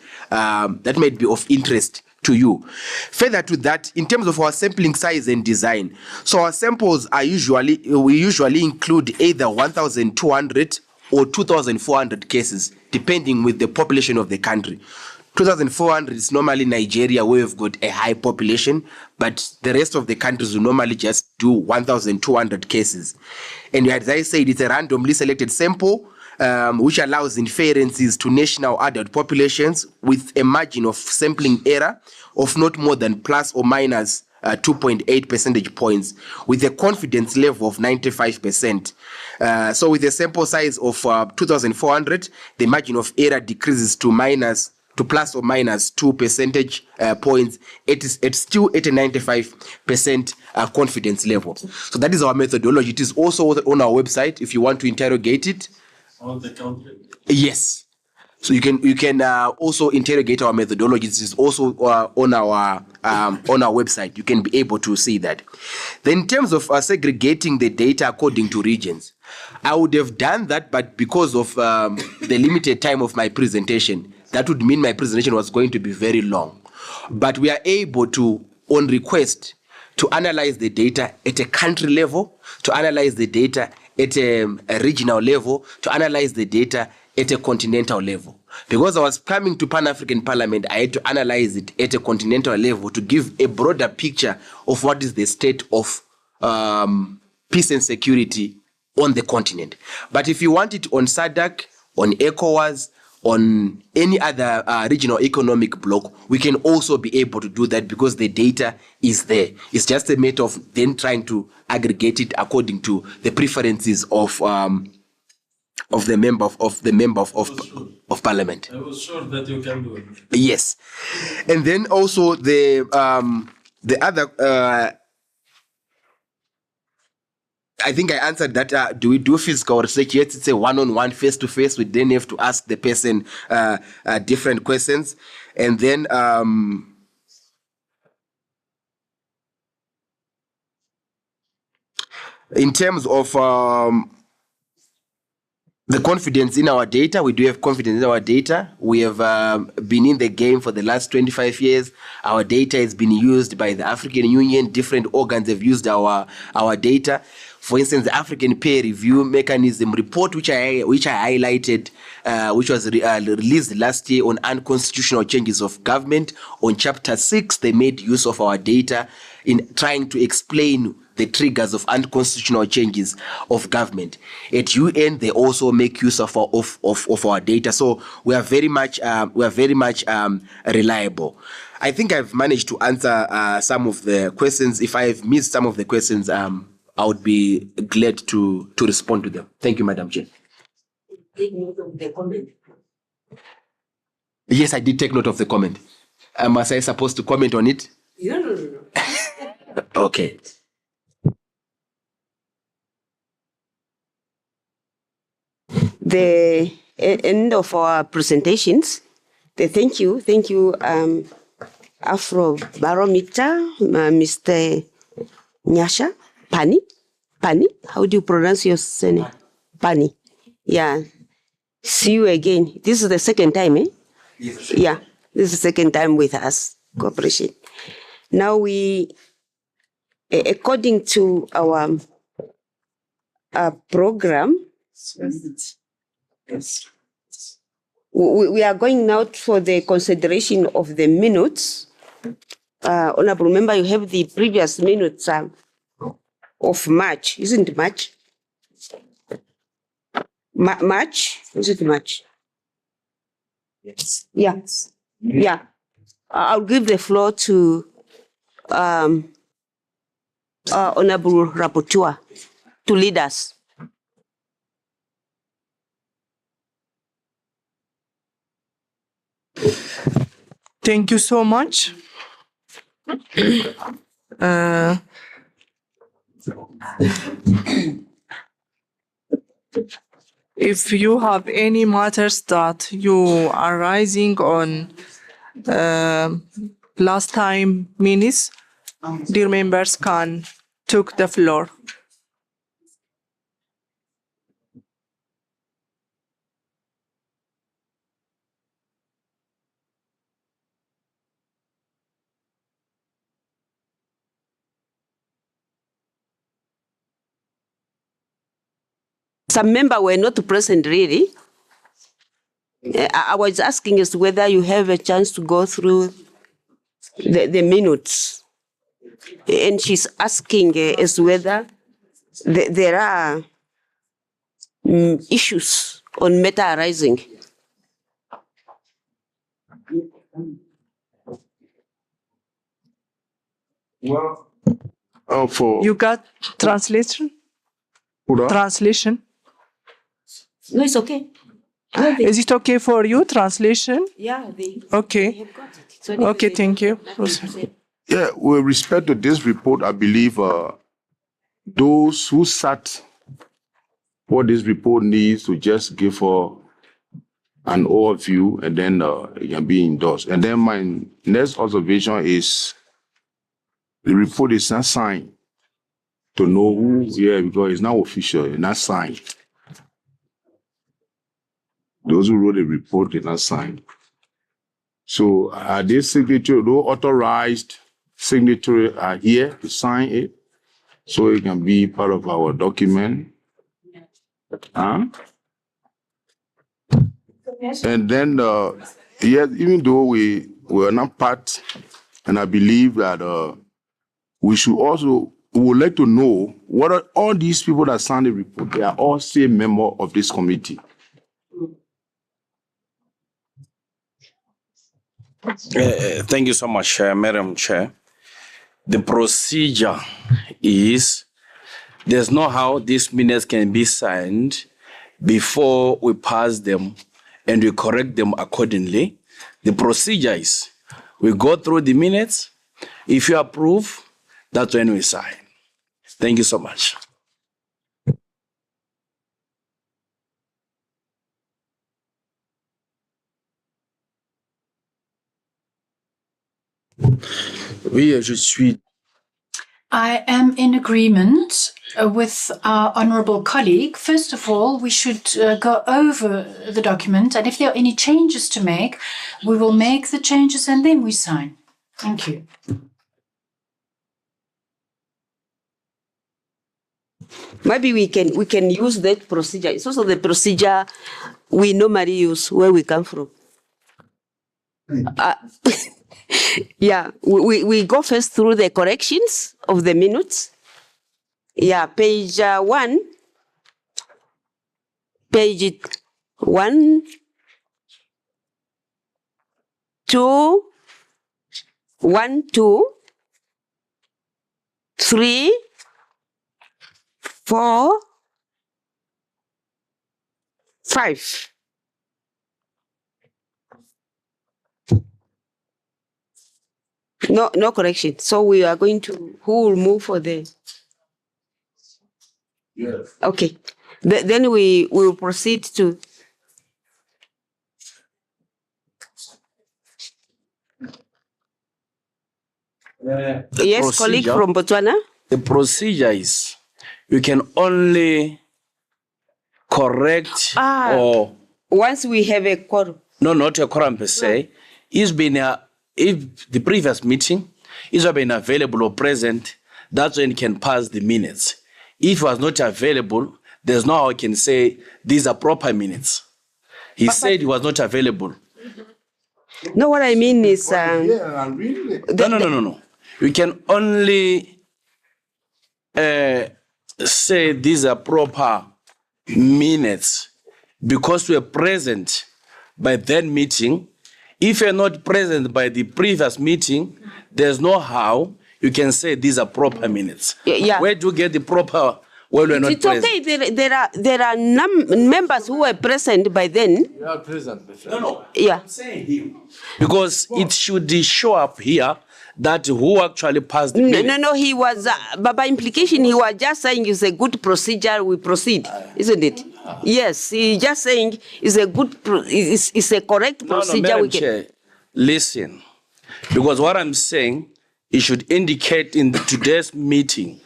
Speaker 12: to you. Further to that, in terms of our sampling size and design, so our samples are we usually include either 1,200 or 2,400 cases, depending with the population of the country. 2,400 is normally Nigeria, where we've got a high population, but the rest of the countries will normally just do 1,200 cases. And as I said, it's a randomly selected sample, which allows inferences to national adult populations with a margin of sampling error of not more than plus or minus 2.8 percentage points, with a confidence level of 95%. So with a sample size of 2,400, the margin of error decreases to plus or minus 2 percentage points. It's still at a 95% confidence level. So that is our methodology. It is also on our website if you want to interrogate it.
Speaker 7: On the country?
Speaker 12: Yes. So you can also interrogate our methodology. This is also on our website. You can be able to see that. Then in terms of segregating the data according to regions, I would have done that, but because of the limited time of my presentation, that would mean my presentation was going to be very long. But we are able to, on request, to analyze the data at a country level, to analyze the data at a regional level, to analyze the data at a continental level. Because I was coming to Pan-African Parliament, I had to analyze it at a continental level to give a broader picture of what is the state of peace and security on the continent. But if you want it on SADC, on ECOWAS, on any other regional economic bloc, we can also be able to do that because the data is there. It's just a matter of then trying to aggregate it according to the preferences of the member of parliament.
Speaker 7: I was sure that you can do it.
Speaker 12: Yes, and then also the other. I think I answered that. Do we do physical research? Yes, it's a one-on-one, face-to-face. We then have to ask the person different questions. And then in terms of the confidence in our data, we do have confidence in our data. We have been in the game for the last 25 years. Our data has been used by the African Union. Different organs have used our data. For instance, the African Peer Review Mechanism report, which I highlighted, which was released last year on unconstitutional changes of government. On Chapter 6, they made use of our data in trying to explain the triggers of unconstitutional changes of government. At UN, they also make use of our data. So we are very much reliable. I think I've managed to answer some of the questions. If I have missed some of the questions, I would be glad to respond to them. Thank you, Madam Chair.
Speaker 5: Take note of the comment.
Speaker 12: Yes, I did take note of the comment. Was I supposed to comment on it?
Speaker 5: No.
Speaker 12: Okay.
Speaker 5: The end of our presentations. Thank you, Afro Barometer, Mr. Nyasha Pani. How do you pronounce your surname? Pani. Yeah. See you again. This is the second time, eh?
Speaker 12: Yes.
Speaker 5: Yeah. This is the second time with us, cooperation. Now according to our program, yes. We are going now for the consideration of the minutes. Honorable member, you have the previous minutes of March, isn't it March? March? Is it March?
Speaker 12: Yes.
Speaker 5: Yeah. Yeah. I'll give the floor to Honorable Rapporteur to lead us.
Speaker 1: Thank you so much. If you have any matters that you are raising on last time minutes, dear members can take the floor.
Speaker 5: some members were not present really. I was asking as to whether you have a chance to go through the minutes. And she's asking as to whether there are issues on matter arising.
Speaker 6: Well,
Speaker 1: You got translation? Translation?
Speaker 5: No, it's okay.
Speaker 1: Is it okay for you, translation?
Speaker 5: Yeah,
Speaker 1: Okay. Okay, thank you.
Speaker 6: Yeah, with respect to this report, I believe those who sat what this report needs to just give an overview, and then it can be endorsed. And then my next observation is the report is not signed to know who, because it's not official, it's not signed. Those who wrote the report did not sign. So this signature, no authorized signatory are here to sign it, so it can be part of our document. And then, even though we were not part, and I believe that we would like to know what are all these people that signed the report, they are all same member of this committee.
Speaker 8: Thank you so much, Madam Chair. The procedure is, there's no how these minutes can be signed before we pass them and we correct them accordingly. The procedure is, we go through the minutes. If you approve, that's when we sign. Thank you so much.
Speaker 3: Oui, je suis.
Speaker 15: I am in agreement with our honourable colleague. First of all, we should go over the document, and if there are any changes to make, we will make the changes and then we sign. Thank you.
Speaker 5: Maybe we can use that procedure. It's also the procedure we normally use where we come from. Yeah, we go first through the corrections of the minutes. Yeah, page 1, 2, 1, 2, 3, 4, 5. No correction. So we are going to, who will move for the?
Speaker 6: Yes.
Speaker 5: Okay. Then we will proceed to. Yes, colleague from Botswana.
Speaker 8: The procedure is, you can only correct or.
Speaker 5: Once we have a quorum.
Speaker 8: No, not a quorum per se. If the previous meeting is been available or present, that's when you can pass the minutes. If it was not available, there's no how I can say these are proper minutes. He said he was not available.
Speaker 5: No, what I mean is...
Speaker 8: No. You can only say these are proper minutes because we are present by that meeting. If you're not present by the previous meeting, there's no how you can say these are proper minutes.
Speaker 5: Yeah.
Speaker 8: Where do you get the proper? Well, we're not
Speaker 5: it's
Speaker 8: present.
Speaker 5: Okay. There are members who were present by then.
Speaker 3: You are present.
Speaker 8: No.
Speaker 5: Yeah.
Speaker 8: I'm saying him because it should show up here that who actually passed the minutes.
Speaker 5: No. He was by implication. He was just saying it's a good procedure. We proceed, isn't it? Yes, he just saying it's a good, it's a correct procedure.
Speaker 8: Madam Chair, listen, because what I'm saying, it should indicate in today's meeting,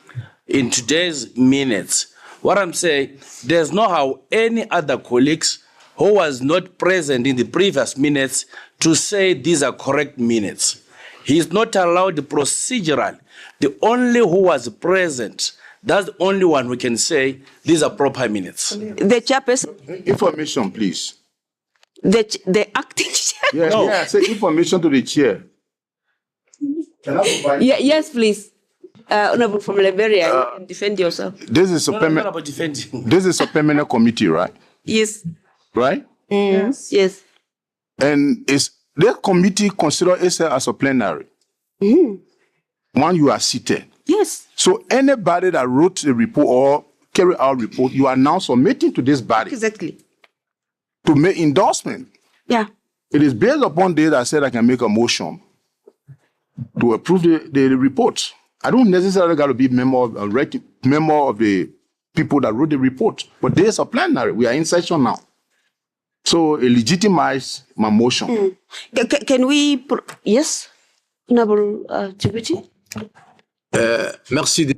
Speaker 8: in today's minutes. What I'm saying, there's no how any other colleagues who was not present in the previous minutes to say these are correct minutes. He is not allowed procedural. The only who was present,
Speaker 16: That's the only one we can say these are proper minutes.
Speaker 5: The chairperson,
Speaker 6: Information, please.
Speaker 5: the acting chair.
Speaker 6: Yes,
Speaker 16: No.
Speaker 6: yeah, say information to the chair.
Speaker 5: Yes, please. Honorable from Liberia, you can defend yourself.
Speaker 6: This is a
Speaker 16: Not
Speaker 6: permanent.
Speaker 16: about defending.
Speaker 6: This is a permanent committee, right?
Speaker 5: Yes.
Speaker 6: Right?
Speaker 5: Yes.
Speaker 6: And is the committee consider itself as a plenary? When you are seated.
Speaker 5: Yes.
Speaker 6: So anybody that wrote a report or carry out report, you are now submitting to this body
Speaker 5: Exactly.
Speaker 6: to make endorsement.
Speaker 5: Yeah.
Speaker 6: It is based upon this that I said I can make a motion to approve the report. I don't necessarily got to be member of the people that wrote the report, but there's a plenary. We are in session now. So it legitimizes my motion.
Speaker 5: Can we, yes, Honorable Deputy?
Speaker 3: Merci.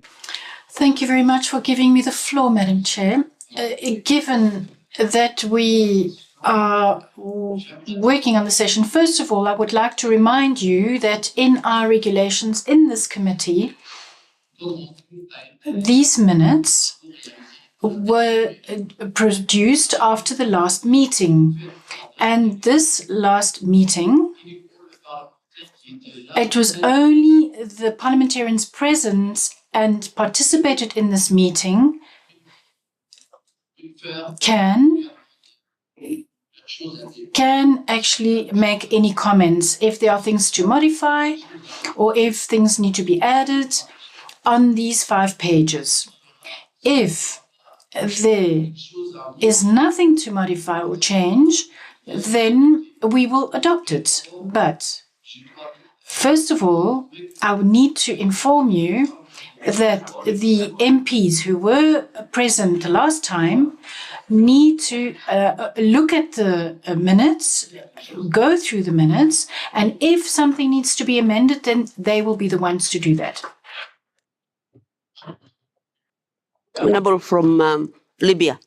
Speaker 15: Thank you very much for giving me the floor, Madam Chair. Given that we are working on the session, first of all, I would like to remind you that in our regulations in this committee, these minutes were produced after the last meeting. And this last meeting, it was only the parliamentarians present and participated in this meeting can actually make any comments if there are things to modify or if things need to be added on these 5 pages. If there is nothing to modify or change, then we will adopt it. But first of all, I would need to inform you that the MPs who were present last time need to look at the minutes, go through the minutes, and if something needs to be amended, then they will be the ones to do that.
Speaker 5: Honorable from Libya.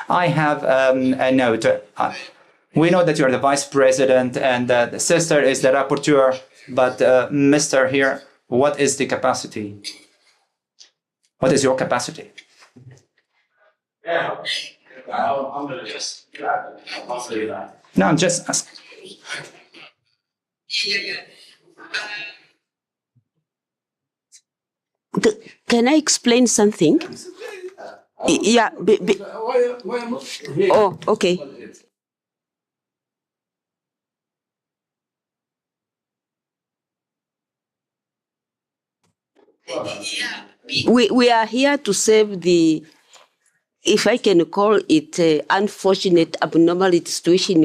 Speaker 11: I have a note. We know that you're the vice president and the sister is the rapporteur, but Mr. here, what is the capacity? What is your capacity? No, I'm just asking.
Speaker 5: Can I explain something? Yeah. Oh, okay. We are here to save the, if I can call it, unfortunate abnormal situation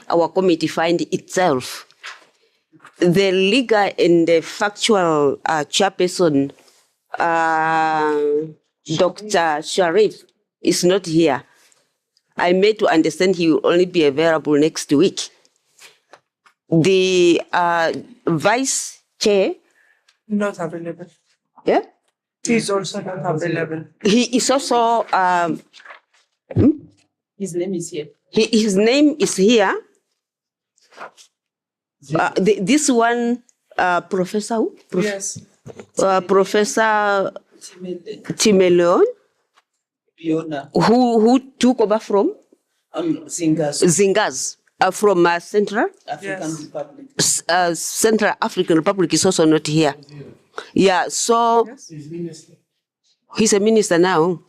Speaker 5: our committee find itself. The legal and the factual chairperson, Dr. Sharif, is not here. I made to understand he will only be available next week. The vice chair.
Speaker 1: Not available.
Speaker 5: Yeah?
Speaker 1: He's also not available.
Speaker 5: He is also.
Speaker 2: His name is here.
Speaker 5: His name is here. This one, Professor. Who?
Speaker 1: Yes.
Speaker 5: Professor Timeleon.
Speaker 2: Fiona.
Speaker 5: Who took over from?
Speaker 2: Zingaz.
Speaker 5: Zingaz. From Central
Speaker 2: African Republic.
Speaker 5: Central African Republic is also not here. Yeah, so he's a minister now.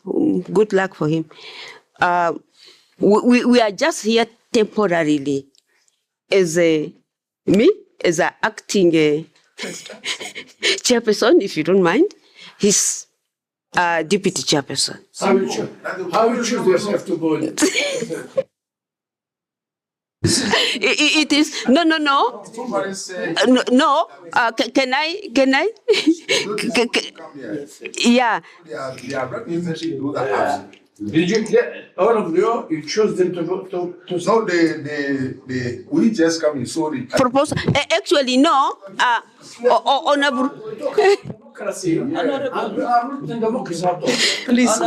Speaker 5: Good luck for him. We are just here temporarily as an acting chairperson, if you don't mind. He's deputy chairperson.
Speaker 4: How you choose yourself to go in?
Speaker 5: It is no. No. Can I? Yeah.
Speaker 4: Did you get all of you choose them to go to?
Speaker 6: No, we just come in. Sorry.
Speaker 5: Propose actually no. Honorable.
Speaker 1: Please.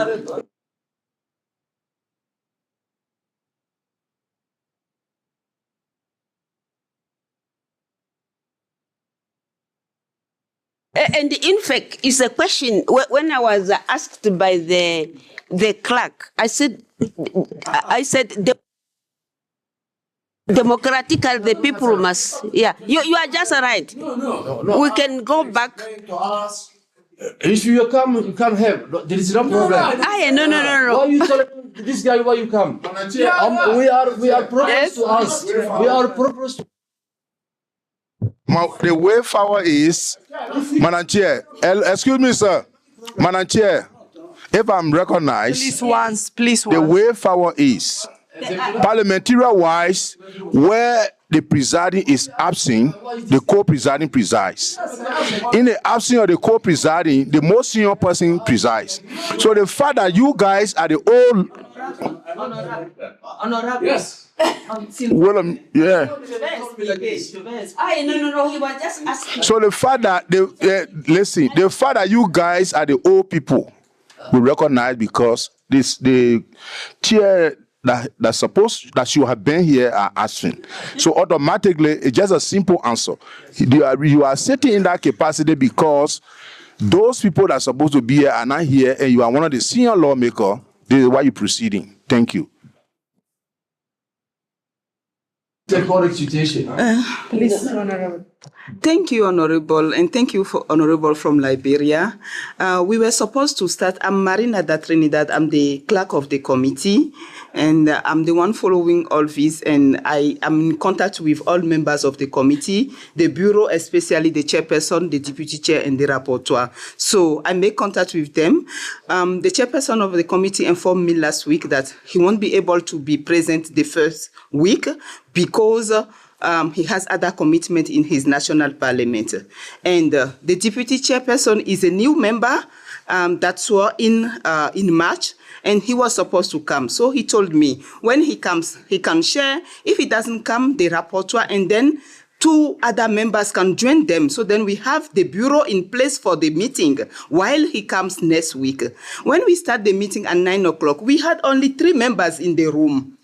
Speaker 5: And in fact, it's a question. When I was asked by the clerk, I said, democratically, the people must. Yeah, you are just right. No. We can go back.
Speaker 3: If you come here. There is no problem.
Speaker 5: No.
Speaker 3: Why you tell this guy why you come? We are proposed to us. We are proposed to.
Speaker 6: The way forward is, Madam Chair, excuse me, sir. Madam Chair, if I'm recognized,
Speaker 1: please
Speaker 6: the way forward is, parliamentary-wise, where the presiding is absent, the co-presiding presides. In the absence of the co-presiding, the most senior person presides. So the fact that you guys are the old...
Speaker 2: Honorable. Yes.
Speaker 6: Well, yeah.
Speaker 5: No, he was just asking.
Speaker 6: So the fact that listen, the fact that you guys are the old people, we recognize because the chair that you have been here are asking. So automatically, it's just a simple answer. You are sitting in that capacity because those people that are supposed to be here are not here, and you are one of the senior lawmakers. This is why you're proceeding. Thank you.
Speaker 1: Please, Honorable.
Speaker 2: Thank you, Honorable, and thank you for Honorable from Liberia. We were supposed to start. I'm Marina da Trinidad. I'm the clerk of the committee, and I'm the one following all this, and I am in contact with all members of the committee, the bureau, especially the chairperson, the deputy chair, and the rapporteur. So I make contact with them. The chairperson of the committee informed me last week that he won't be able to be present the first week because he has other commitment in his national parliament. And the deputy chairperson is a new member that swore in March, and he was supposed to come. So he told me when he comes, he can share. If he doesn't come, the rapporteur, and then 2 other members can join them. So then we have the bureau in place for the meeting while he comes next week. When we start the meeting at 9 o'clock, we had only 3 members in the room.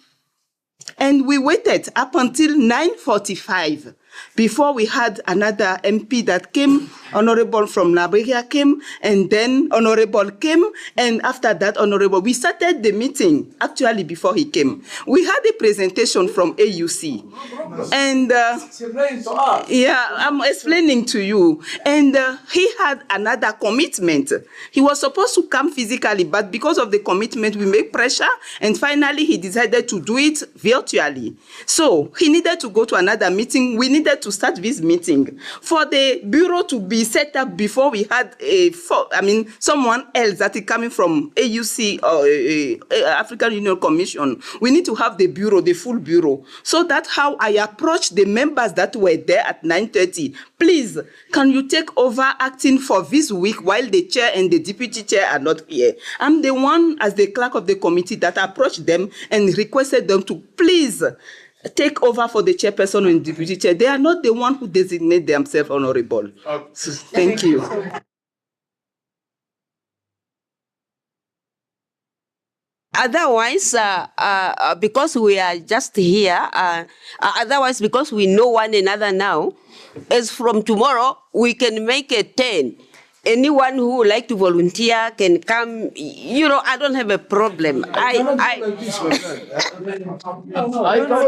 Speaker 2: And we waited up until 9:45 before we had another MP that came, Honorable from Liberia came, and then Honorable came, and after that, Honorable, we started the meeting, actually before he came. We had a presentation from AUC, and yeah, I'm explaining to you, and he had another commitment. He was supposed to come physically, but because of the commitment, we make pressure, and finally he decided to do it virtually. So he needed to go to another meeting. We needed to start this meeting for the bureau to be set up before we had someone else that is coming from AUC or African Union Commission. We need to have the bureau, the full bureau. So that's how I approached the members that were there at 9:30. Please, can you take over acting for this week while the chair and the deputy chair are not here? I'm the one, as the clerk of the committee, that approached them and requested them to please take over for the chairperson and deputy chair. They are not the one who designate themselves honorable. Thank you.
Speaker 5: Otherwise, because we are just here, otherwise, because we know one another now, as from tomorrow, we can make a 10. Anyone who would like to volunteer can come. You know, I don't have a problem. I
Speaker 3: cannot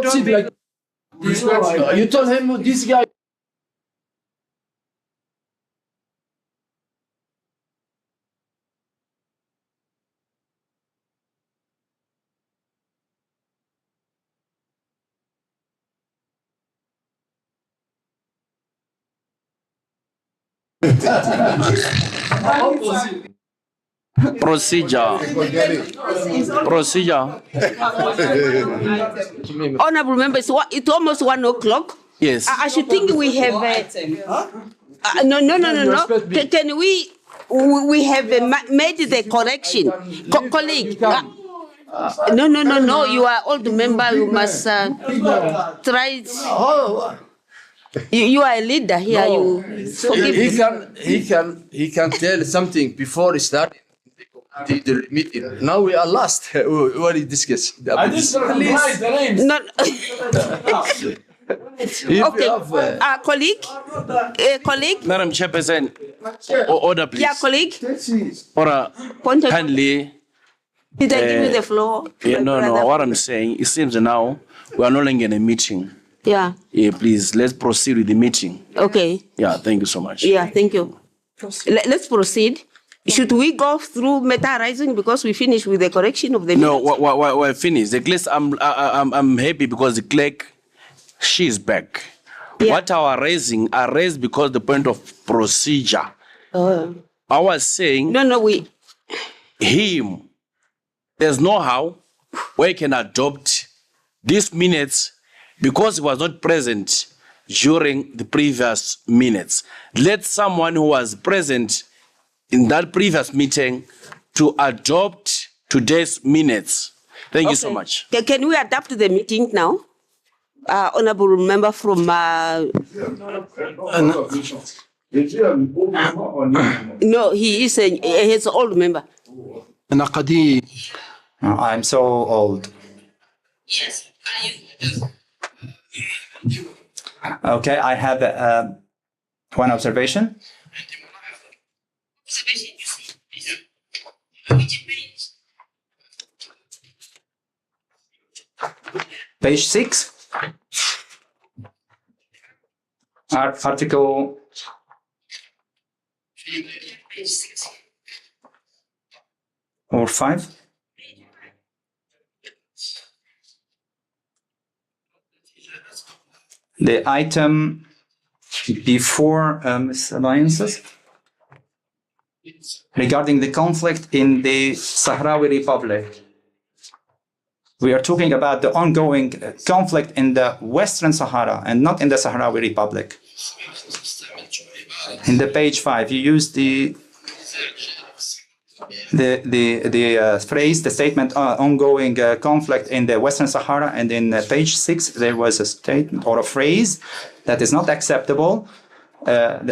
Speaker 3: sit like this. You told him this guy.
Speaker 16: Procedure.
Speaker 5: Honorable members, it's almost 1 o'clock.
Speaker 16: Yes.
Speaker 5: I should think we have. No. Can we have made the correction, colleague? No. You are old member. You must try. You are a leader here.
Speaker 3: No.
Speaker 5: You forgive
Speaker 3: He can tell something before starting the meeting. Now we are last. What is discuss?
Speaker 16: I just realize the names.
Speaker 5: No. Colleague? Colleague?
Speaker 16: Madam Chairperson, order please.
Speaker 5: Yeah, colleague?
Speaker 16: Order,
Speaker 5: Point of-
Speaker 16: kindly.
Speaker 5: Did I give you the floor?
Speaker 16: Yeah,
Speaker 5: my
Speaker 16: no,
Speaker 5: brother?
Speaker 16: what I'm saying, it seems now we are no longer in a meeting.
Speaker 5: Yeah,
Speaker 16: Yeah, please, let's proceed with the meeting.
Speaker 5: okay.
Speaker 16: Yeah, thank you so much.
Speaker 5: Yeah, thank you. Let's proceed. Should we go through meta rising because we finished with the correction of the
Speaker 16: No,
Speaker 5: minutes?
Speaker 16: we're finished. The clerk, I'm happy because the clerk, she's back. What I raised because the point of procedure. I was saying. Him. There's no how we can adopt these minutes because he was not present during the previous minutes. Let someone who was present in that previous meeting to adopt today's minutes. Thank you so much.
Speaker 5: Can we adapt the meeting now? Honorable member from... No, he is he's an old member.
Speaker 11: I'm so old. Okay, I have one observation. Page 6. Article. Or 5. The item before miscellaneous regarding the conflict in the Sahrawi Republic. We are talking about the ongoing conflict in the Western Sahara and not in the Sahrawi Republic. In the page 5, you use the phrase, the statement, ongoing conflict in the Western Sahara, and in page 6 there was a statement or a phrase that is not acceptable,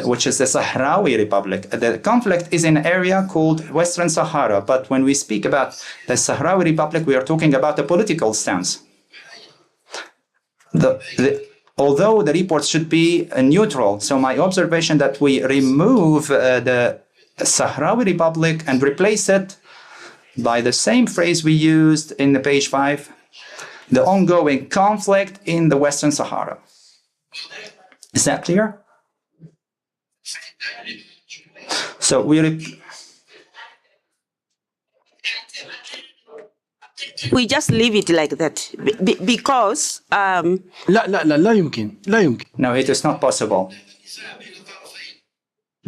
Speaker 11: which is the Sahrawi Republic. The conflict is in an area called Western Sahara, but when we speak about the Sahrawi Republic, we are talking about a political stance. Although the report should be neutral, so my observation that we remove the Sahrawi Republic and replace it by the same phrase we used in the page 5, the ongoing conflict in the Western Sahara. Is that clear? So
Speaker 5: we just leave it like that because
Speaker 4: لا يمكن.
Speaker 11: No, it is not possible.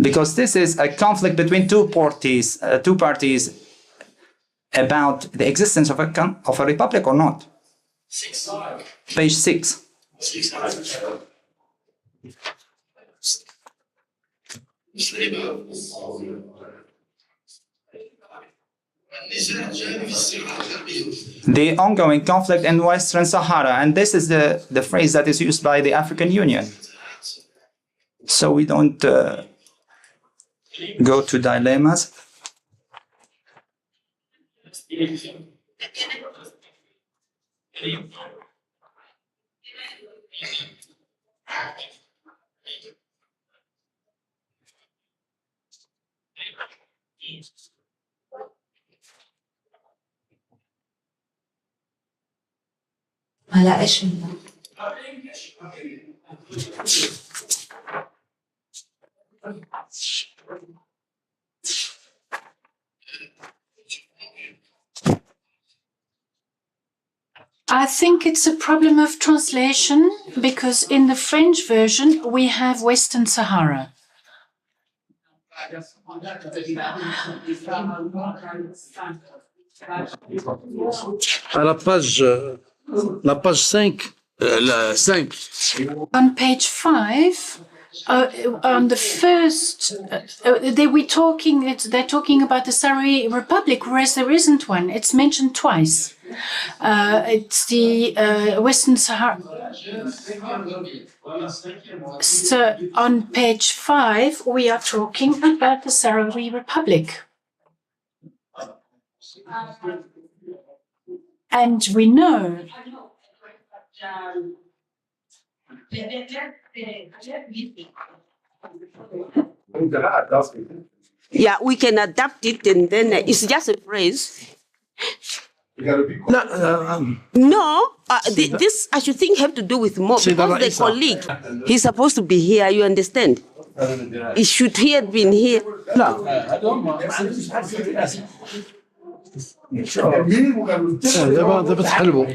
Speaker 11: Because this is a conflict between two parties about the existence of a republic or not. Page 6. The ongoing conflict in Western Sahara, and this is the phrase that is used by the African Union. So we don't go to dilemmas.
Speaker 10: على ايش؟
Speaker 15: I think it's a problem of translation because in the French version we have Western Sahara.
Speaker 4: À la page 5.
Speaker 3: La 5.
Speaker 15: On page 5, on the first, they're talking about the Sahrawi Republic, whereas there isn't one. It's mentioned twice. It's the Western Sahara. So on page 5, we are talking about the Sahrawi Republic. And we know
Speaker 5: Yeah, we can adapt it, and then it's just a phrase. No, this I should think have to do with more because the colleague, he's supposed to be here. You understand? He should have been here.
Speaker 4: دابا تحلبوا.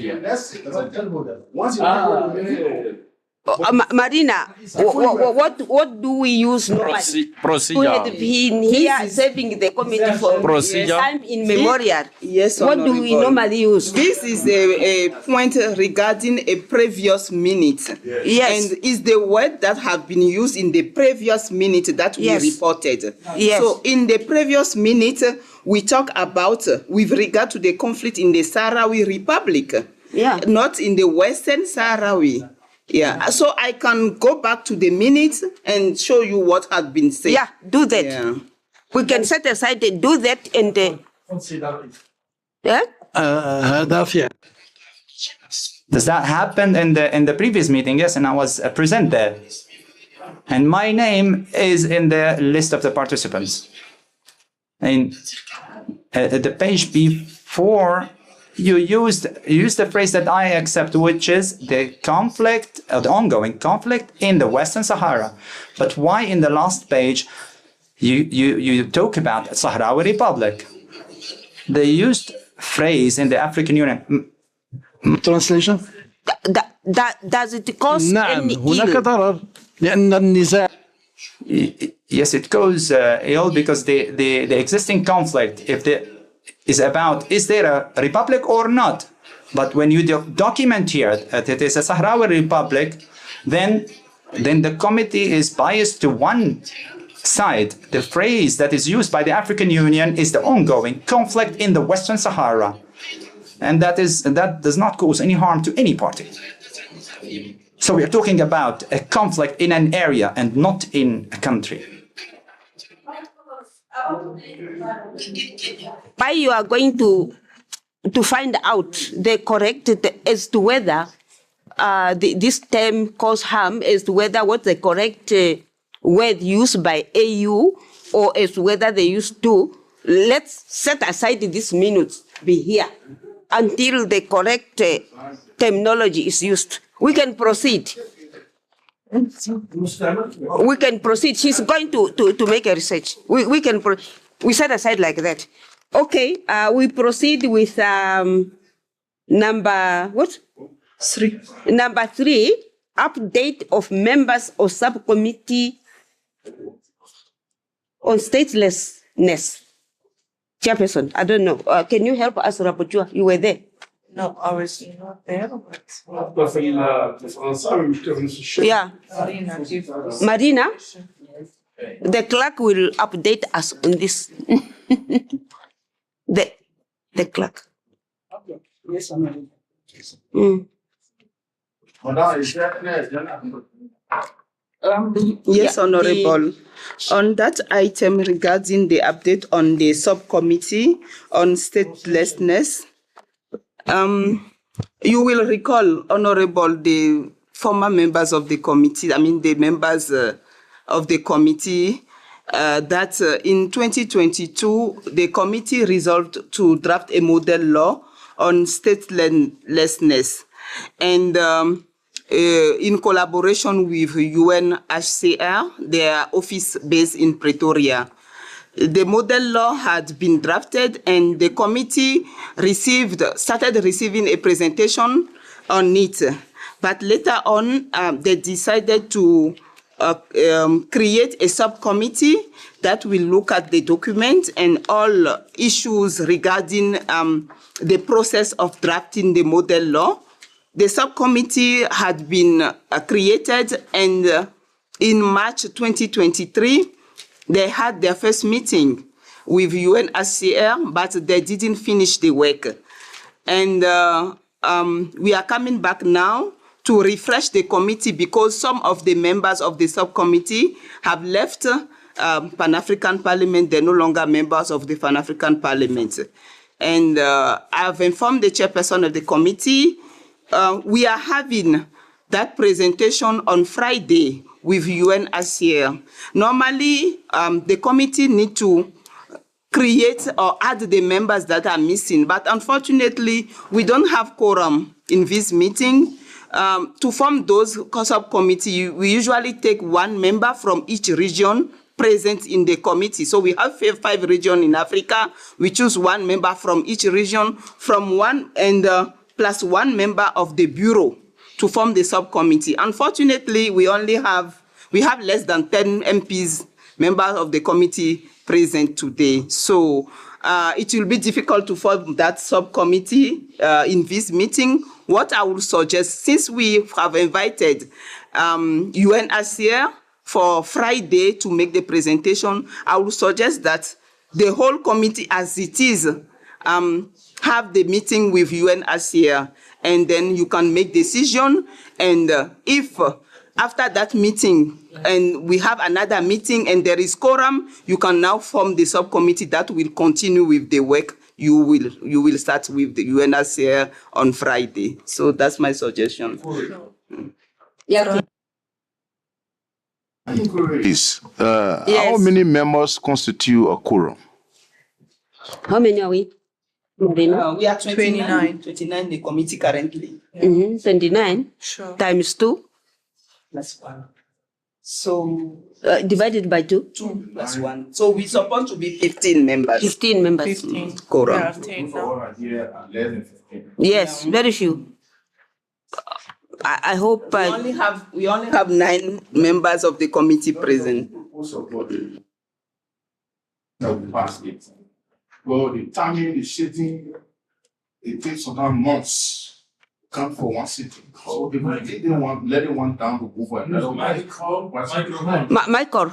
Speaker 5: Marina, what do we use normally?
Speaker 16: Procedure.
Speaker 5: Who had been here serving the committee for time in memorial?
Speaker 2: Yes,
Speaker 5: what do we normally use?
Speaker 2: This is a point regarding a previous minute.
Speaker 5: Yes.
Speaker 2: And is the word that have been used in the previous minute that we reported.
Speaker 5: Yes.
Speaker 2: So in the previous minute, we talk about with regard to the conflict in the Sahrawi Republic.
Speaker 5: Yeah.
Speaker 2: Not in the Western Sahrawi. Yeah, so I can go back to the minutes and show you what has been said.
Speaker 5: Yeah, do that.
Speaker 2: Yeah.
Speaker 5: We can set aside and do that and yeah.
Speaker 11: Does that happen in the previous meeting? Yes, and I was present there, and my name is in the list of the participants. And the page before. You used the phrase that I accept, which is the conflict, the ongoing conflict in the Western Sahara. But why in the last page you talk about Sahrawi Republic? The used phrase in the African Union.
Speaker 4: Translation?
Speaker 5: Does it cause any
Speaker 4: هناك ضرر لأن النزاع.
Speaker 11: Yes, it goes ill because the existing conflict, is about is there a republic or not. But when you document here that it is a Sahrawi Republic, then the committee is biased to one side. The phrase that is used by the African Union is the ongoing conflict in the Western Sahara. And that does not cause any harm to any party. So we are talking about a conflict in an area and not in a country.
Speaker 5: Why you are going to find out the correct as to whether this term cause harm, as to whether what's the correct word used by AU or as to whether they used to. Let's set aside these minutes be here until the correct terminology is used. We can proceed. We can proceed. She's going to make a research. We set aside like that. Okay, we proceed with number what?
Speaker 1: 3.
Speaker 5: Number 3, update of members of subcommittee on statelessness. Chairperson, I don't know. Can you help us, Rapporteur? You were there.
Speaker 1: No, I was not there, but...
Speaker 5: Yeah. Marina, the clerk will update us on this. the clerk.
Speaker 10: Yes,
Speaker 2: Yes, Honorable. On that item regarding the update on the subcommittee on statelessness, you will recall, Honorable, the former members of the committee, the members of the committee, that in 2022, the committee resolved to draft a model law on statelessness. And in collaboration with UNHCR, their office based in Pretoria. The model law had been drafted and the committee started receiving a presentation on it. But later on, they decided to create a subcommittee that will look at the document and all issues regarding the process of drafting the model law. The subcommittee had been created, and in March 2023, they had their first meeting with UNHCR, but they didn't finish the work. And we are coming back now to refresh the committee because some of the members of the subcommittee have left Pan-African Parliament. They're no longer members of the Pan-African Parliament. And I have informed the chairperson of the committee. We are having that presentation on Friday with UNHCR. Normally, the committee need to create or add the members that are missing, but unfortunately, we don't have quorum in this meeting. To form those subcommittee, we usually take one member from each region present in the committee. So we have 5 regions in Africa. We choose one member from each region, from one and plus one member of the bureau to form the subcommittee. Unfortunately, we have less than 10 MPs, members of the committee present today. So it will be difficult to form that subcommittee in this meeting. What I would suggest, since we have invited UNHCR for Friday to make the presentation, I would suggest that the whole committee as it is have the meeting with UNHCR, and then you can make decision. And if after that meeting and we have another meeting and there is quorum, you can now form the subcommittee that will continue with the work. You will start with the UNHCR on Friday. So that's my suggestion.
Speaker 14: Yeah.
Speaker 6: Please, how many members constitute a quorum?
Speaker 5: How many are we?
Speaker 2: We are 29. 29 the committee currently.
Speaker 5: 29
Speaker 1: Sure.
Speaker 5: times 2
Speaker 2: Plus 1. So
Speaker 5: divided by 2.
Speaker 2: 2 plus 1. So we're supposed to be 15 members.
Speaker 5: 15 members.
Speaker 1: 15.
Speaker 2: Quorum.
Speaker 1: Yeah, 10 now.
Speaker 5: Yes, very few. I hope
Speaker 2: We only have 9 members of the committee present.
Speaker 6: Well, the timing, the sitting, it takes some months to come for one sitting. So they didn't want letting one down to go for another one.
Speaker 5: Michael.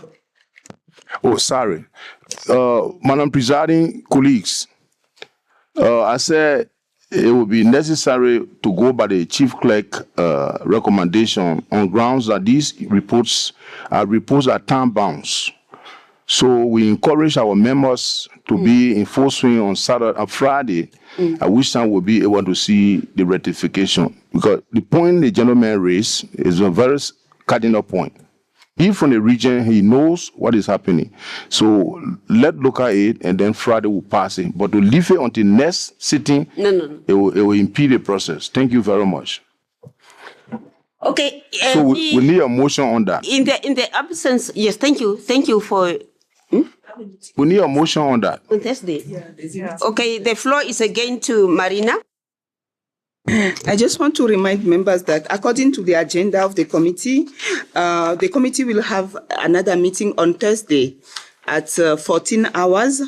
Speaker 6: Oh, sorry. Madam Presiding, colleagues, I said it would be necessary to go by the chief clerk recommendation on grounds that these reports are time bound. So we encourage our members to be in full swing on Friday, at which time we'll be able to see the rectification. Because the point the gentleman raised is a very cardinal point. He from the region, he knows what is happening. So let's look at it, and then Friday will pass it. But to leave it until next sitting,
Speaker 5: No.
Speaker 6: It will impede the process. Thank you very much.
Speaker 5: Okay.
Speaker 6: So we need a motion on that.
Speaker 5: In the absence, yes, thank you for.
Speaker 6: We need a motion on that.
Speaker 5: On Thursday. Okay, the floor is again to Marina.
Speaker 2: I just want to remind members that according to the agenda of the committee will have another meeting on Thursday at 14 hours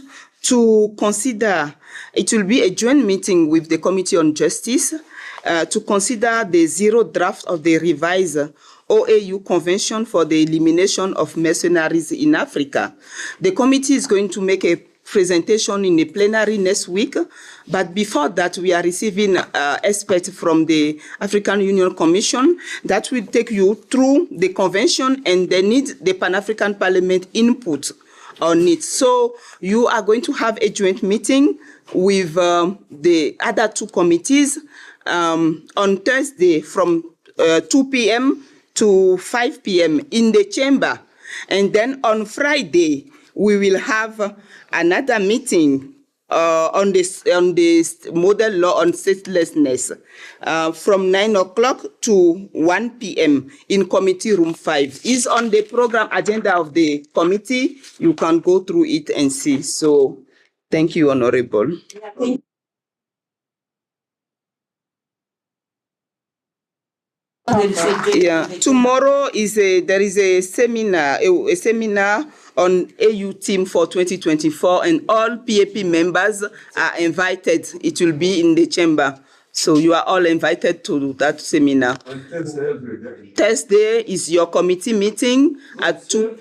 Speaker 2: to consider. It will be a joint meeting with the Committee on Justice to consider the 0 draft of the revised OAU Convention for the Elimination of Mercenaries in Africa. The committee is going to make a presentation in a plenary next week, but before that we are receiving experts from the African Union Commission that will take you through the convention, and they need the Pan-African Parliament input on it. So you are going to have a joint meeting with the other 2 committees on Thursday from 2 p.m. to 5 p.m. in the chamber. And then on Friday, we will have another meeting on this model law on statelessness from 9 o'clock to 1 p.m. in committee room 5. It's on the program agenda of the committee. You can go through it and see. So thank you, Honorable. Yeah, tomorrow there is a seminar on AU team for 2024, and all PAP members are invited. It will be in the chamber, so you are all invited to that seminar. Thursday is your committee meeting at 2.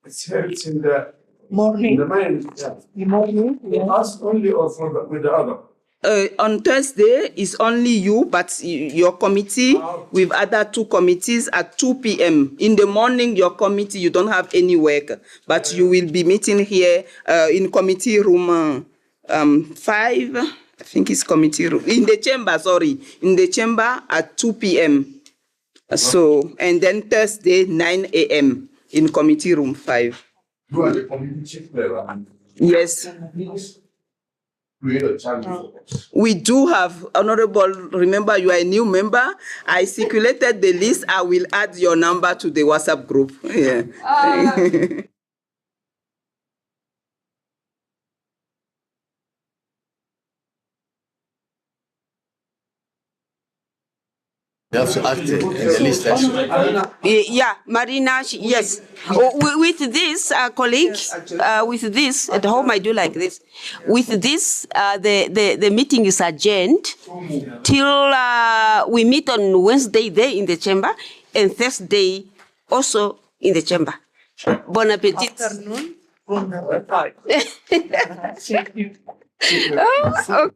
Speaker 10: It's in the morning. The morning. We ask only or with the other.
Speaker 2: On Thursday is only you, but your committee with other 2 committees at 2 p.m. In the morning, your committee, you don't have any work, but you will be meeting here in committee room 5. I think it's committee room in the chamber. In the chamber at 2 p.m. So, and then Thursday, 9 a.m. in committee room 5.
Speaker 6: You are the committee chief member.
Speaker 2: Yes.
Speaker 6: Create a challenge for us.
Speaker 2: We do have, Honorable, remember you are a new member. I circulated the list. I will add your number to the WhatsApp group. Yeah.
Speaker 3: You have to act in the list actually.
Speaker 5: Yeah, Marina, yes. With this, colleague, with this, at home I do like this. With this, the meeting is adjourned till we meet on Wednesday there in the chamber and Thursday also in the chamber. Bon appetit.
Speaker 1: Afternoon.
Speaker 5: Okay.